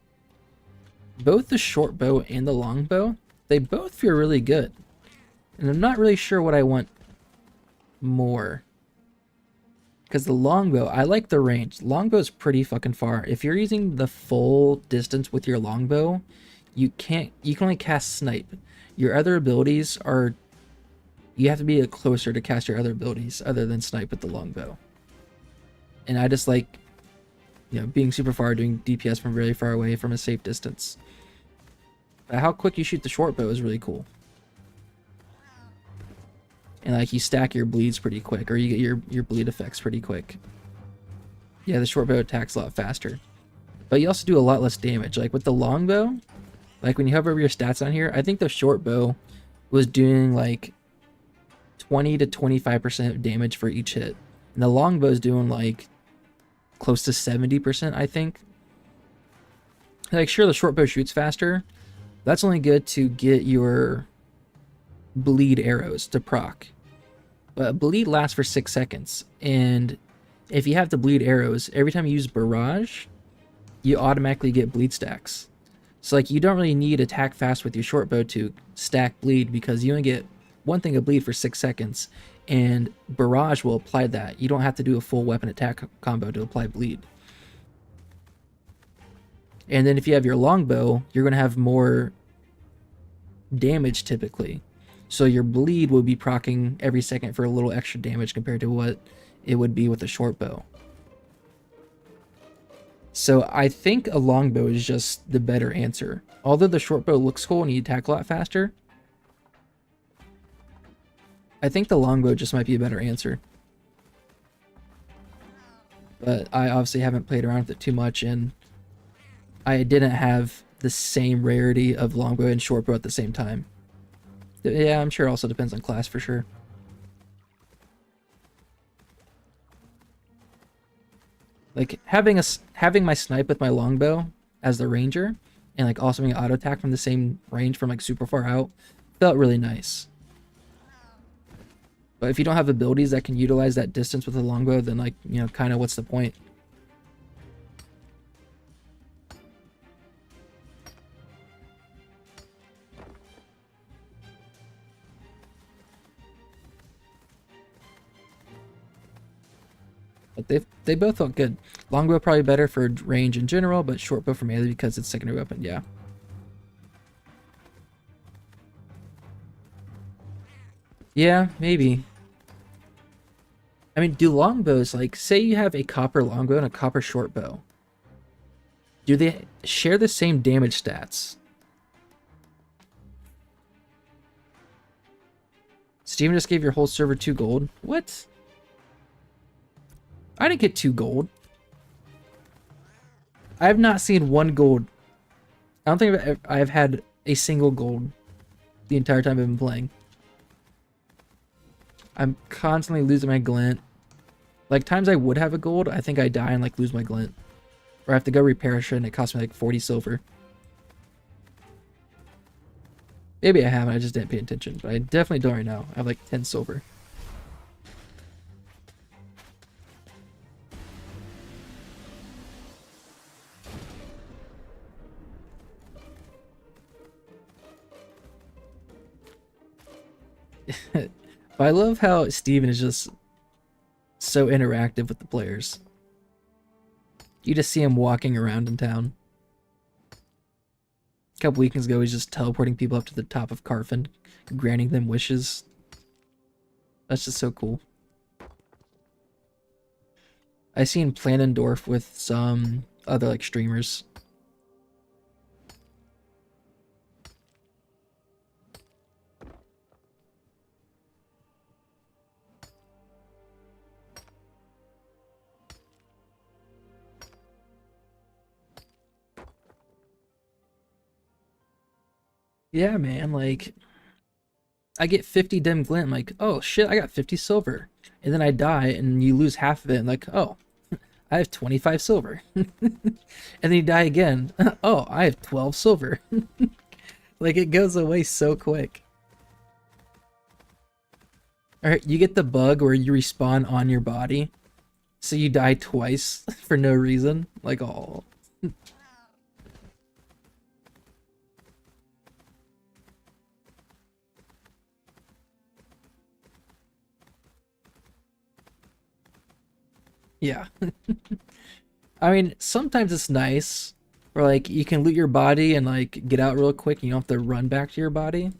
both the short bow and the long bow. They both feel really good. And I'm not really sure what I want more. Because the longbow, I like the range. Longbow is pretty fucking far. If you're using the full distance with your longbow, you can only cast snipe. Your other abilities are, you have to be closer to cast your other abilities other than snipe with the longbow. And I just like, you know, being super far, doing DPS from very far away from a safe distance. But how quick you shoot the short bow is really cool. And like you stack your bleeds pretty quick, or you get your bleed effects pretty quick. Yeah, the short bow attacks a lot faster. But you also do a lot less damage. Like with the longbow, like when you hover over your stats on here, I think the short bow was doing like 20 to 25% damage for each hit. And the longbow is doing like close to 70%, I think. Like sure, the short bow shoots faster. That's only good to get your bleed arrows to proc. But bleed lasts for 6 seconds. And if you have the bleed arrows, every time you use barrage, you automatically get bleed stacks. So like you don't really need attack fast with your short bow to stack bleed because you only get one thing of bleed for 6 seconds. And barrage will apply that. You don't have to do a full weapon attack combo to apply bleed. And then if you have your longbow, you're going to have more damage typically. So your bleed will be proccing every second for a little extra damage compared to what it would be with a short bow. So I think a longbow is just the better answer. Although the short bow looks cool and you attack a lot faster, I think the longbow just might be a better answer. But I obviously haven't played around with it too much, and I didn't have the same rarity of longbow and shortbow at the same time. Yeah, I'm sure it also depends on class for sure. Like having my snipe with my longbow as the ranger, and like also being auto attack from the same range from like super far out, felt really nice. But if you don't have abilities that can utilize that distance with a longbow, then like, you know, kind of what's the point? But they both felt good. Longbow probably better for range in general, but shortbow for melee because it's secondary weapon, yeah. Yeah, maybe. I mean, do longbows, like, say you have a copper longbow and a copper shortbow. Do they share the same damage stats? Steven just gave your whole server 2 gold? What? I didn't get 2 gold. I have not seen 1 gold. I don't think I've had a single gold the entire time I've been playing. I'm constantly losing my glint. Like times I would have a gold, I think I die and like lose my glint. Or I have to go repair shit and it costs me like 40 silver. Maybe I haven't, I just didn't pay attention. But I definitely don't right now. I have like 10 silver. But I love how Steven is just so interactive with the players. You just see him walking around in town. A couple weekends ago, he's just teleporting people up to the top of Carfin, granting them wishes. That's just so cool. I seen Planendorf with some other like streamers. Yeah, man, like I get 50 dim glint, I'm like, oh shit, I got 50 silver. And then I die and you lose half of it, and like, oh, I have 25 silver. And then you die again. Oh, I have 12 silver. Like it goes away so quick. Alright, you get the bug where you respawn on your body. So you die twice for no reason. Like, oh. Yeah. I mean, sometimes it's nice where like you can loot your body and like get out real quick and you don't have to run back to your body.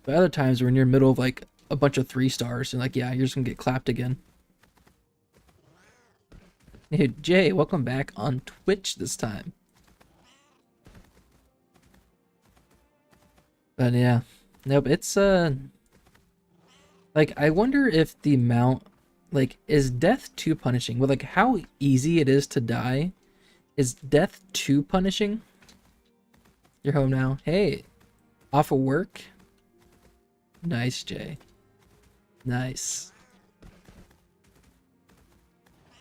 But other times when you're in the middle of like a bunch of 3 stars and like, yeah, you're just gonna get clapped again. Hey, Jay, welcome back on Twitch this time. But yeah. Nope, it's like I wonder if the amount like is death too punishing? With like how easy it is to die, is death too punishing? You're home now. Hey, off of work? Nice, Jay. Nice.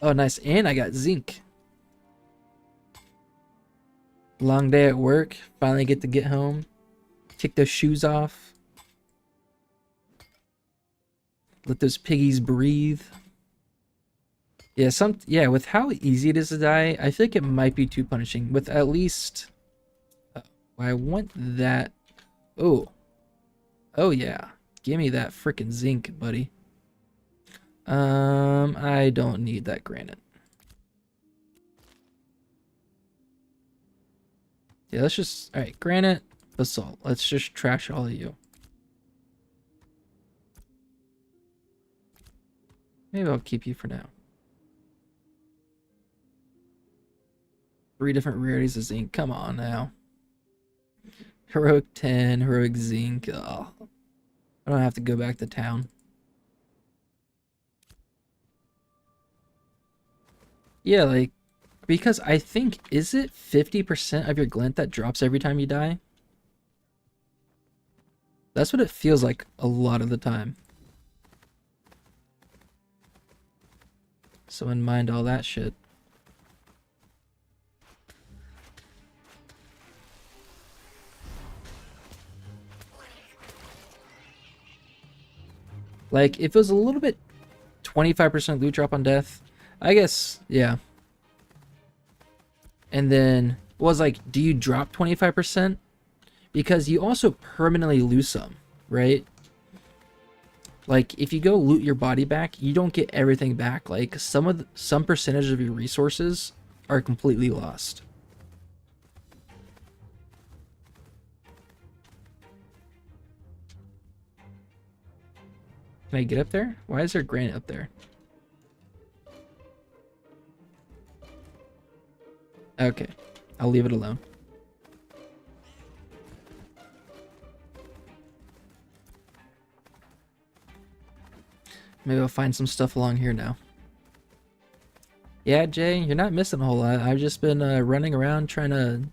Oh, nice. And I got zinc. Long day at work. Finally get to get home. Take those shoes off. Let those piggies breathe. Yeah, with how easy it is to die, I feel like it might be too punishing. With at least I want that. Oh. Oh yeah. Give me that freaking zinc, buddy. I don't need that granite. Yeah, let's just alright, granite, basalt. Let's just trash all of you. Maybe I'll keep you for now. 3 different rarities of zinc. Come on now. Heroic 10, heroic zinc. Oh. I don't have to go back to town. Yeah, like, because I think, is it 50% of your glint that drops every time you die? That's what it feels like a lot of the time. So in mind all that shit. Like, if it was a little bit 25% loot drop on death, I guess, yeah. And then, was like, do you drop 25%? Because you also permanently lose some, right? Like, if you go loot your body back, you don't get everything back. Like, some percentage of your resources are completely lost. Can I get up there? Why is there granite up there? Okay, I'll leave it alone. Maybe I'll find some stuff along here now. Yeah, Jay, you're not missing a whole lot. I've just been running around trying to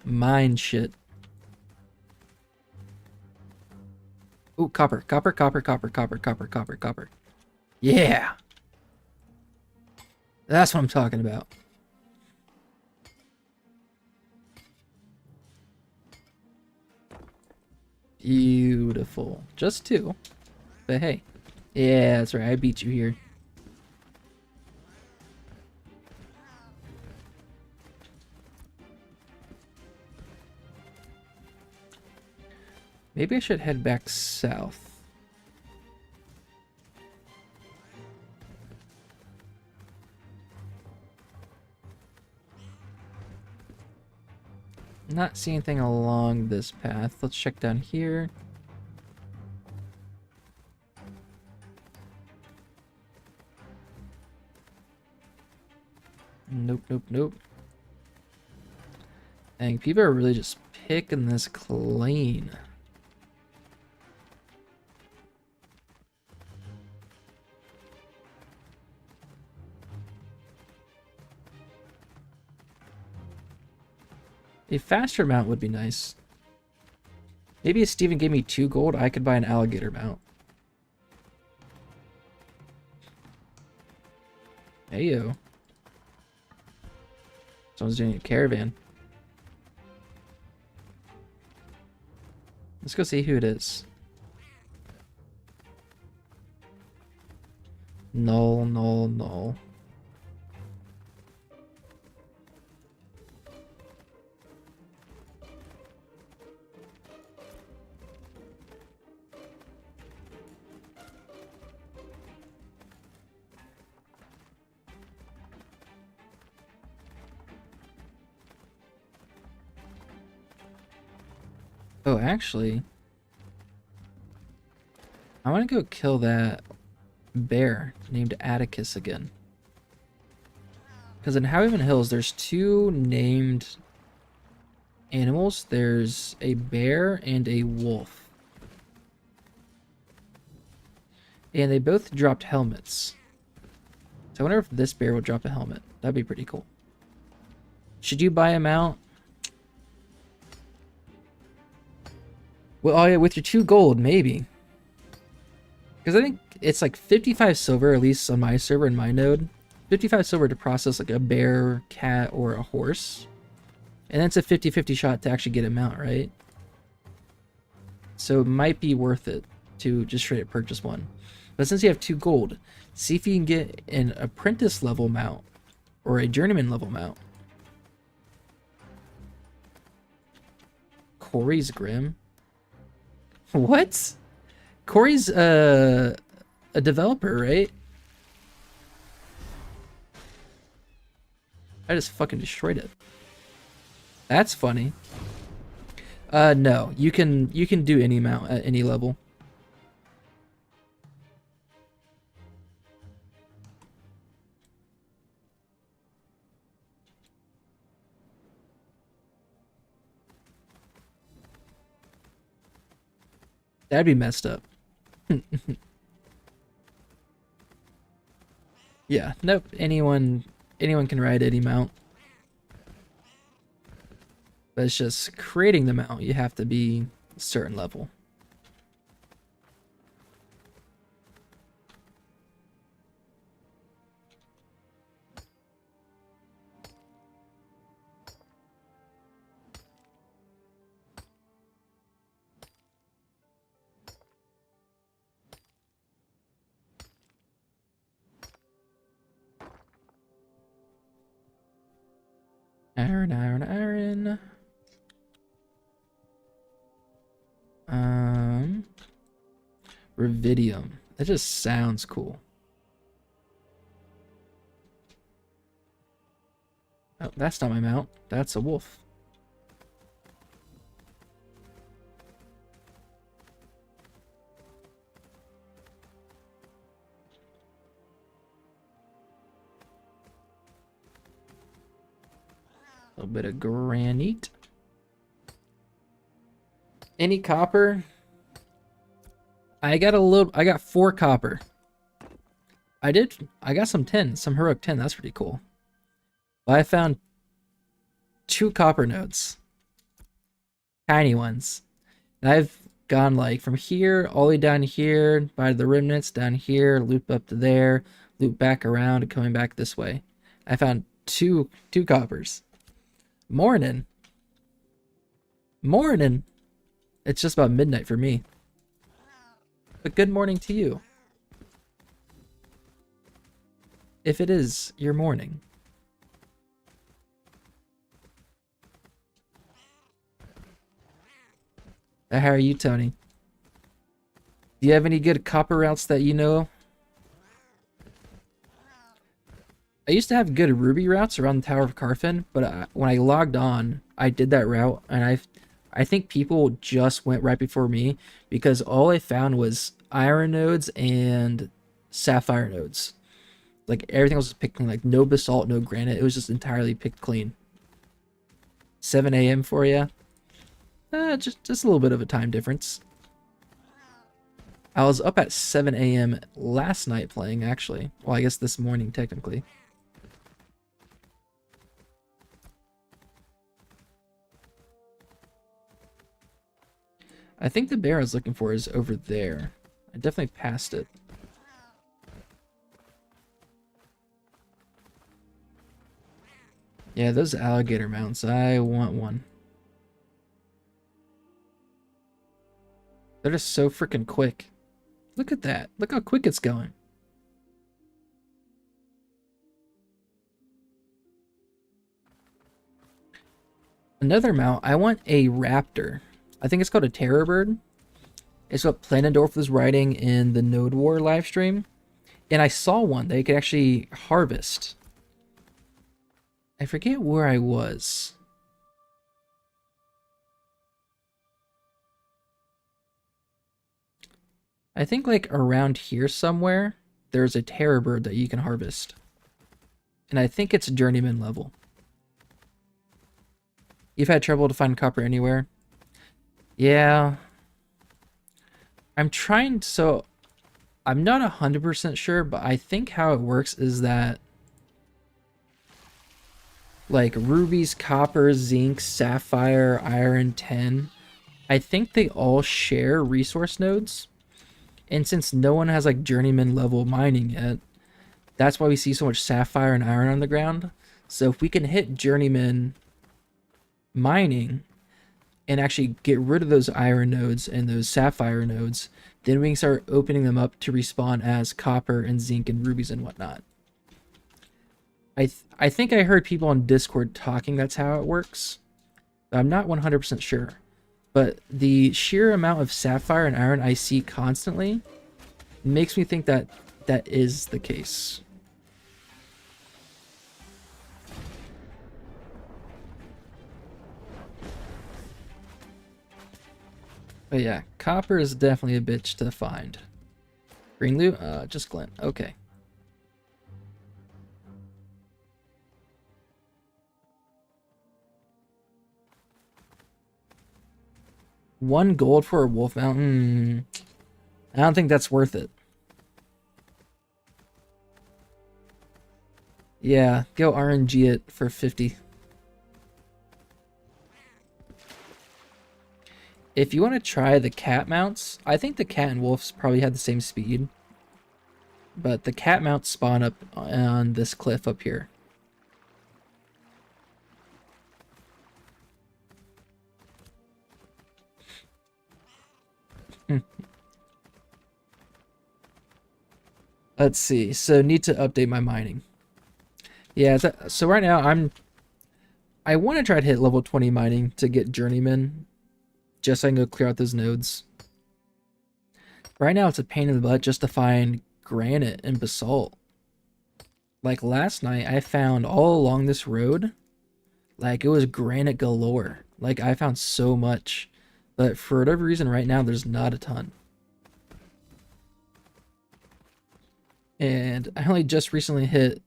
mine shit. Ooh, copper, copper, copper, copper, copper, copper, copper, copper. Yeah! That's what I'm talking about. Beautiful. Just 2. But hey. Yeah, that's right. I beat you here. Maybe I should head back south. Not seeing anything along this path. Let's check down here. Nope, nope, nope. Dang, people are really just picking this clean. A faster mount would be nice. Maybe if Steven gave me 2 gold, I could buy an alligator mount. Heyo. Someone's doing a caravan. Let's go see who it is. Null, null, null. Oh, actually, I want to go kill that bear named Atticus again. Because in Howhaven Hills, there's 2 named animals. There's a bear and a wolf. And they both dropped helmets. So I wonder if this bear will drop a helmet. That'd be pretty cool. Should you buy a mount? Well, oh yeah, with your 2 gold, maybe. Because I think it's like 55 silver, at least on my server and my node. 55 silver to process like a bear, cat, or a horse. And then it's a 50-50 shot to actually get a mount, right? So it might be worth it to just straight up purchase one. But since you have 2 gold, see if you can get an apprentice level mount or a journeyman level mount. Corey's Grim. What? Corey's a developer, right? I just fucking destroyed it. That's funny. No, you can do any mount at any level. That'd be messed up. Yeah, nope. Anyone can ride any mount. But it's just creating the mount. You have to be a certain level. Iron, iron, iron. Ruvidium. That just sounds cool. Oh, that's not my mount. That's a wolf. A little bit of granite. Any copper? I got 4 copper. I got some tin, some heroic tin. That's pretty cool. But I found 2 copper nodes. Tiny ones. And I've gone like from here all the way down here by the remnants, down here, loop up to there, loop back around and coming back this way. I found two coppers. Morning. Morning. It's just about midnight for me. But good morning to you. If it is your morning. How are you, Tony? Do you have any good copper routes that you know? I used to have good ruby routes around the Tower of Carfen, but when I logged on, I did that route, and I think people just went right before me because all I found was iron nodes and sapphire nodes. Like everything was picked clean, like no basalt, no granite. It was just entirely picked clean. 7 a.m. for you? Just a little bit of a time difference. I was up at 7 a.m. last night playing, actually. Well, I guess this morning, technically. I think the bear I was looking for is over there. I definitely passed it. Yeah, those alligator mounts. I want one. They're just so freaking quick. Look at that. Look how quick it's going. Another mount. I want a raptor. I think it's called a terror bird. It's what Planendorf was writing in the Node War livestream. And I saw one that you could actually harvest. I forget where I was. I think like around here somewhere, there's a terror bird that you can harvest. And I think it's journeyman level. You've had trouble to find copper anywhere? Yeah. I'm trying, so I'm not 100% sure, but I think how it works is that like rubies, copper, zinc, sapphire, iron, tin, I think they all share resource nodes. And since no one has like journeyman level mining yet, that's why we see so much sapphire and iron on the ground. So if we can hit journeyman mining and actually get rid of those iron nodes and those sapphire nodes, then we can start opening them up to respawn as copper and zinc and rubies and whatnot. I think I heard people on Discord talking that's how it works. But I'm not 100% sure. But the sheer amount of sapphire and iron I see constantly makes me think that that is the case. But yeah, copper is definitely a bitch to find. Green loot? Just glint. Okay. One gold for a wolf mountain? I don't think that's worth it. Yeah, go RNG it for 50. If you want to try the cat mounts, I think the cat and wolves probably had the same speed. But the cat mounts spawn up on this cliff up here. Let's see. So need to update my mining. Yeah, so right now I want to try to hit level 20 mining to get journeyman, just so I can go clear out those nodes. Right now it's a pain in the butt just to find granite and basalt. Like last night I found all along this road, like it was granite galore. Like I found so much, but for whatever reason right now there's not a ton. And I only just recently hit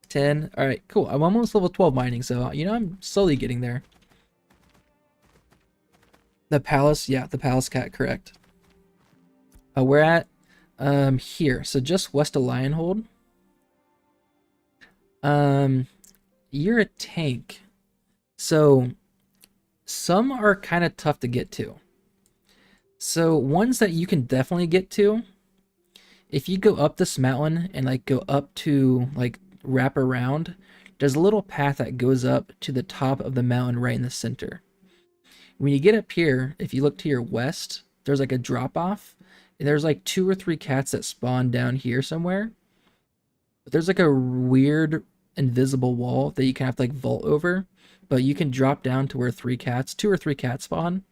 10. All right, cool. I'm almost level 12 mining, so you know I'm slowly getting there. The palace, yeah, the palace cat, correct. We're at here, so just west of Lionhold. You're a tank, so some are kind of tough to get to. So ones that you can definitely get to, if you go up this mountain and like go up to like wrap around, there's a little path that goes up to the top of the mountain right in the center. When you get up here, if you look to your west, there's like a drop off, and there's like 2 or 3 cats that spawn down here somewhere. But there's like a weird invisible wall that you can have to like vault over. but you can drop down to where 2 or 3 cats spawn.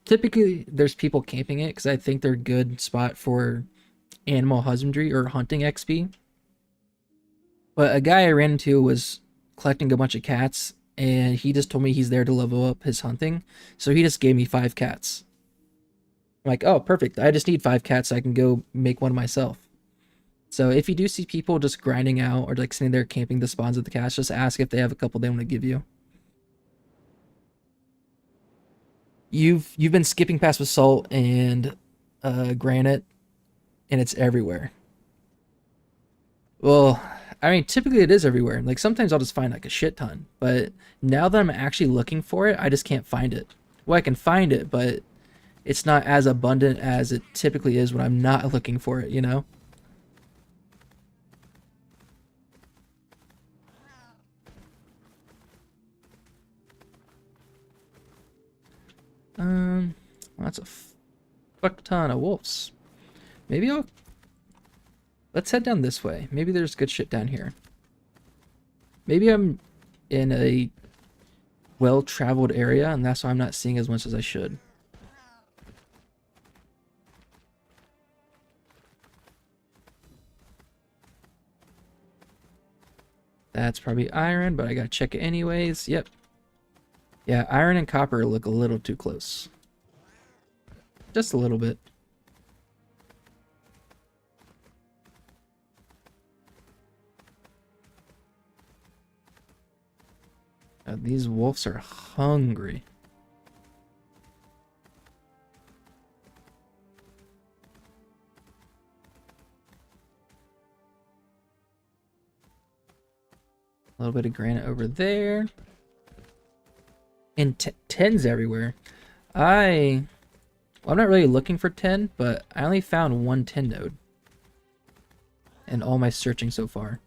Typically, there's people camping it because I think they're a good spot for animal husbandry or hunting XP. But a guy I ran into was collecting a bunch of cats, and he just told me he's there to level up his hunting. So he just gave me 5 cats. I'm like, oh, perfect. I just need 5 cats so I can go make one myself. So if you do see people just grinding out or like sitting there camping the spawns of the cats, just ask if they have a couple they want to give you. You've been skipping past basalt and granite, and it's everywhere. Well, I mean, typically it is everywhere. Like sometimes I'll just find like a shit ton, but now that I'm actually looking for it, I just can't find it. Well, I can find it, but it's not as abundant as it typically is when I'm not looking for it, you know? That's a fuck ton of wolves. Maybe let's head down this way. Maybe there's good shit down here. Maybe I'm in a well-traveled area, and that's why I'm not seeing as much as I should. That's probably iron, but I gotta check it anyways. Yep. Yeah, iron and copper look a little too close. Just a little bit. These wolves are hungry. A little bit of granite over there. And 10s everywhere. Well, I'm not really looking for 10, but I only found one 10 node in all my searching so far.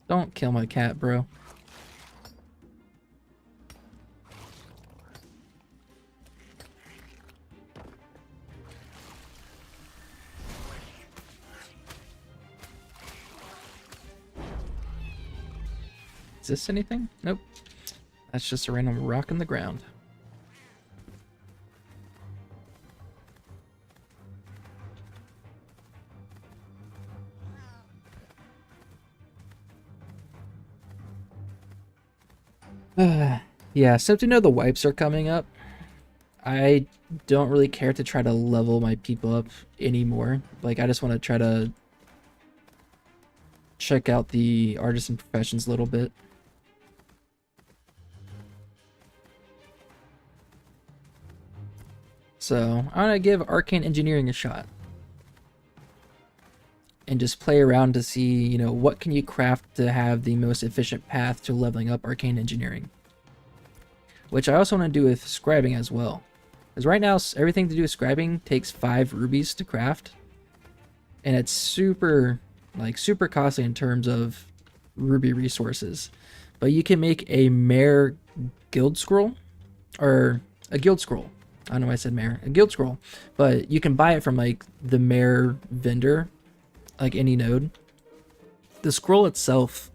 Don't kill my cat, bro. Is this anything? Nope. That's just a random rock in the ground. Yeah, so to know the wipes are coming up, I don't really care to try to level my people up anymore. Like, I just want to try to check out the artisan professions a little bit. So, I'm gonna give arcane engineering a shot. And just play around to see, you know, what can you craft to have the most efficient path to leveling up arcane engineering. Which I also want to do with scribing as well. Because right now, everything to do with scribing takes 5 rubies to craft. And it's super costly in terms of ruby resources. But you can make a mare guild scroll. Or a guild scroll. I don't know why I said mare. A guild scroll. But you can buy it from, like, the mare vendor. Like any node. The scroll itself,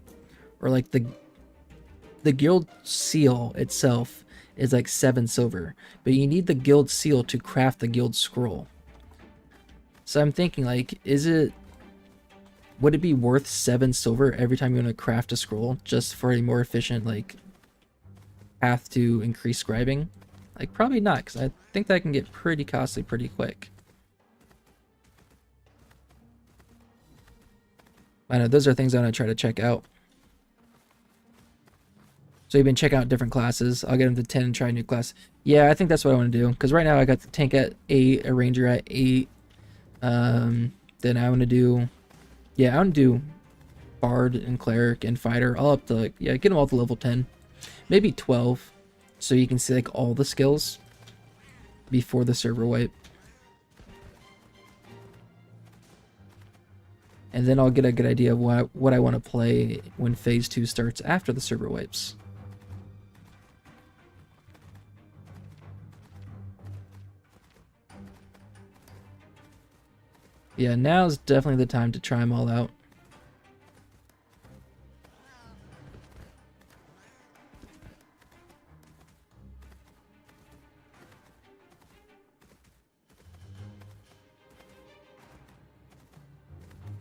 or like the guild seal itself, is like 7 silver, but you need the guild seal to craft the guild scroll. So I'm thinking, like, would it be worth 7 silver every time you want to craft a scroll just for a more efficient like path to increase scribing? Like, probably not, because I think that can get pretty costly pretty quick. I know, those are things I want to try to check out. So you've been checking out different classes. I'll get them to 10 and try a new class. Yeah, I think that's what I want to do. Because right now I got the tank at 8, a ranger at 8. Then I want to do... Yeah, I want to do bard and cleric and fighter. All up to, like, yeah, get them all to level 10. Maybe 12. So you can see, like, all the skills before the server wipe. And then I'll get a good idea of what I want to play when Phase 2 starts after the server wipes. Yeah, now's definitely the time to try them all out.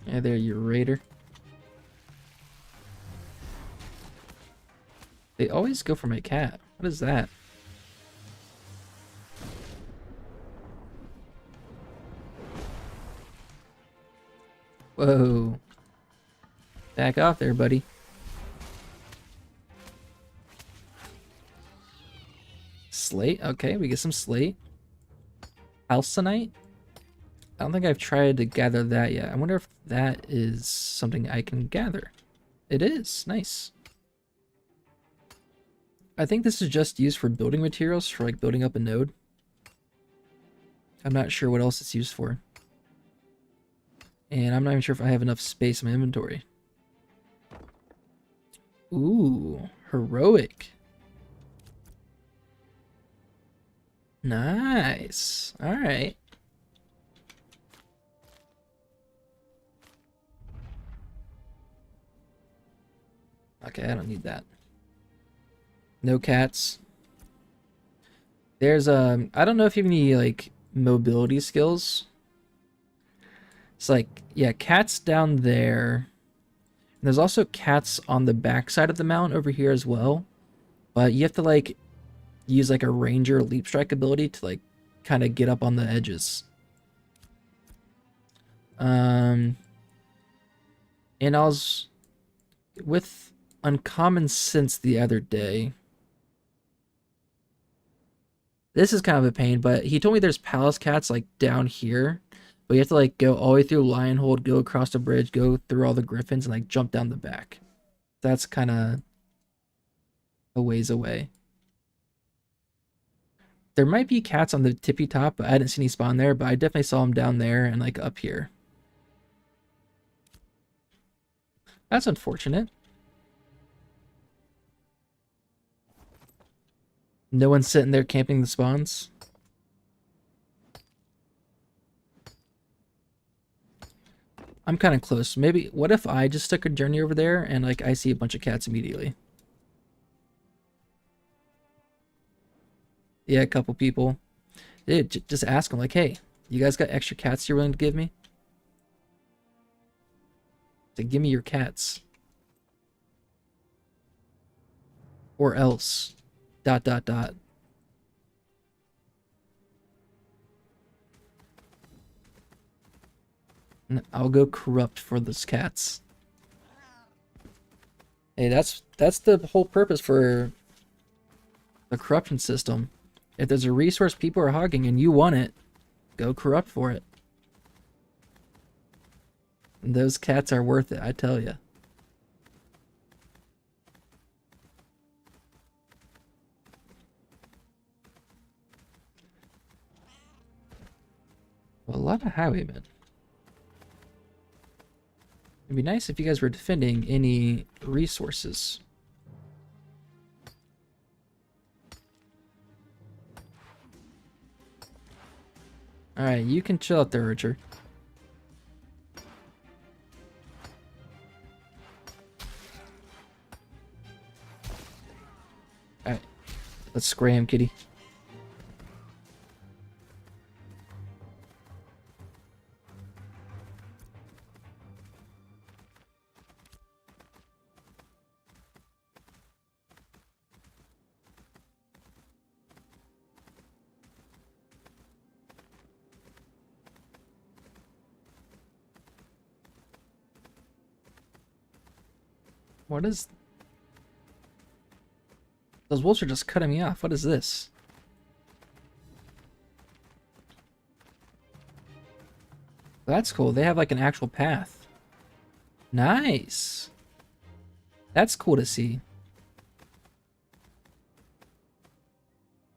Yeah, there, you raider. They always go for my cat. What is that? Whoa. Back off there, buddy. Slate? Okay, we get some slate. Halcyon. I don't think I've tried to gather that yet. I wonder if that is something I can gather. It is. Nice. I think this is just used for building materials, for like building up a node. I'm not sure what else it's used for. And I'm not even sure if I have enough space in my inventory. Ooh, heroic. Nice. All right. Okay, I don't need that. No cats. There's I don't know if you have any like mobility skills. It's like, yeah, cats down there. And there's also cats on the backside of the mountain over here as well. But you have to like use like a ranger leap strike ability to like kind of get up on the edges. And I was with Uncommon Sense the other day. This is kind of a pain, but he told me there's palace cats like down here. But you have to like go all the way through Lionhold, go across the bridge, go through all the griffins, and like jump down the back. That's kind of a ways away. There might be cats on the tippy top, but I didn't see any spawn there. But I definitely saw them down there and like up here. That's unfortunate. No one's sitting there camping the spawns. I'm kind of close. Maybe, what if I just took a journey over there and like I see a bunch of cats immediately? Yeah, a couple people. Yeah, just ask them like, hey, you guys got extra cats you're willing to give me? To give me your cats. Or else. ... And I'll go corrupt for those cats. Hey, that's the whole purpose for the corruption system. If there's a resource people are hogging and you want it, go corrupt for it. And those cats are worth it, I tell you. Well, a lot of highwaymen. It'd be nice if you guys were defending any resources. Alright, you can chill out there, Richard. Alright, let's scram, kitty. What is... Those wolves are just cutting me off. What is this? That's cool. They have like an actual path. Nice. That's cool to see.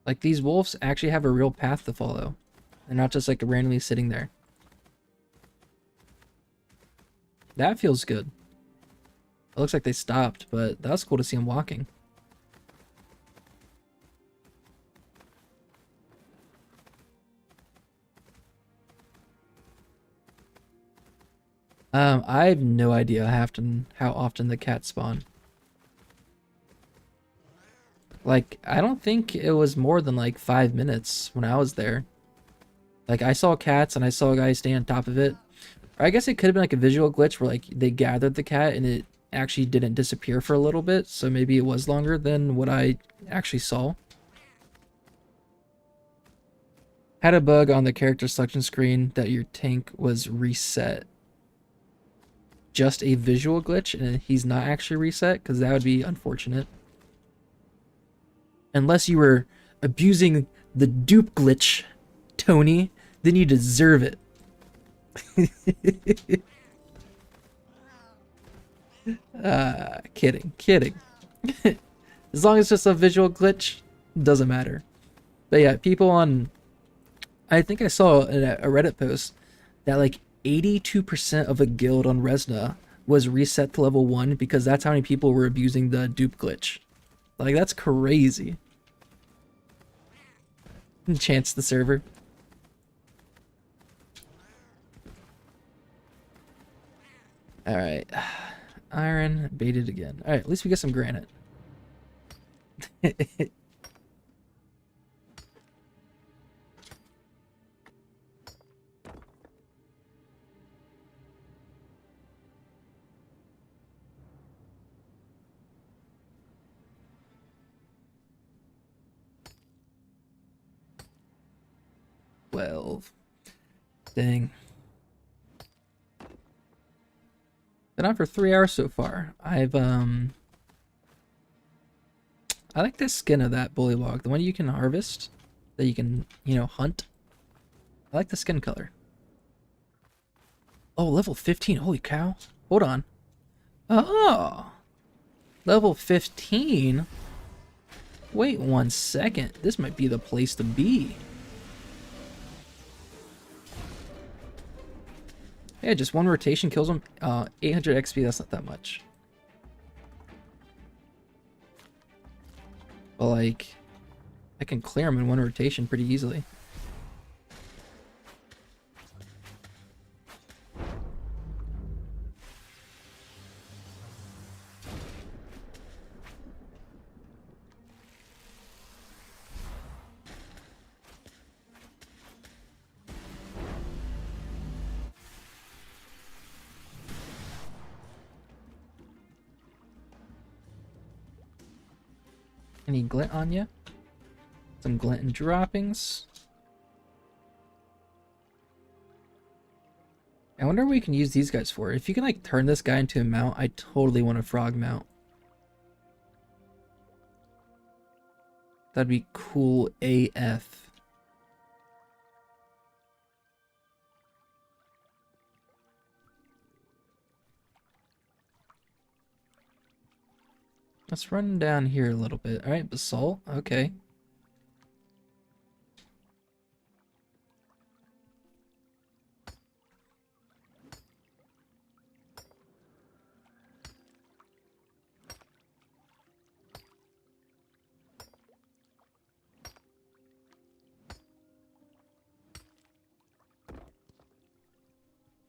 Like these wolves actually have a real path to follow. They're not just like randomly sitting there. That feels good. It looks like they stopped, but that was cool to see them walking. I have no idea how often the cats spawn. Like, I don't think it was more than like 5 minutes when I was there. Like, I saw cats and I saw a guy stand on top of it. Or I guess it could have been like a visual glitch where like they gathered the cat and it actually didn't disappear for a little bit. So maybe it was longer than what I actually saw. Had a bug on the character selection screen that your tank was reset. Just a visual glitch and he's not actually reset, because that would be unfortunate. Unless you were abusing the dupe glitch, Tony, then you deserve it. Kidding. As long as it's just a visual glitch, doesn't matter. But yeah, people on, I think I saw a Reddit post that like 82% of a guild on Resna was reset to level 1 because that's how many people were abusing the dupe glitch. Like, that's crazy. Chance the server. Alright. Iron baited again. Alright, at least we get some granite. 12. Dang. Been on for 3 hours so far. I like the skin of that bullywog. The one you can harvest, that you can, hunt. I like the skin color. Oh, level 15. Holy cow. Hold on. Oh. Level 15? Wait 1 second. This might be the place to be. Yeah, just 1 rotation kills him. 800 XP, that's not that much. But like, I can clear him in 1 rotation pretty easily. Any glint on you? Some glint and droppings. I wonder what we can use these guys for. If you can like turn this guy into a mount, I totally want a frog mount. That'd be cool AF. Let's run down here a little bit. All right, basalt. Okay.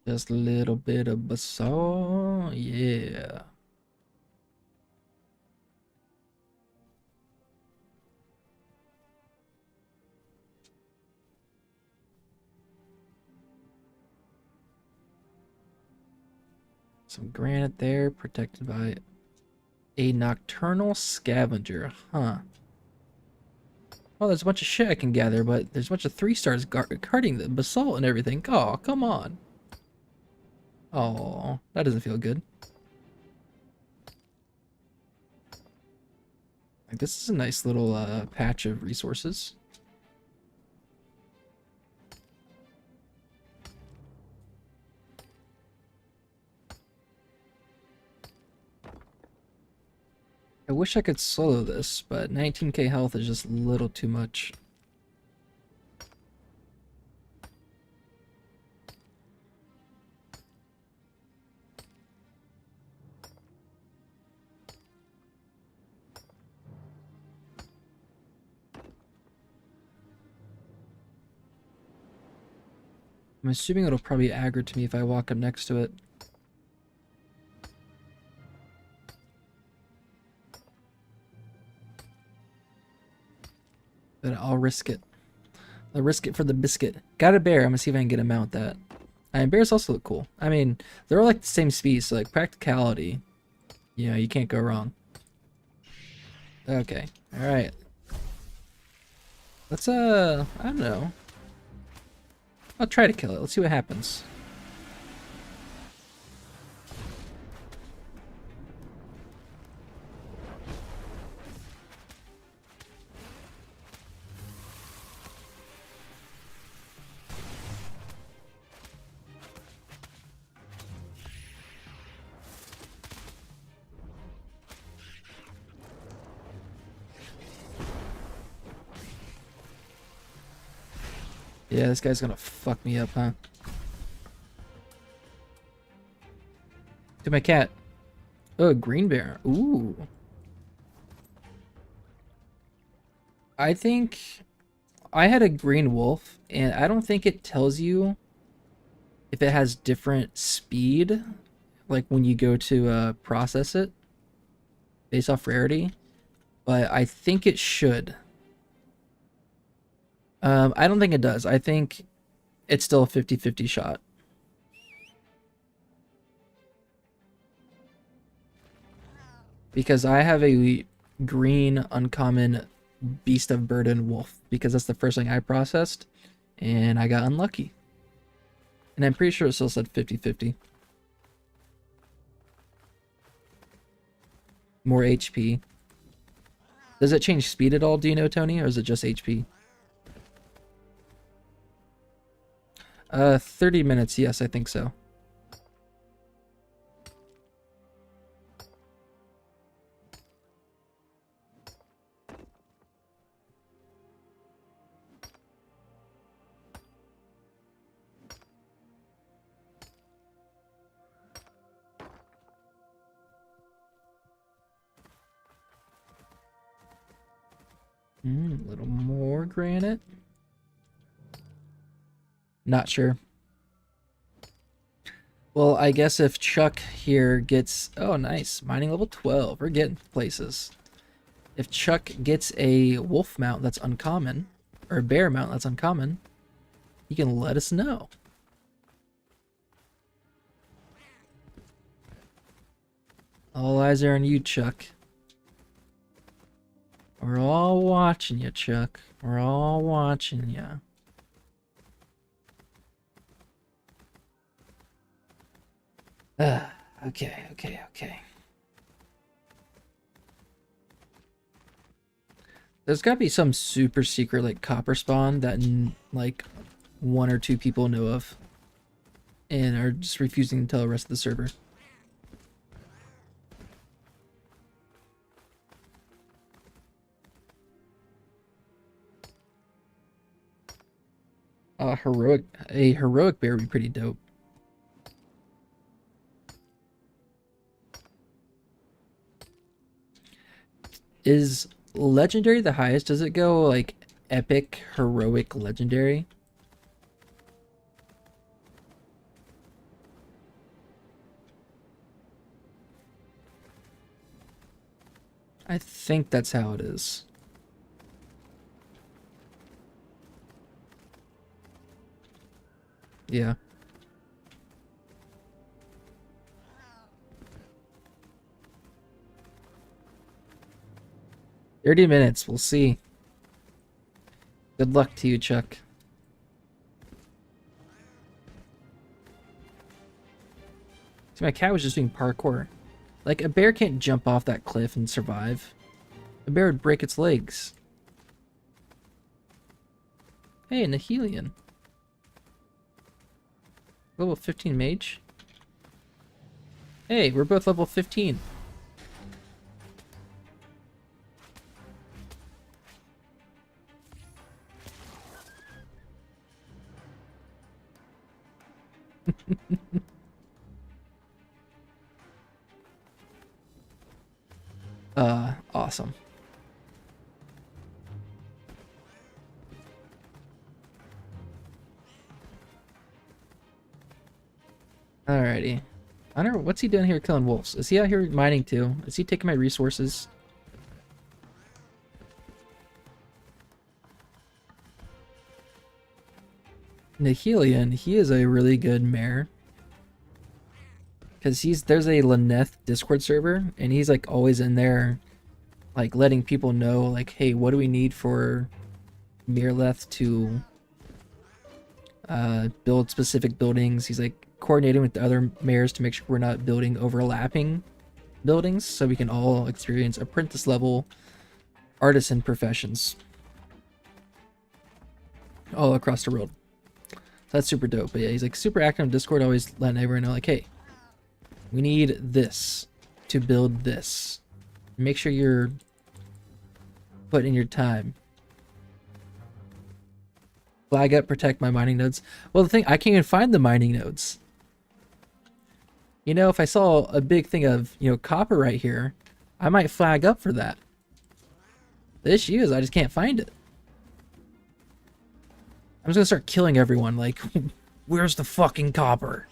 Just a little bit of basalt. Yeah. Some granite there, protected by a nocturnal scavenger. Huh. Oh, there's a bunch of shit I can gather, but there's a bunch of 3 stars guarding the basalt and everything. Oh, come on. Oh, that doesn't feel good. Like, this is a nice little patch of resources. I wish I could solo this, but 19k health is just a little too much. I'm assuming it'll probably aggro to me if I walk up next to it. But I'll risk it. I'll risk it for the biscuit. Got a bear. I'm gonna see if I can get him out that. And bears also look cool. I mean, they're all like the same speed, so like practicality, you know, you can't go wrong. Okay. Alright. Let's I don't know. I'll try to kill it. Let's see what happens. Yeah, this guy's gonna fuck me up, huh? To my cat. Oh, a green bear. Ooh. I think I had a green wolf, and I don't think it tells you if it has different speed, like when you go to process it based off rarity, but I think it should. I don't think it does. I think it's still a 50-50 shot. Because I have a green uncommon Beast of Burden wolf, because that's the first thing I processed, and I got unlucky. And I'm pretty sure it still said 50-50. More HP. Does it change speed at all, do you know, Tony, or is it just HP? 30 minutes, yes, I think so. A little more granite. Not sure. Well, I guess if Chuck here gets... Oh, nice. Mining level 12. We're getting places. If Chuck gets a wolf mount that's uncommon, or a bear mount that's uncommon, he can let us know. All eyes are on you, Chuck. We're all watching you, Chuck. We're all watching you. Okay. There's gotta be some super secret, like, copper spawn that, like, 1 or 2 people know of. And are just refusing to tell the rest of the server. A heroic bear would be pretty dope. Is legendary the highest? Does it go like epic, heroic, legendary? I think that's how it is. Yeah. "30 minutes, we'll see. Good luck to you, Chuck." See, my cat was just doing parkour. Like, a bear can't jump off that cliff and survive. A bear would break its legs. Hey, Nihilian. Level 15 mage? Hey, we're both level 15. Awesome. Alrighty. I don't know, what's he doing here killing wolves? Is he out here mining too? Is he taking my resources? Nihilian, he is a really good mare. Because there's a Lyneth Discord server, and he's like always in there, like letting people know, like, hey, what do we need for Mirleth to build specific buildings. He's like coordinating with the other mayors to make sure we're not building overlapping buildings, so we can all experience apprentice level artisan professions all across the world. So that's super dope. But yeah, he's like super active on Discord, always letting everyone know, like, hey, we need this to build this. Make sure you're putting in your time. Flag up, protect my mining nodes. Well, the thing, I can't even find the mining nodes. You know, if I saw a big thing of, you know, copper right here, I might flag up for that. The issue is I just can't find it. I'm just gonna start killing everyone, like, where's the fucking copper?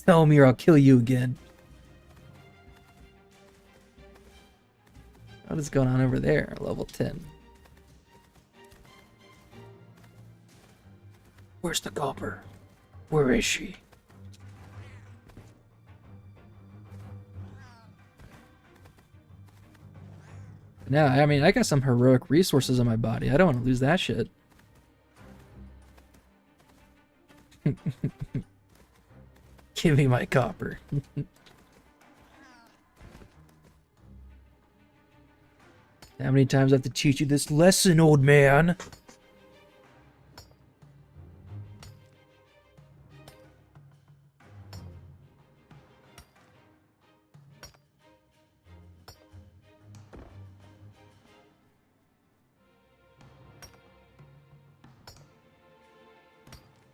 Tell me or I'll kill you again. What is going on over there? Level 10. Where's the copper? Where is she? Now, I mean, I got some heroic resources in my body. I don't want to lose that shit. Give me my copper. How many times I have to teach you this lesson, old man?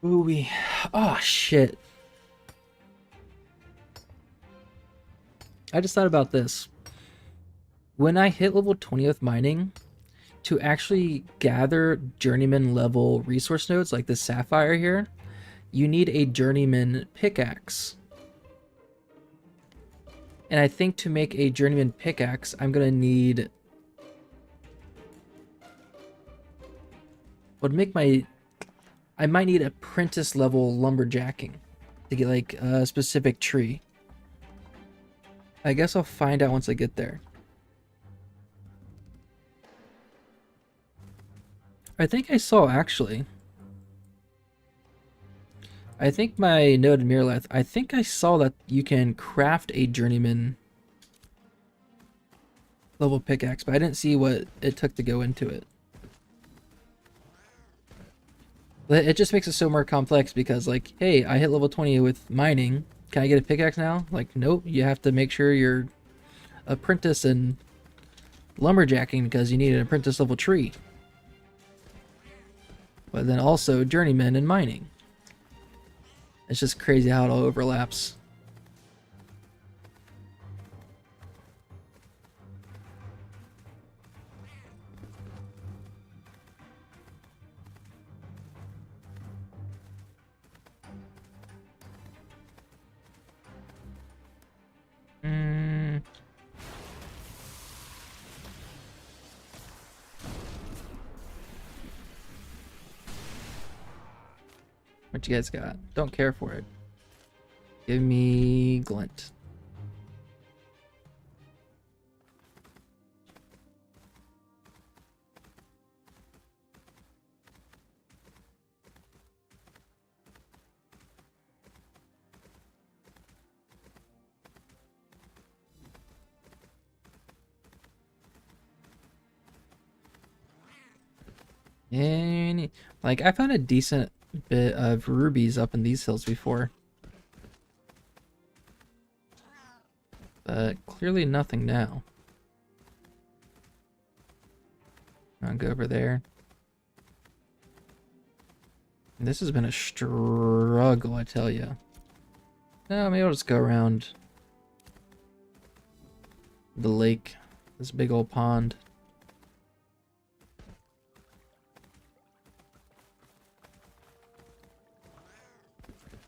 Ooh, oh shit. I just thought about this. When I hit level 20 with mining, to actually gather journeyman level resource nodes like the sapphire here, you need a journeyman pickaxe. And I think to make a journeyman pickaxe, I'm gonna need... would make my... I might need apprentice level lumberjacking to get like a specific tree. I guess I'll find out once I get there. I think I saw actually. I think my node in Mirleth, I think I saw that you can craft a journeyman level pickaxe, but I didn't see what it took to go into it. But it just makes it so more complex because, like, hey, I hit level 20 with mining. Can I get a pickaxe now? Like, nope. You have to make sure you're apprentice and lumberjacking because you need an apprentice level tree. But then also journeyman and mining. It's just crazy how it all overlaps. What you guys got? Don't care for it. Give me glint. And like I found a decent bit of rubies up in these hills before, but clearly nothing now. I'll go over there. This has been a struggle, I tell you. No, maybe I'll just go around the lake, this big old pond.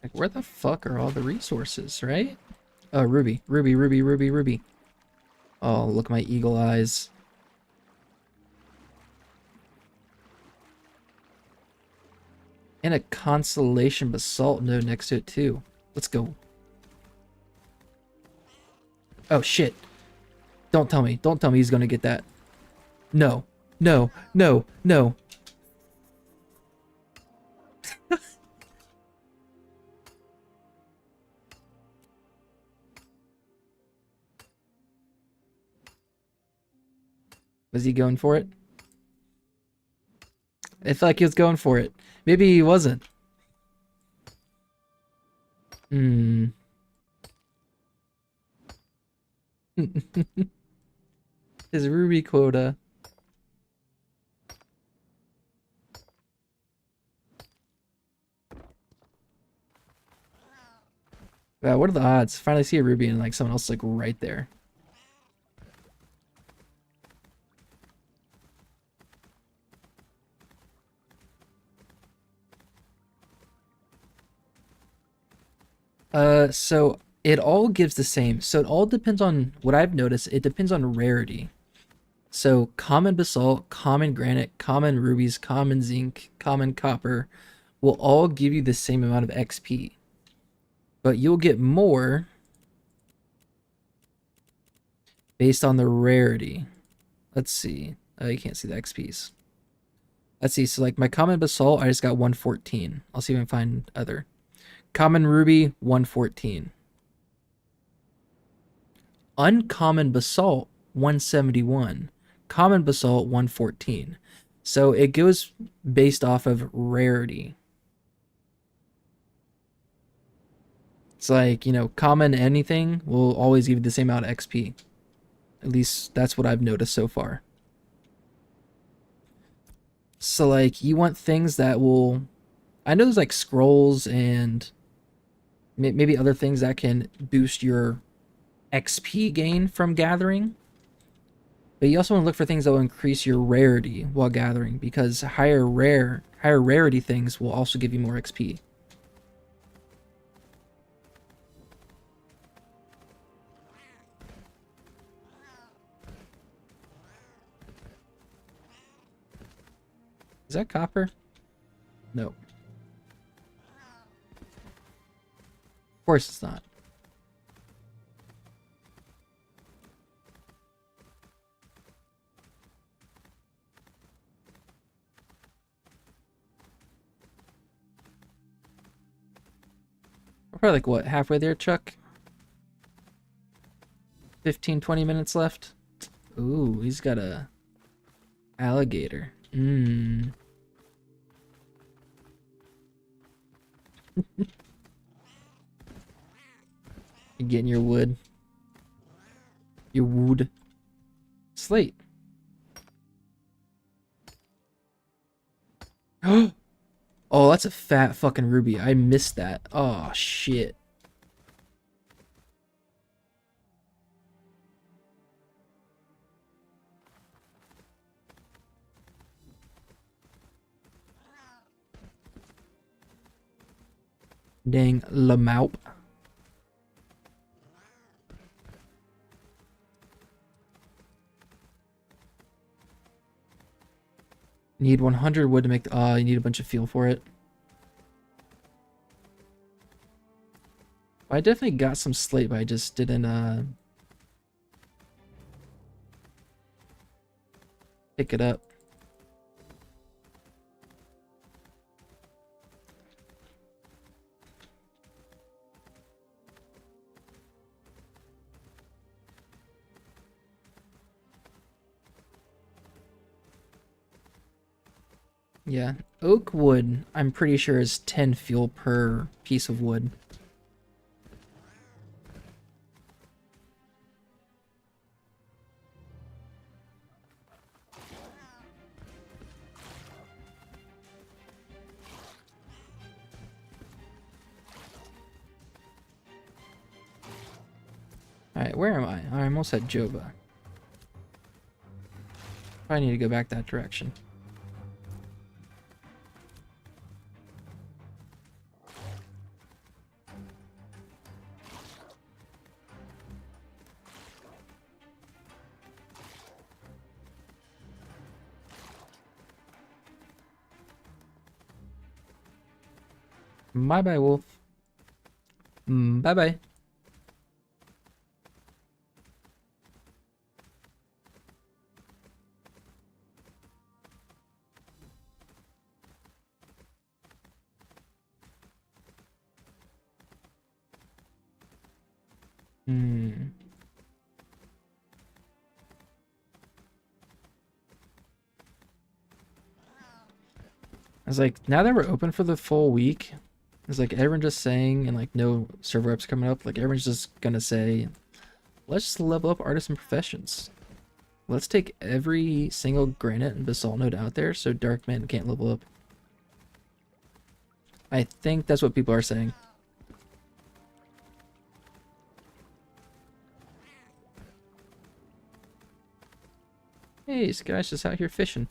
Like, where the fuck are all the resources, right? Oh, ruby, ruby, ruby, ruby, ruby. Oh, look at my eagle eyes. And a constellation basalt node next to it too. Let's go. Oh shit. Don't tell me. Don't tell me he's gonna get that. No. No. No. No. Was he going for it? I felt like he was going for it. Maybe he wasn't. Hmm. His ruby quota. Wow, what are the odds? Finally see a ruby and like someone else like right there. So it all gives the same. So it all depends on what I've noticed. It depends on rarity. So common basalt, common granite, common rubies, common zinc, common copper will all give you the same amount of XP. But you'll get more based on the rarity. Let's see. You can't see the XPs. Let's see. So like my common basalt, I just got 114. I'll see if I can find other. Common ruby, 114. Uncommon basalt, 171. Common basalt, 114. So it goes based off of rarity. It's like, you know, common anything will always give you the same amount of XP. At least that's what I've noticed so far. So like you want things that will, I know there's like scrolls and maybe other things that can boost your XP gain from gathering. But you also want to look for things that will increase your rarity while gathering, because higher rarity things will also give you more XP. Is that copper? No. Of course it's not. We're probably like, what, halfway there, Chuck? 15, 20 minutes left. Ooh, he's got a alligator. Mmm. You getting your wood. Your wood. Slate. Oh, that's a fat fucking ruby. I missed that. Oh, shit. Dang, Lamaup. Need 100 wood to make the, you need a bunch of fuel for it. I definitely got some slate, but I just didn't, pick it up. Yeah, oak wood, I'm pretty sure is 10 fuel per piece of wood. Alright, where am I? I almost at Joba. Probably need to go back that direction. Bye bye, wolf. Bye bye. Hmm. I was like, now that we're open for the full week, it's like everyone just saying, and like no server ups coming up, like everyone's just gonna say, let's just level up Artisan Professions. Let's take every single granite and basalt node out there so Dark Man can't level up. I think that's what people are saying. Hey, this guy's just out here fishing.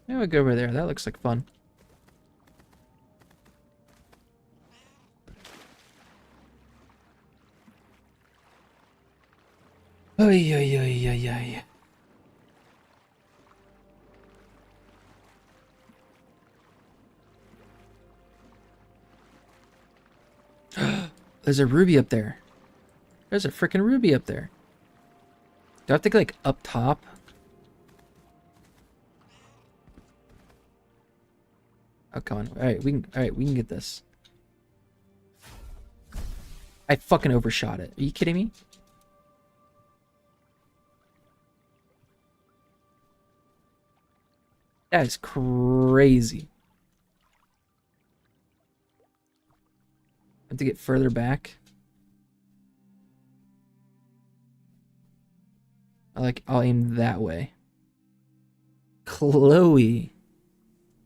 Maybe we'll go over there. That looks like fun. Oh yeah, yeah, yeah, yeah. There's a ruby up there. There's a freaking ruby up there. Do I have to go like up top? Oh, come on. All right, we can get this. I fucking overshot it. Are you kidding me? That is crazy. I have to get further back. I'll aim that way. Chloe.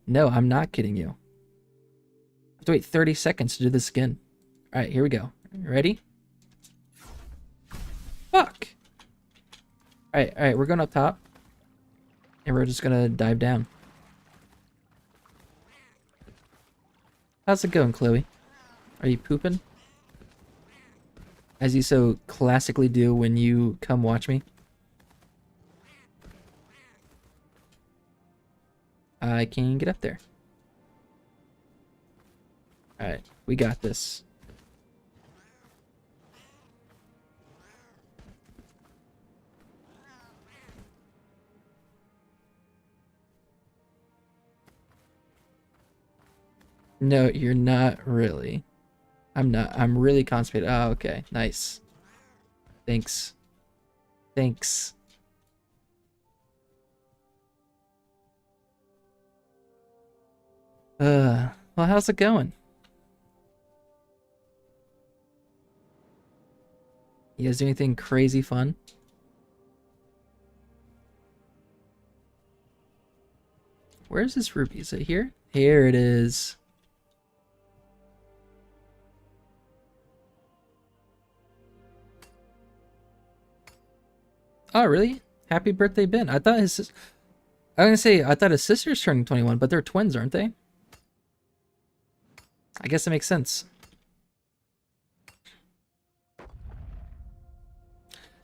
No, I'm not kidding you. I have to wait 30 seconds to do this again. Alright, here we go. Ready? Fuck! Alright, we're going up top. And we're just gonna dive down. How's it going, Chloe? Are you pooping? As you so classically do when you come watch me. I can get up there. Alright, we got this. No, you're not really. I'm not. I'm really constipated. Oh, okay. Nice. Thanks. Thanks. Well, how's it going? You guys do anything crazy fun? Where's this ruby? Is it here? Here it is. Oh, really? Happy birthday, Ben. I thought his... I was gonna say, I thought his sister's turning 21, but they're twins, aren't they? I guess it makes sense.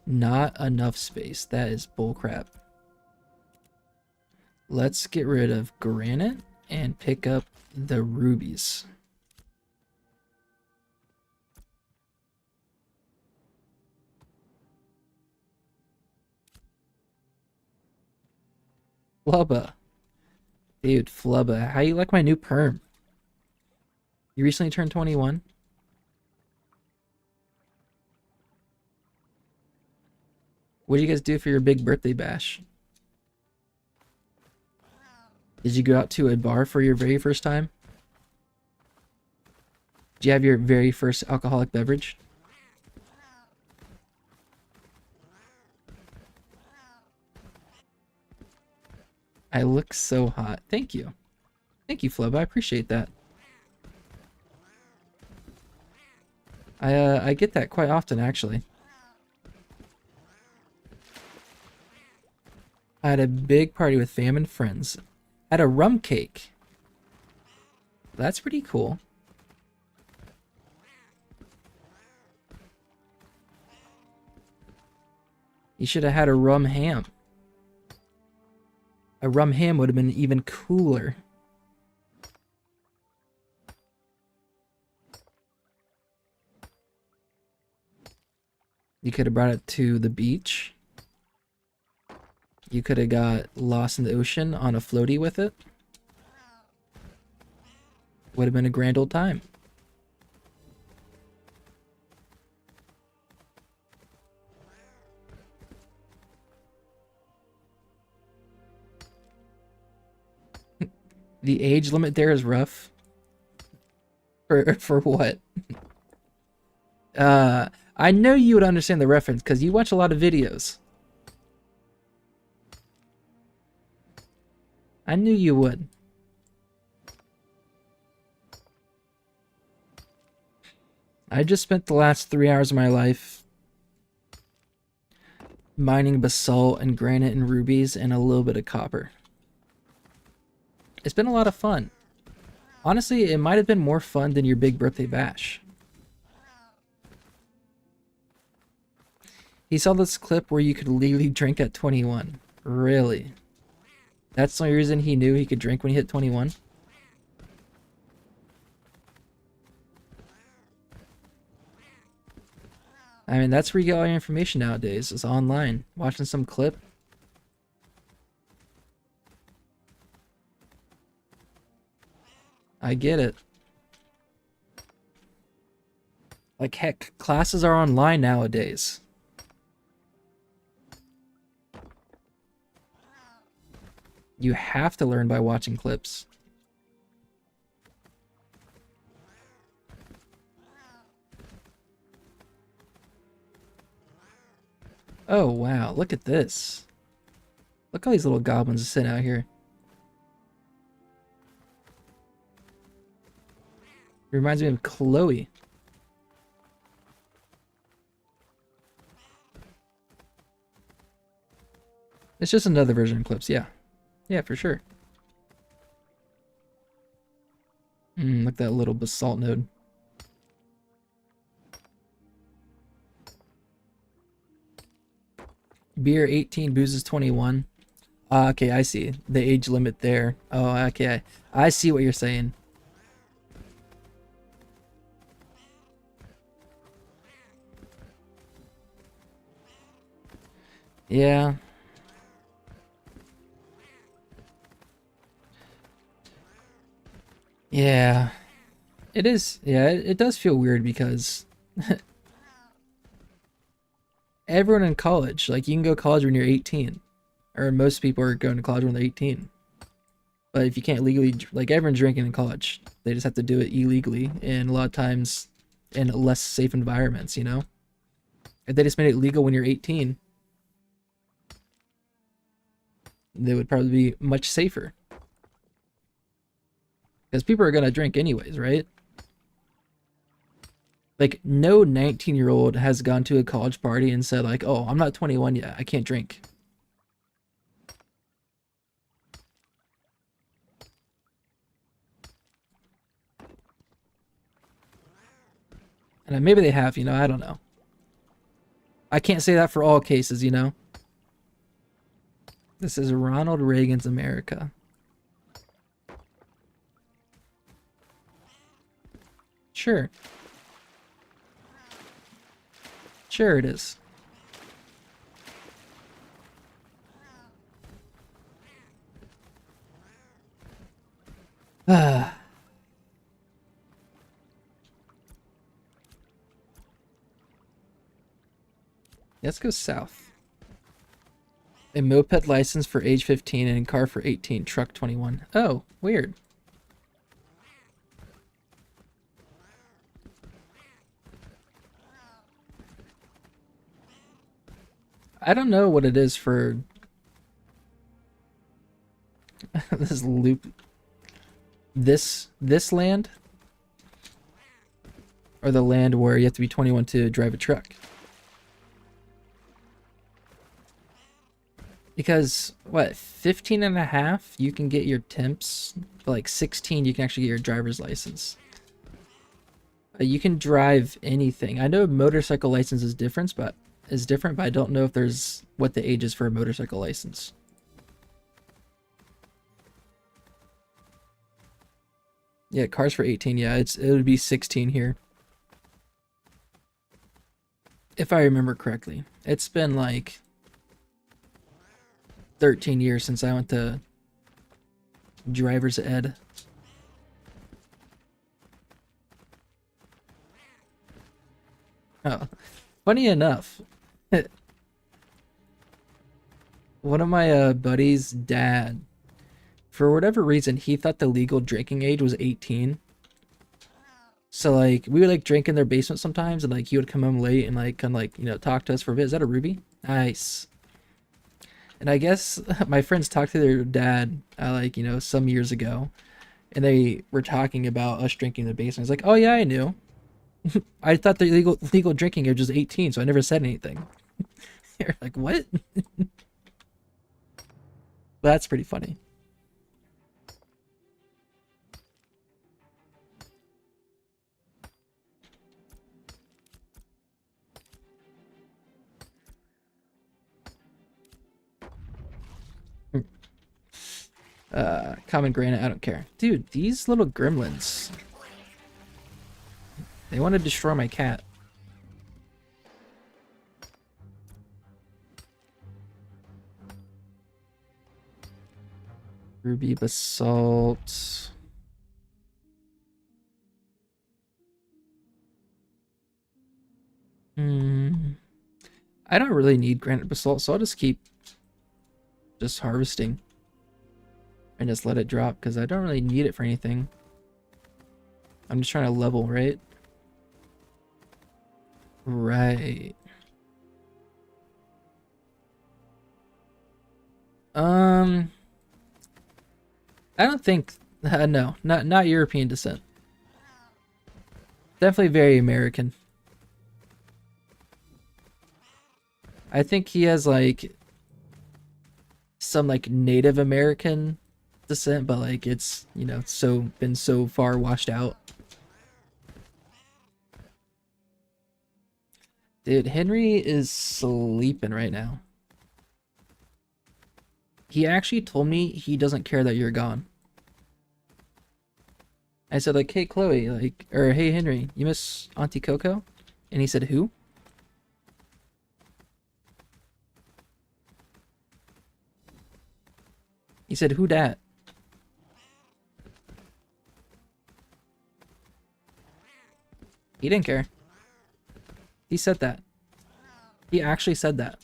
Not enough space. That is bullcrap. Let's get rid of granite and pick up the rubies. Flubba. Dude, Flubba. How you like my new perm? You recently turned 21? What did you guys do for your big birthday bash? Did you go out to a bar for your very first time? Did you have your very first alcoholic beverage? I look so hot. Thank you. Thank you, Flub. I appreciate that. I get that quite often, actually. I had a big party with fam and friends. I had a rum cake. That's pretty cool. You should have had a rum ham. A rum ham would have been even cooler. You could have brought it to the beach. You could have got lost in the ocean on a floaty with it. Would have been a grand old time. The age limit there is rough. For what? I know you would understand the reference because you watch a lot of videos. I knew you would. I just spent the last 3 hours of my life mining basalt and granite and rubies and a little bit of copper. It's been a lot of fun. Honestly, it might have been more fun than your big birthday bash. He saw this clip where you could legally drink at 21. Really? That's the only reason he knew he could drink when he hit 21? I mean, that's where you get all your information nowadays, is online. Watching some clip. I get it. Like, heck, classes are online nowadays. You have to learn by watching clips. Oh, wow. Look at this. Look at all these little goblins sitting out here. Reminds me of Chloe. It's just another version of clips, yeah. Yeah, for sure. Look at that little basalt node. Beer 18, booze is 21. Okay, I see. The age limit there. Oh, okay. I see what you're saying. Yeah. Yeah. It is. Yeah, it does feel weird because everyone in college, like you can go to college when you're 18. Or most people are going to college when they're 18. But if you can't legally, like everyone's drinking in college, they just have to do it illegally and a lot of times in less safe environments, you know? If they just made it legal when you're 18, they would probably be much safer. Because people are going to drink anyways, right? Like, no 19-year-old has gone to a college party and said, like, oh, I'm not 21 yet, I can't drink. And maybe they have, you know, I don't know. I can't say that for all cases, you know? This is Ronald Reagan's America. Sure. Sure it is. Let's go south. A moped license for age 15 and a car for 18, truck 21. Oh, weird. I don't know what it is for this loop. This land? Or the land where you have to be 21 to drive a truck? Because, what, 15 and a half, you can get your temps, but like 16, you can actually get your driver's license. You can drive anything. I know motorcycle license is different, but is different, but I don't know if there's what the age is for a motorcycle license. Yeah, cars for 18. Yeah, it would be 16 here. If I remember correctly. It's been like 13 years since I went to driver's ed. Oh, funny enough, one of my buddy's dad, for whatever reason, he thought the legal drinking age was 18. So like we would like drink in their basement sometimes, and like he would come home late and like come like talk to us for a bit. Is that a ruby? Nice. And I guess my friends talked to their dad like some years ago, and they were talking about us drinking in the basement. It's like, oh yeah, I knew. I thought the legal drinking age was 18, so I never said anything. You're like, what? That's pretty funny. Common granite, I don't care. Dude, these little gremlins. They want to destroy my cat. Ruby basalt. I don't really need granite basalt, so I'll just keep harvesting and just let it drop because I don't really need it for anything. I'm just trying to level, right? Right. I don't think no, not European descent. Definitely very American. I think he has like some like Native American descent, but like it's so been so far washed out. Dude, Henry is sleeping right now. He actually told me he doesn't care that you're gone. I said like, hey Chloe, like, or hey Henry, you miss Auntie Coco? And he said, who? He said, who dat? He didn't care. He said that. He actually said that.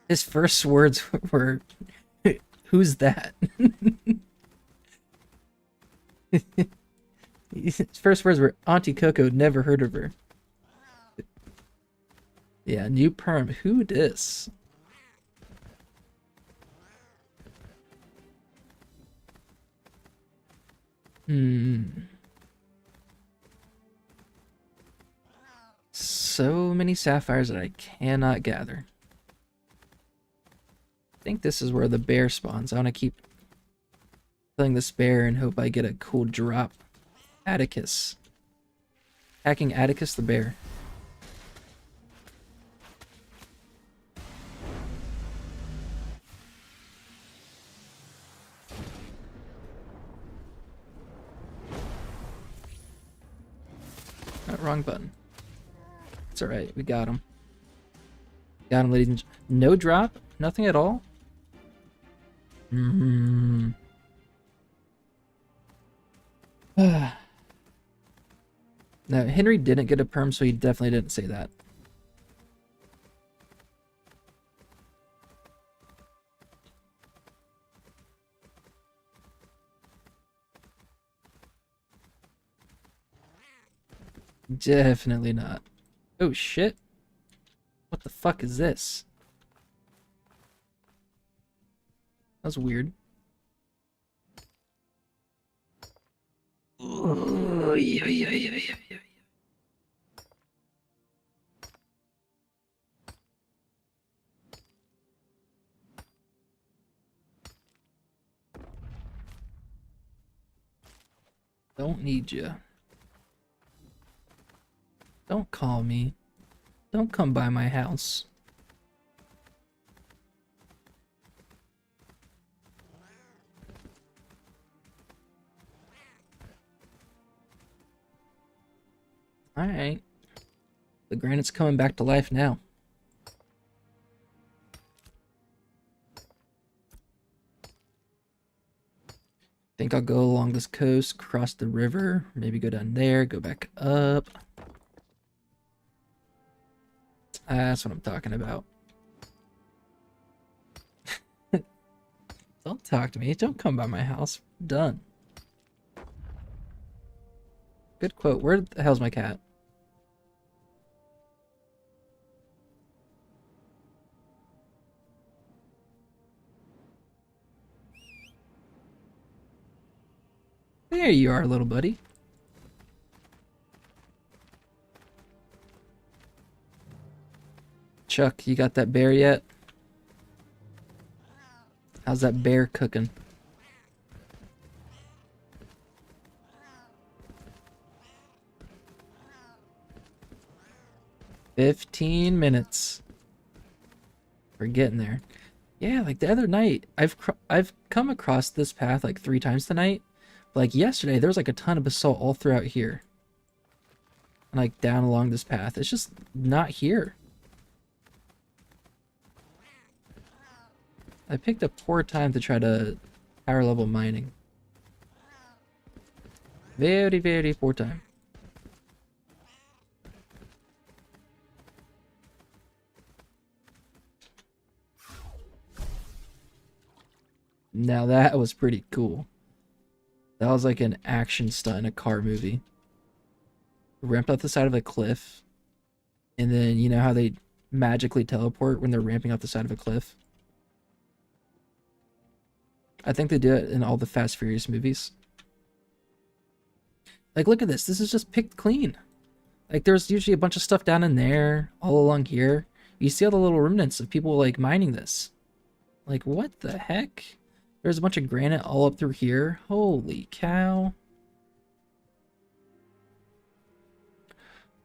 His first words were, who's that? His first words were, Auntie Coco, never heard of her. Yeah, new perm. Who dis? So many sapphires that I cannot gather. I think this is where the bear spawns. I want to keep killing this bear and hope I get a cool drop. Atticus. Hacking Atticus the bear. Wrong button. It's alright, we got him. Got him, ladies and gentlemen. No drop? Nothing at all? Now, Henry didn't get a perm, so he definitely didn't say that. Definitely not. Oh shit. What the fuck is this? That was weird. Oh, yeah. Don't need you. Don't call me. Don't come by my house. Alright. The granite's coming back to life now. Think I'll go along this coast, cross the river, maybe go down there, go back up. That's what I'm talking about. Don't talk to me. Don't come by my house. Done. Good quote. Where the hell's my cat? There you are, little buddy. Chuck, you got that bear yet? How's that bear cooking? "15 minutes. We're getting there." Yeah, like the other night, I've come across this path like 3 times tonight. Like yesterday, there was like a ton of basalt all throughout here. And like down along this path. It's just not here. I picked a poor time to try to higher level mining. Very, very poor time. Now that was pretty cool. That was like an action stunt in a car movie. Ramped up the side of a cliff. And then, you know how they magically teleport when they're ramping up the side of a cliff? I think they do it in all the Fast Furious movies. Like, look at this. This is just picked clean. Like, there's usually a bunch of stuff down in there, all along here. You see all the little remnants of people, like, mining this. Like, what the heck? There's a bunch of granite all up through here. Holy cow.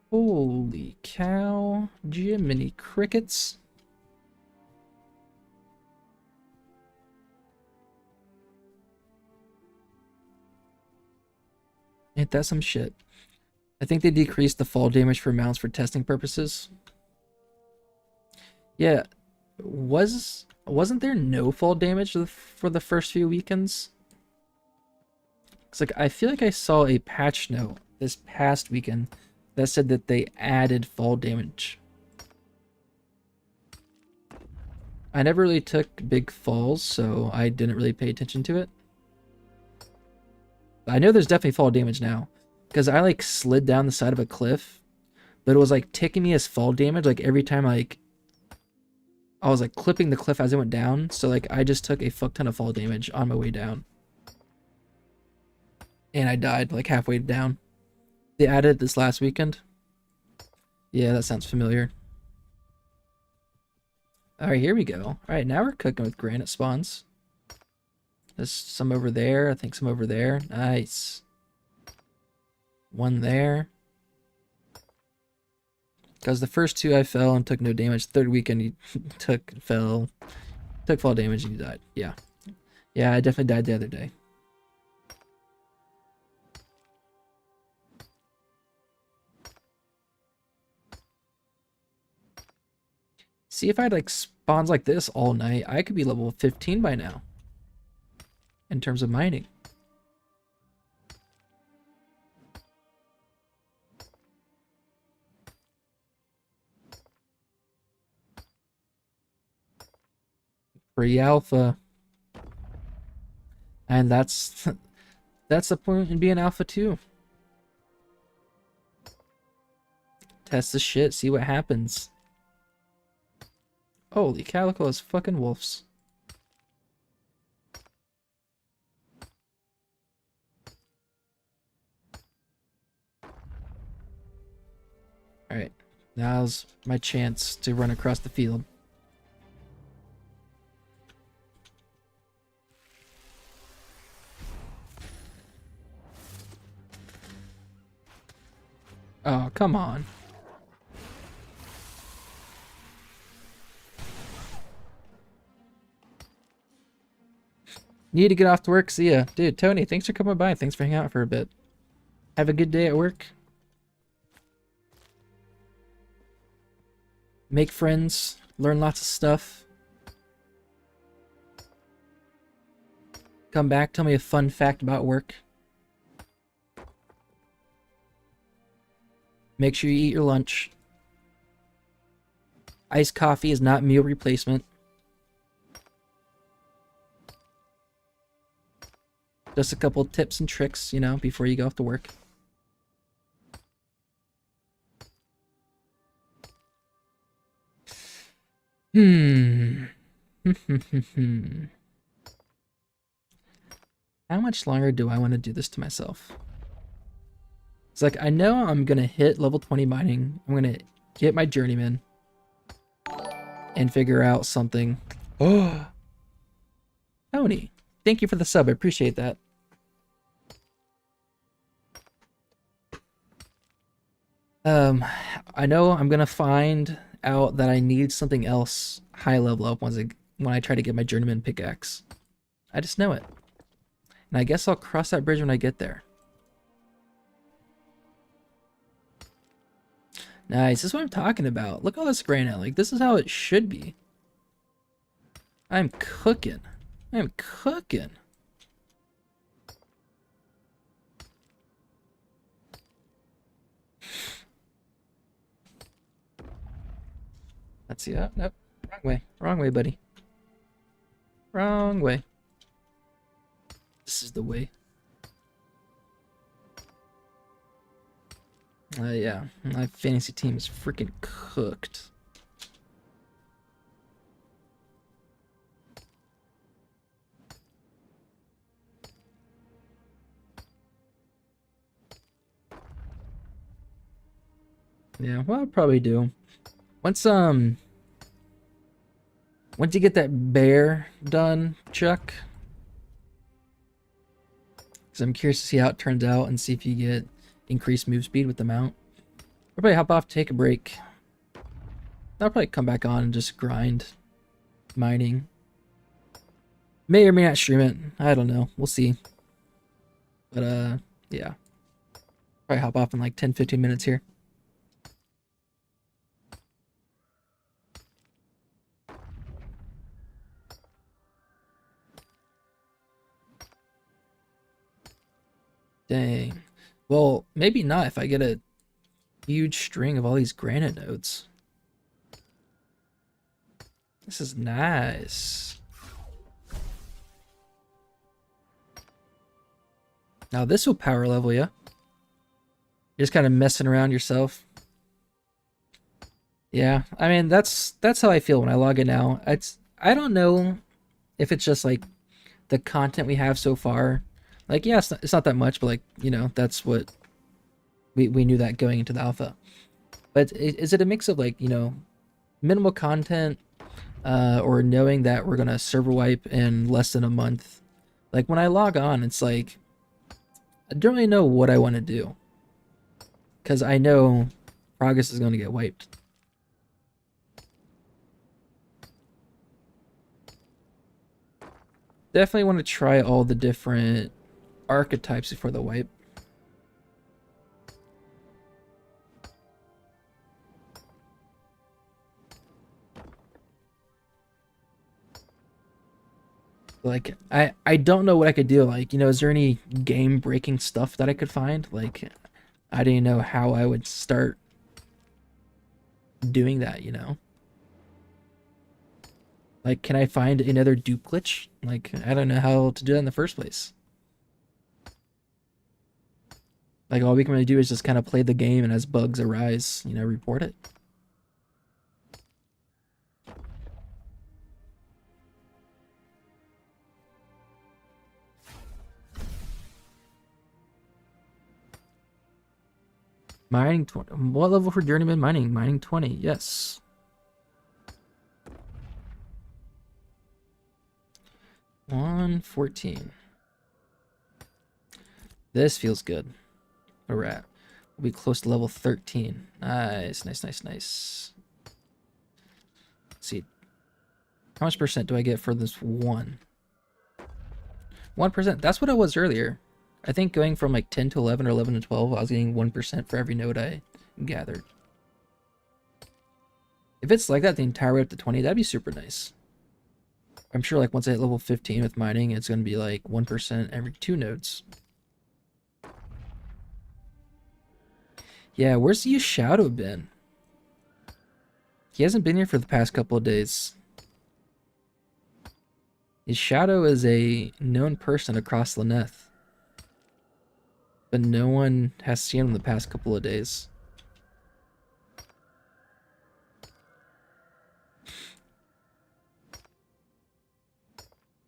Holy cow. Jiminy crickets. Ain't that some shit? I think they decreased the fall damage for mounts for testing purposes. Yeah, wasn't there no fall damage for the first few weekends? It's like I feel like I saw a patch note this past weekend that said that they added fall damage. I never really took big falls, so I didn't really pay attention to it. I know there's definitely fall damage now, because I like slid down the side of a cliff, but it was like ticking me as fall damage like every time like I was like clipping the cliff as it went down. So like I just took a fuck ton of fall damage on my way down, and I died like halfway down. They added it this last weekend. Yeah, that sounds familiar. All right, here we go. All right, now we're cooking with granite spawns. There's some over there. I think some over there. Nice. One there. Because the first 2 I fell and took no damage. Third weekend you took fall damage and you died. Yeah. Yeah, I definitely died the other day. See, if I had like spawns like this all night, I could be level 15 by now. In terms of mining. Pre-alpha. And that's that's the point in being alpha too. Test the shit, see what happens. Holy calico is fucking wolves. Alright, now's my chance to run across the field. Oh, come on. Need to get off to work. See ya. Dude, Tony, thanks for coming by. Thanks for hanging out for a bit. Have a good day at work. make friends, learn lots of stuff. Come back, tell me a fun fact about work. Make sure you eat your lunch. Iced coffee is not meal replacement. Just a couple tips and tricks, you know, before you go off to work. How much longer do I want to do this to myself? It's like, I know I'm going to hit level 20 mining. I'm going to get my journeyman and figure out something. Oh, Tony, thank you for the sub. I appreciate that. I know I'm going to find out that I need something else high level up when I try to get my journeyman pickaxe. I just know it. And I guess I'll cross that bridge when I get there. Nice, this is what I'm talking about. Look at all this granite. Like, this is how it should be. I'm cooking. I'm cooking. Let's see. Oh, nope. Wrong way. Wrong way, buddy. Wrong way. This is the way. Yeah, my fantasy team is freaking cooked. Yeah, well, I'll probably do. Once you get that bear done, Chuck, because I'm curious to see how it turns out and see if you get increased move speed with the mount. I'll probably hop off, take a break. I'll probably come back on and just grind mining. May or may not stream it. I don't know. We'll see. But yeah. Probably hop off in like 10-15 minutes here. Dang. Well, maybe not if I get a huge string of all these granite nodes. This is nice. Now this will power level you. You're just kind of messing around yourself. Yeah, I mean that's how I feel when I log in now. I don't know if it's just like the content we have so far. Like, yeah, it's not that much, but like, you know, that's what we knew that going into the alpha. But is it a mix of like, you know, minimal content or knowing that we're gonna server wipe in less than a month? Like when I log on, it's like I don't really know what I want to do because I know progress is going to get wiped. Definitely want to try all the different archetypes before the wipe. Like I don't know what I could do. Like, you know, is there any game breaking stuff that I could find? Like I didn't know how I would start doing that, you know? Like, can I find another dupe glitch? Like, I don't know how to do that in the first place. Like, all we can really do is just kind of play the game, and as bugs arise, you know, report it. Mining 20. What level for journeyman mining? Mining 20. Yes. $114. This feels good. Where we're at. We'll be close to level 13. Nice, nice, nice, nice. Let's see. How much percent do I get for this one? 1%. That's what it was earlier. I think going from like 10 to 11 or 11 to 12, I was getting 1% for every node I gathered. If it's like that the entire way up to 20, that'd be super nice. I'm sure like once I hit level 15 with mining, it's going to be like 1% every 2 nodes. Yeah, where's the Shadow been? He hasn't been here for the past couple of days. His Shadow is a known person across Lyneth, but no one has seen him the past couple of days.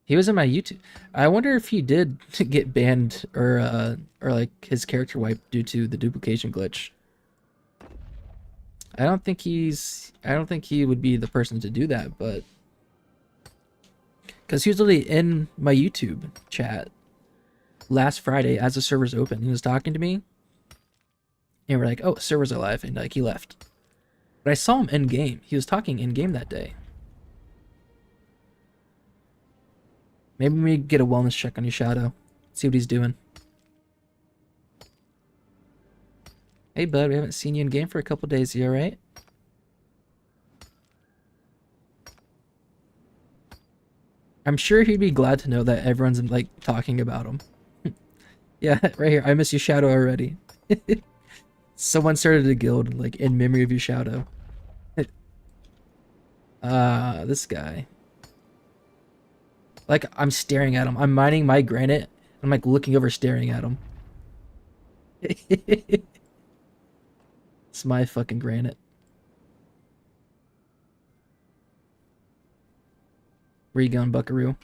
He was in my YouTube. I wonder if he did get banned or like his character wiped due to the duplication glitch. I don't think he would be the person to do that, but because he was literally in my YouTube chat last Friday as the server's open. He was talking to me, and we're like, "Oh, server's alive," and like he left. But I saw him in game. He was talking in game that day. Maybe we get a wellness check on your Shadow. See what he's doing. Hey, bud, we haven't seen you in game for a couple days. You alright? I'm sure he'd be glad to know that everyone's like talking about him. Yeah, right here. I miss your Shadow already. Someone started a guild like in memory of your Shadow. This guy. Like, I'm staring at him. I'm mining my granite. I'm like looking over staring at him. It's my fucking granite. Where you going, buckaroo?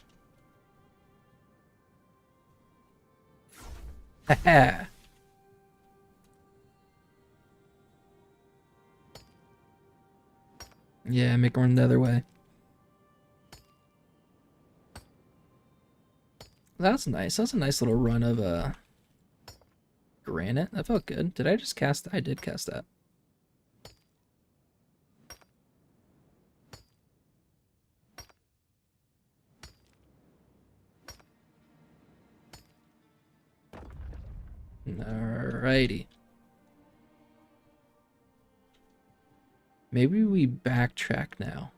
Haha. Yeah, make one the other way. That's nice. That's a nice little run of granite. That felt good. Did I just cast that? I did cast that. Alrighty. Maybe we backtrack now.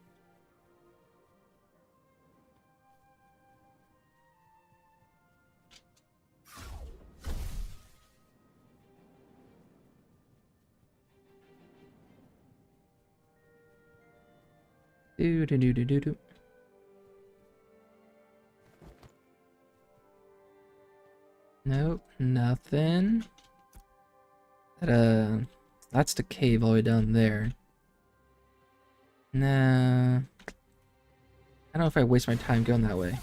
Do. Nope, nothing. That's the cave all the way down there. Nah. I don't know if I waste my time going that way.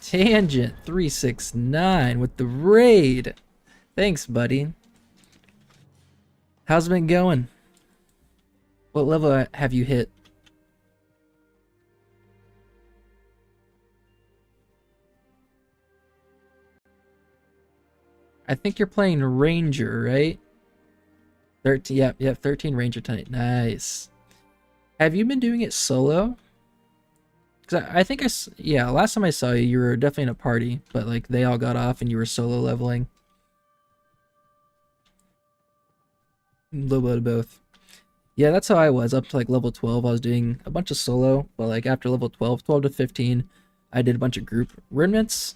Tangent 369 with the raid. Thanks, buddy. How's it been going? What level have you hit? I think you're playing Ranger, right? 13, yep, 13 Ranger tonight. Nice. Have you been doing it solo? Because I think yeah, last time I saw you, you were definitely in a party, but like they all got off and you were solo leveling. A little bit of both. Yeah, that's how I was. Up to like level 12, I was doing a bunch of solo, but like after level 12 to 15, I did a bunch of group remnants.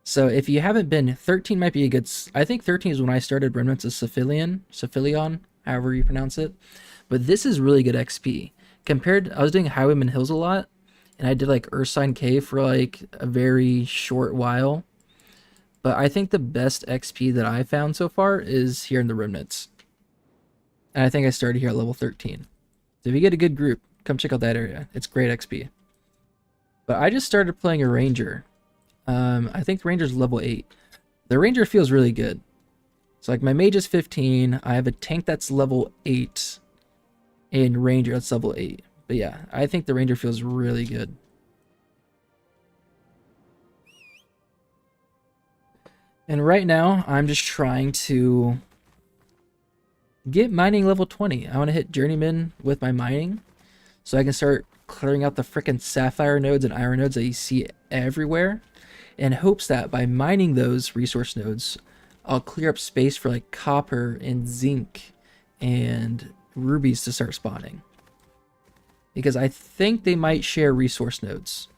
So if you haven't been, 13 might be a good... I think 13 is when I started remnants of Cephalion, however you pronounce it. But this is really good XP. Compared, I was doing Highwayman Hills a lot, and I did like Ursine Cave for like a very short while. But I think the best XP that I found so far is here in the remnants. And I think I started here at level 13. So if you get a good group, come check out that area. It's great XP. But I just started playing a Ranger. I think the Ranger's level 8. The Ranger feels really good. So like my Mage is 15. I have a tank that's level 8. And Ranger that's level 8. But yeah, I think the Ranger feels really good. And right now, I'm just trying to get mining level 20. I want to hit Journeyman with my mining. So I can start clearing out the frickin' Sapphire nodes and Iron nodes that you see everywhere. In hopes that by mining those resource nodes, I'll clear up space for like copper and zinc and rubies to start spawning. Because I think they might share resource nodes.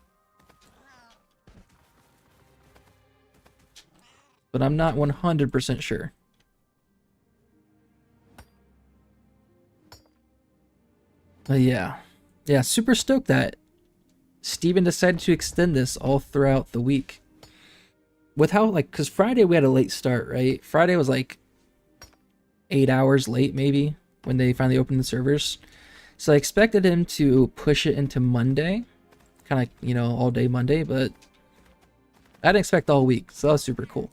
But I'm not 100% sure. But yeah. Yeah, super stoked that Steven decided to extend this all throughout the week. With how, like, because Friday we had a late start, right? Friday was like 8 hours late, maybe, when they finally opened the servers. So I expected him to push it into Monday. Kind of, you know, all day Monday, but I didn't expect all week. So that was super cool.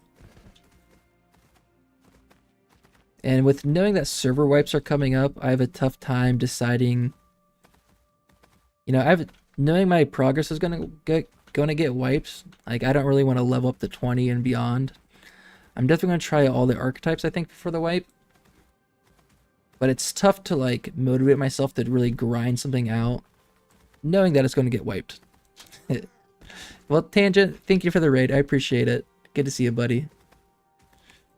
And with knowing that server wipes are coming up, I have a tough time deciding. You know, knowing my progress is gonna get wiped. Like, I don't really want to level up to 20 and beyond. I'm definitely gonna try all the archetypes, I think, for the wipe. But it's tough to like motivate myself to really grind something out, knowing that it's going to get wiped. Well, Tangent, thank you for the raid. I appreciate it. Good to see you, buddy.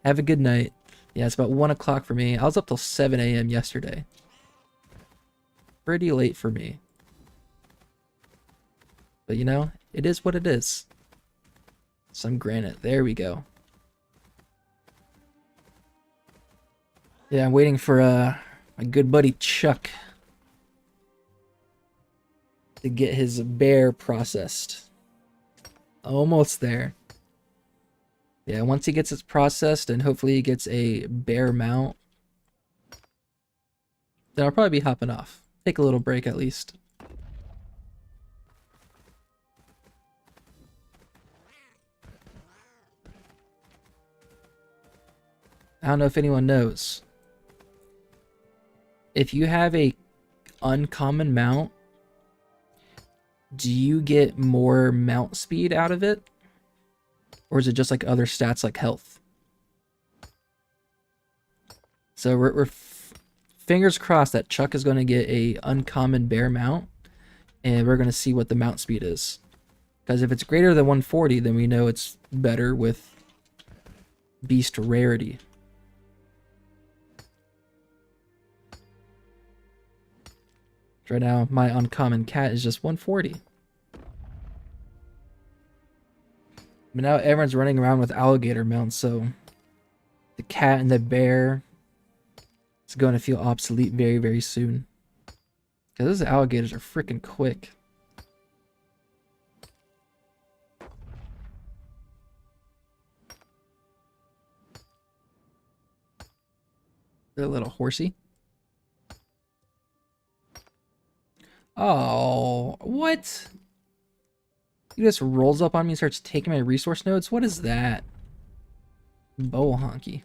Have a good night. Yeah, it's about 1 o'clock for me. I was up till 7 a.m. yesterday. Pretty late for me. But you know, it is what it is. Some granite. There we go. Yeah, I'm waiting for my good buddy Chuck to get his bear processed. Almost there. Yeah, once he gets it processed and hopefully he gets a bear mount, then I'll probably be hopping off. Take a little break at least. I don't know if anyone knows. If you have a uncommon mount, do you get more mount speed out of it? Or is it just like other stats like health? So we're fingers crossed that Chuck is going to get a uncommon bear mount, and we're going to see what the mount speed is. Because if it's greater than 140, then we know it's better with beast rarity. Right now, my uncommon cat is just 140. But now everyone's running around with alligator mounts, so the cat and the bear is going to feel obsolete very, very soon. Because those alligators are freaking quick. They're a little horsey. Oh, what? He just rolls up on me and starts taking my resource nodes? What is that? Bow honky.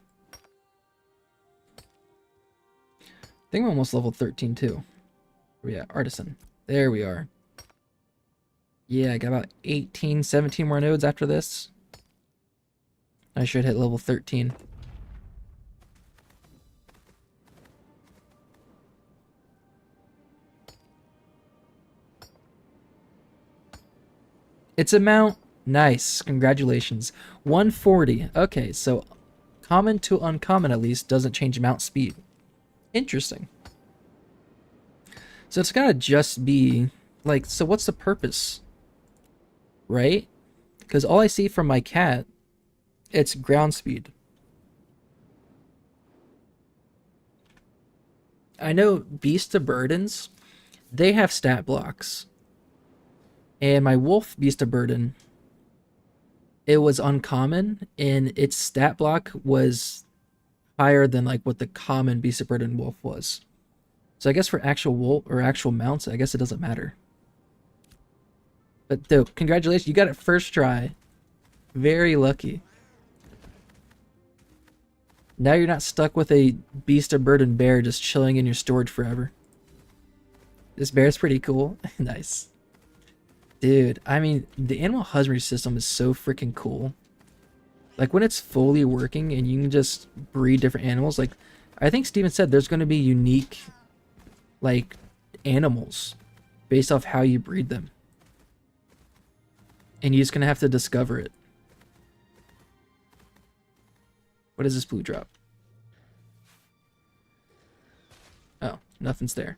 I think I'm almost level 13 too. Where we at? Artisan. There we are. Yeah, I got about 18, 17 more nodes after this. I should hit level 13. It's a mount. Nice. Congratulations. 140. Okay, so common to uncommon at least doesn't change mount speed. Interesting. So it's gotta just be like, so what's the purpose? Right? Because all I see from my cat, it's ground speed. I know Beast of Burdens, they have stat blocks. And my Wolf Beast of Burden, it was uncommon, and its stat block was higher than like what the common Beast of Burden Wolf was. So I guess for actual wolf or actual mounts, I guess it doesn't matter. But though, congratulations, you got it first try. Very lucky. Now you're not stuck with a Beast of Burden bear just chilling in your storage forever. This bear's pretty cool. Nice. Dude, I mean, the animal husbandry system is so freaking cool. Like, when it's fully working and you can just breed different animals, like, I think Steven said there's going to be unique, like, animals based off how you breed them. And you're just going to have to discover it. What is this blue drop? Oh, nothing's there.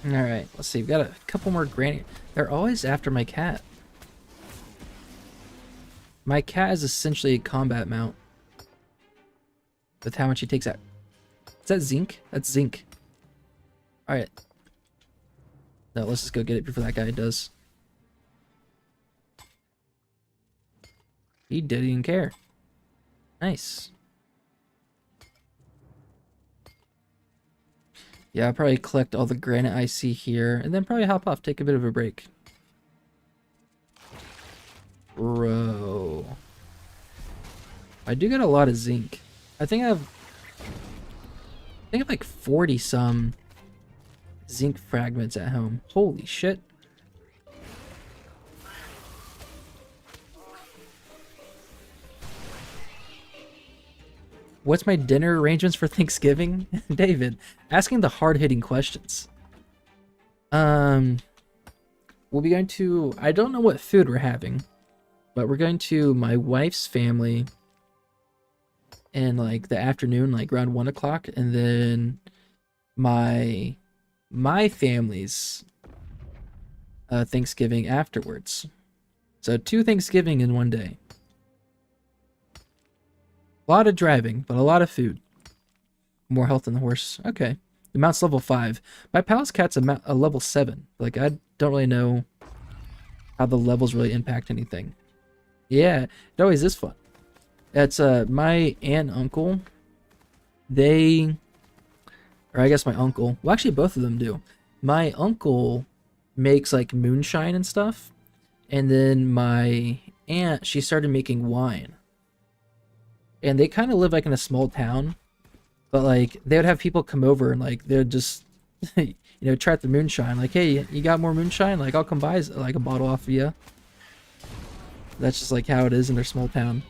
Alright, let's see. We've got a couple more granny. They're always after my cat. My cat is essentially a combat mount. With how much he takes out. Is that zinc? That's zinc. Alright. No, let's just go get it before that guy does. He didn't even care. Nice. Yeah, I'll probably collect all the granite I see here, and then probably hop off, take a bit of a break. Bro. I do get a lot of zinc. I think I have like 40 some zinc fragments at home. Holy shit. What's my dinner arrangements for Thanksgiving? David, asking the hard-hitting questions. We'll be going to, I don't know what food we're having, but we're going to my wife's family in like the afternoon, like around 1 o'clock, and then my family's Thanksgiving afterwards. So 2 Thanksgiving in one day. A lot of driving, but a lot of food. More health than the horse. Okay. The mount's level 5. My palace cat's a level 7. Like, I don't really know how the levels really impact anything. Yeah, it always is fun. It's my aunt and uncle. They, or I guess my uncle. Well, actually, both of them do. My uncle makes like moonshine and stuff. And then my aunt, she started making wine. And they kind of live like in a small town, but like they would have people come over and like they'd just, you know, try out the moonshine. Like, hey, you got more moonshine? Like, I'll come buy like a bottle off of you. That's just like how it is in their small town.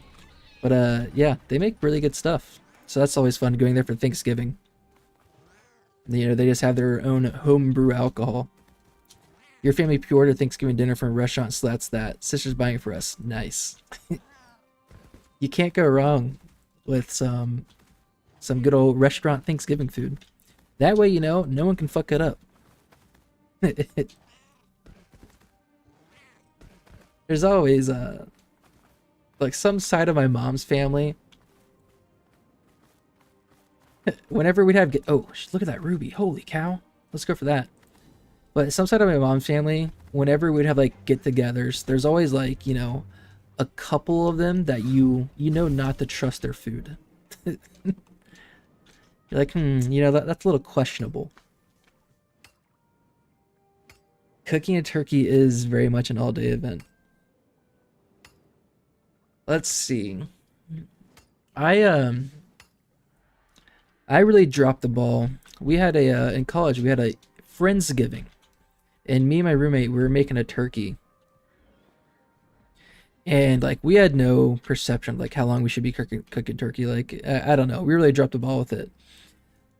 But yeah, they make really good stuff. So that's always fun going there for Thanksgiving. You know, they just have their own homebrew alcohol. Your family pre-ordered Thanksgiving dinner from a restaurant, so that's that. Sister's buying it for us. Nice. You can't go wrong with some good old restaurant Thanksgiving food. That way, you know, no one can fuck it up. There's always like some side of my mom's family. Whenever we'd have oh, look at that ruby. Holy cow. Let's go for that. But some side of my mom's family, whenever we'd have like get-togethers, there's always like, you know, a couple of them that you know not to trust their food. You're like, you know, that's a little questionable. Cooking a turkey is very much an all-day event. Let's see. I really dropped the ball. We had a in college we had a Friendsgiving, and me and my roommate, we were making a turkey. And like we had no perception of like how long we should be cooking turkey. Like I don't know, we really dropped the ball with it.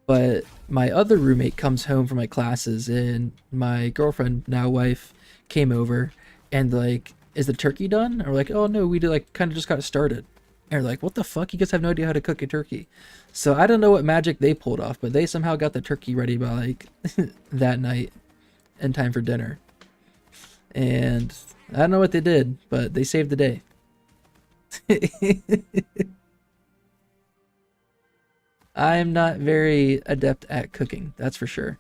But my other roommate comes home from my classes, and my girlfriend, now wife, came over and like, is the turkey done? And we're like, oh no, we did like kind of just got started. And we're like, what the fuck? You guys have no idea how to cook a turkey. So I don't know what magic they pulled off, but they somehow got the turkey ready by like that night in time for dinner. And I don't know what they did, but they saved the day. I'm not very adept at cooking, that's for sure.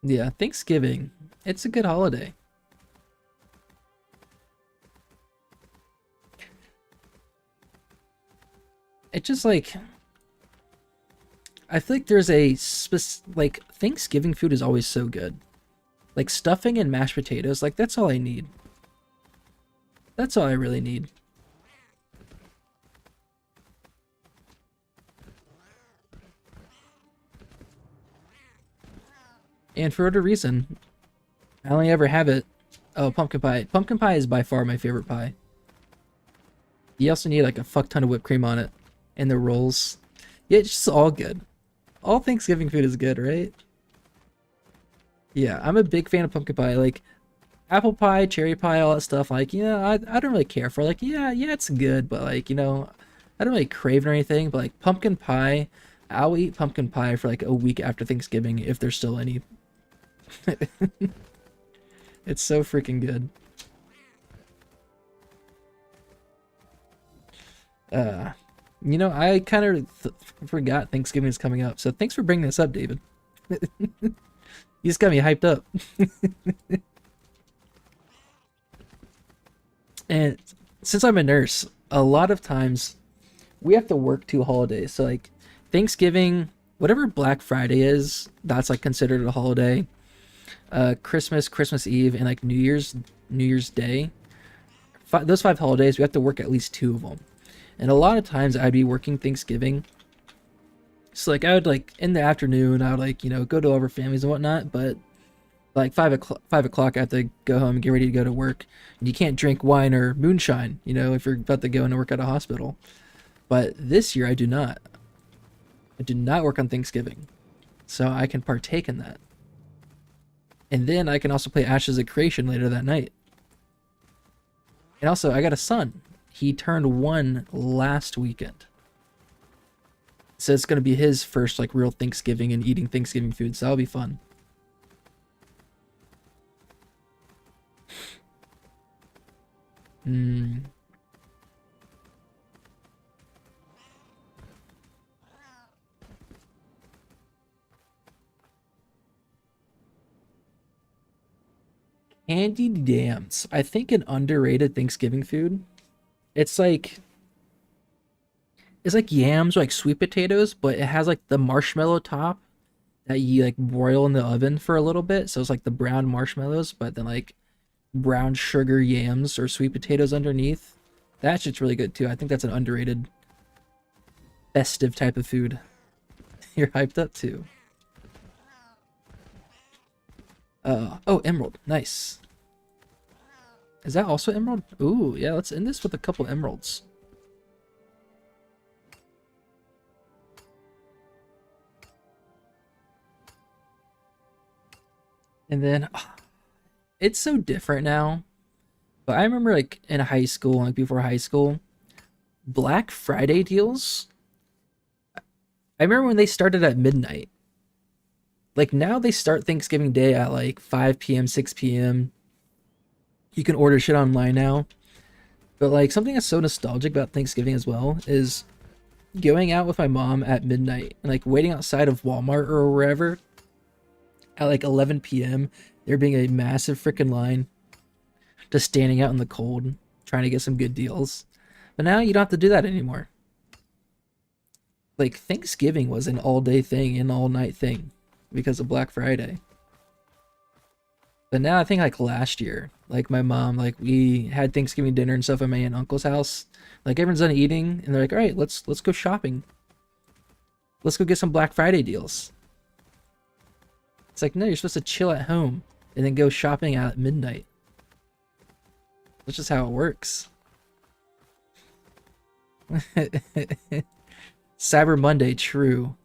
Yeah, Thanksgiving. It's a good holiday. It just like, I feel like there's a like Thanksgiving food is always so good. Like stuffing and mashed potatoes, like that's all I need. That's all I really need. And for whatever reason, I only ever have it. Oh, pumpkin pie. Pumpkin pie is by far my favorite pie. You also need like a fuck ton of whipped cream on it. And the rolls. Yeah, it's just all good. All Thanksgiving food is good, right? Yeah, I'm a big fan of pumpkin pie. Like apple pie, cherry pie, all that stuff. Like, I don't really care for. Like, yeah, it's good, but like, I don't really crave it or anything. But like pumpkin pie, I'll eat pumpkin pie for like a week after Thanksgiving if there's still any. It's so freaking good. Uh, I kind of forgot Thanksgiving is coming up. So thanks for bringing this up, David. You just got me hyped up. And since I'm a nurse, a lot of times we have to work 2 holidays. So like Thanksgiving, whatever Black Friday is, that's like considered a holiday. Christmas, Christmas Eve, and like New Year's Day. Those 5 holidays, we have to work at least 2 of them. And a lot of times I'd be working Thanksgiving. So like I would like in the afternoon, I would like, go to all of our families and whatnot, but like 5 o'clock I have to go home and get ready to go to work. And you can't drink wine or moonshine, if you're about to go into work at a hospital. But this year I do not. I do not work on Thanksgiving. So I can partake in that. And then I can also play Ashes of Creation later that night. And also I got a son. He turned 1 last weekend. So it's going to be his first like real Thanksgiving and eating Thanksgiving food. So that'll be fun. Candied yams. I think an underrated Thanksgiving food. It's like yams or like sweet potatoes, but it has like the marshmallow top that you like broil in the oven for a little bit. So it's like the brown marshmallows, but then like brown sugar yams or sweet potatoes underneath. That shit's really good too. I think that's an underrated festive type of food. You're hyped up too. Oh, emerald. Nice. Is that also emerald? Ooh, yeah, let's end this with a couple emeralds. And then it's so different now. But I remember like in high school, like before high school, Black Friday deals. I remember when they started at midnight. Like now they start Thanksgiving Day at like 5 p.m., 6 p.m. You can order shit online now. But like something that's so nostalgic about Thanksgiving as well is going out with my mom at midnight and like waiting outside of Walmart or wherever at like 11 p.m. There being a massive freaking line, just standing out in the cold trying to get some good deals. But now you don't have to do that anymore. Like Thanksgiving was an all-day thing, an all-night thing because of Black Friday. But now I think like last year, like my mom, like we had Thanksgiving dinner and stuff at my aunt and uncle's house. Like everyone's done eating and they're like, all right, let's go shopping. Let's go get some Black Friday deals. It's like, no, you're supposed to chill at home and then go shopping at midnight. That's just how it works. Cyber Monday, true.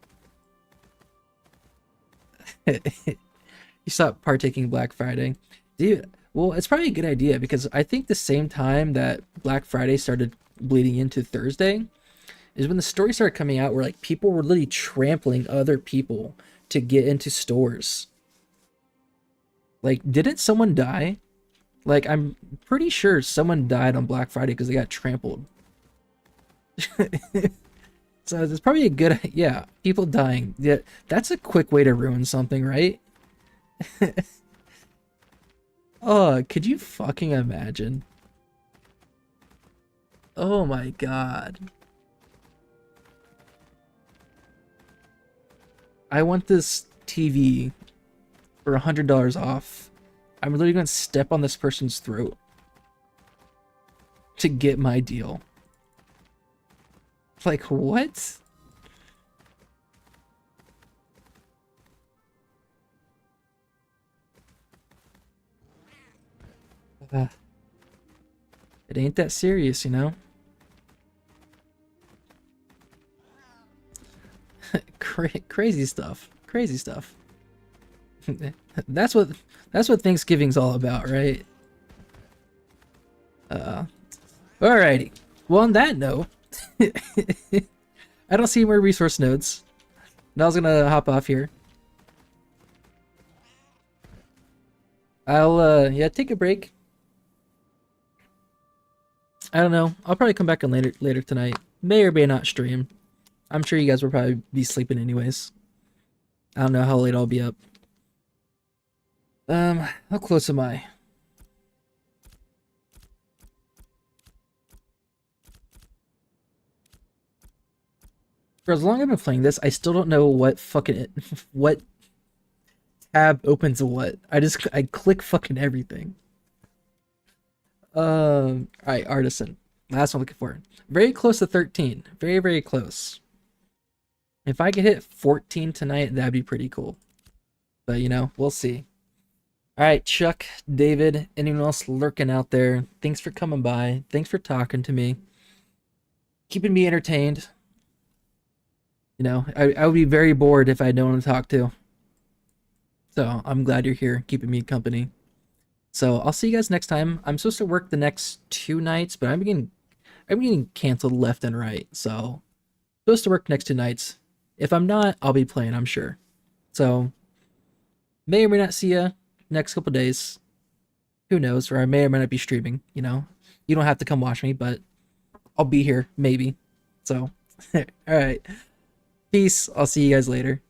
You stop partaking Black Friday. Dude, well, it's probably a good idea because I think the same time that Black Friday started bleeding into Thursday is when the stories started coming out where like people were literally trampling other people to get into stores. Like, didn't someone die? Like, I'm pretty sure someone died on Black Friday because they got trampled. So it's probably a good, yeah, people dying. Yeah, that's a quick way to ruin something, right? Oh, could you fucking imagine? Oh my god. I want this TV for $100 off. I'm literally gonna step on this person's throat to get my deal. Like, what? It ain't that serious, you know? Crazy stuff. Crazy stuff. That's what Thanksgiving's all about, right? Alrighty. Well, on that note, I don't see more resource nodes. Now I was gonna hop off here. I'll yeah, take a break. I don't know. I'll probably come back on later tonight. May or may not stream. I'm sure you guys will probably be sleeping anyways. I don't know how late I'll be up. How close am I? For as long as I've been playing this, I still don't know what fucking what tab opens what. I click fucking everything. Alright, Artisan. Last one I'm looking for. Very close to 13. Very, very close. If I could hit 14 tonight, that'd be pretty cool. But, you know, we'll see. Alright, Chuck, David, anyone else lurking out there, thanks for coming by. Thanks for talking to me. Keeping me entertained. You know, I would be very bored if I had no one to talk to. So, I'm glad you're here, keeping me company. So, I'll see you guys next time. I'm supposed to work the next 2 nights, but I'm getting canceled left and right. So, supposed to work next 2 nights. If I'm not, I'll be playing, I'm sure. So, may or may not see you next couple days. Who knows? Or I may or may not be streaming, you know. You don't have to come watch me, but I'll be here, maybe. So, alright. Peace. I'll see you guys later.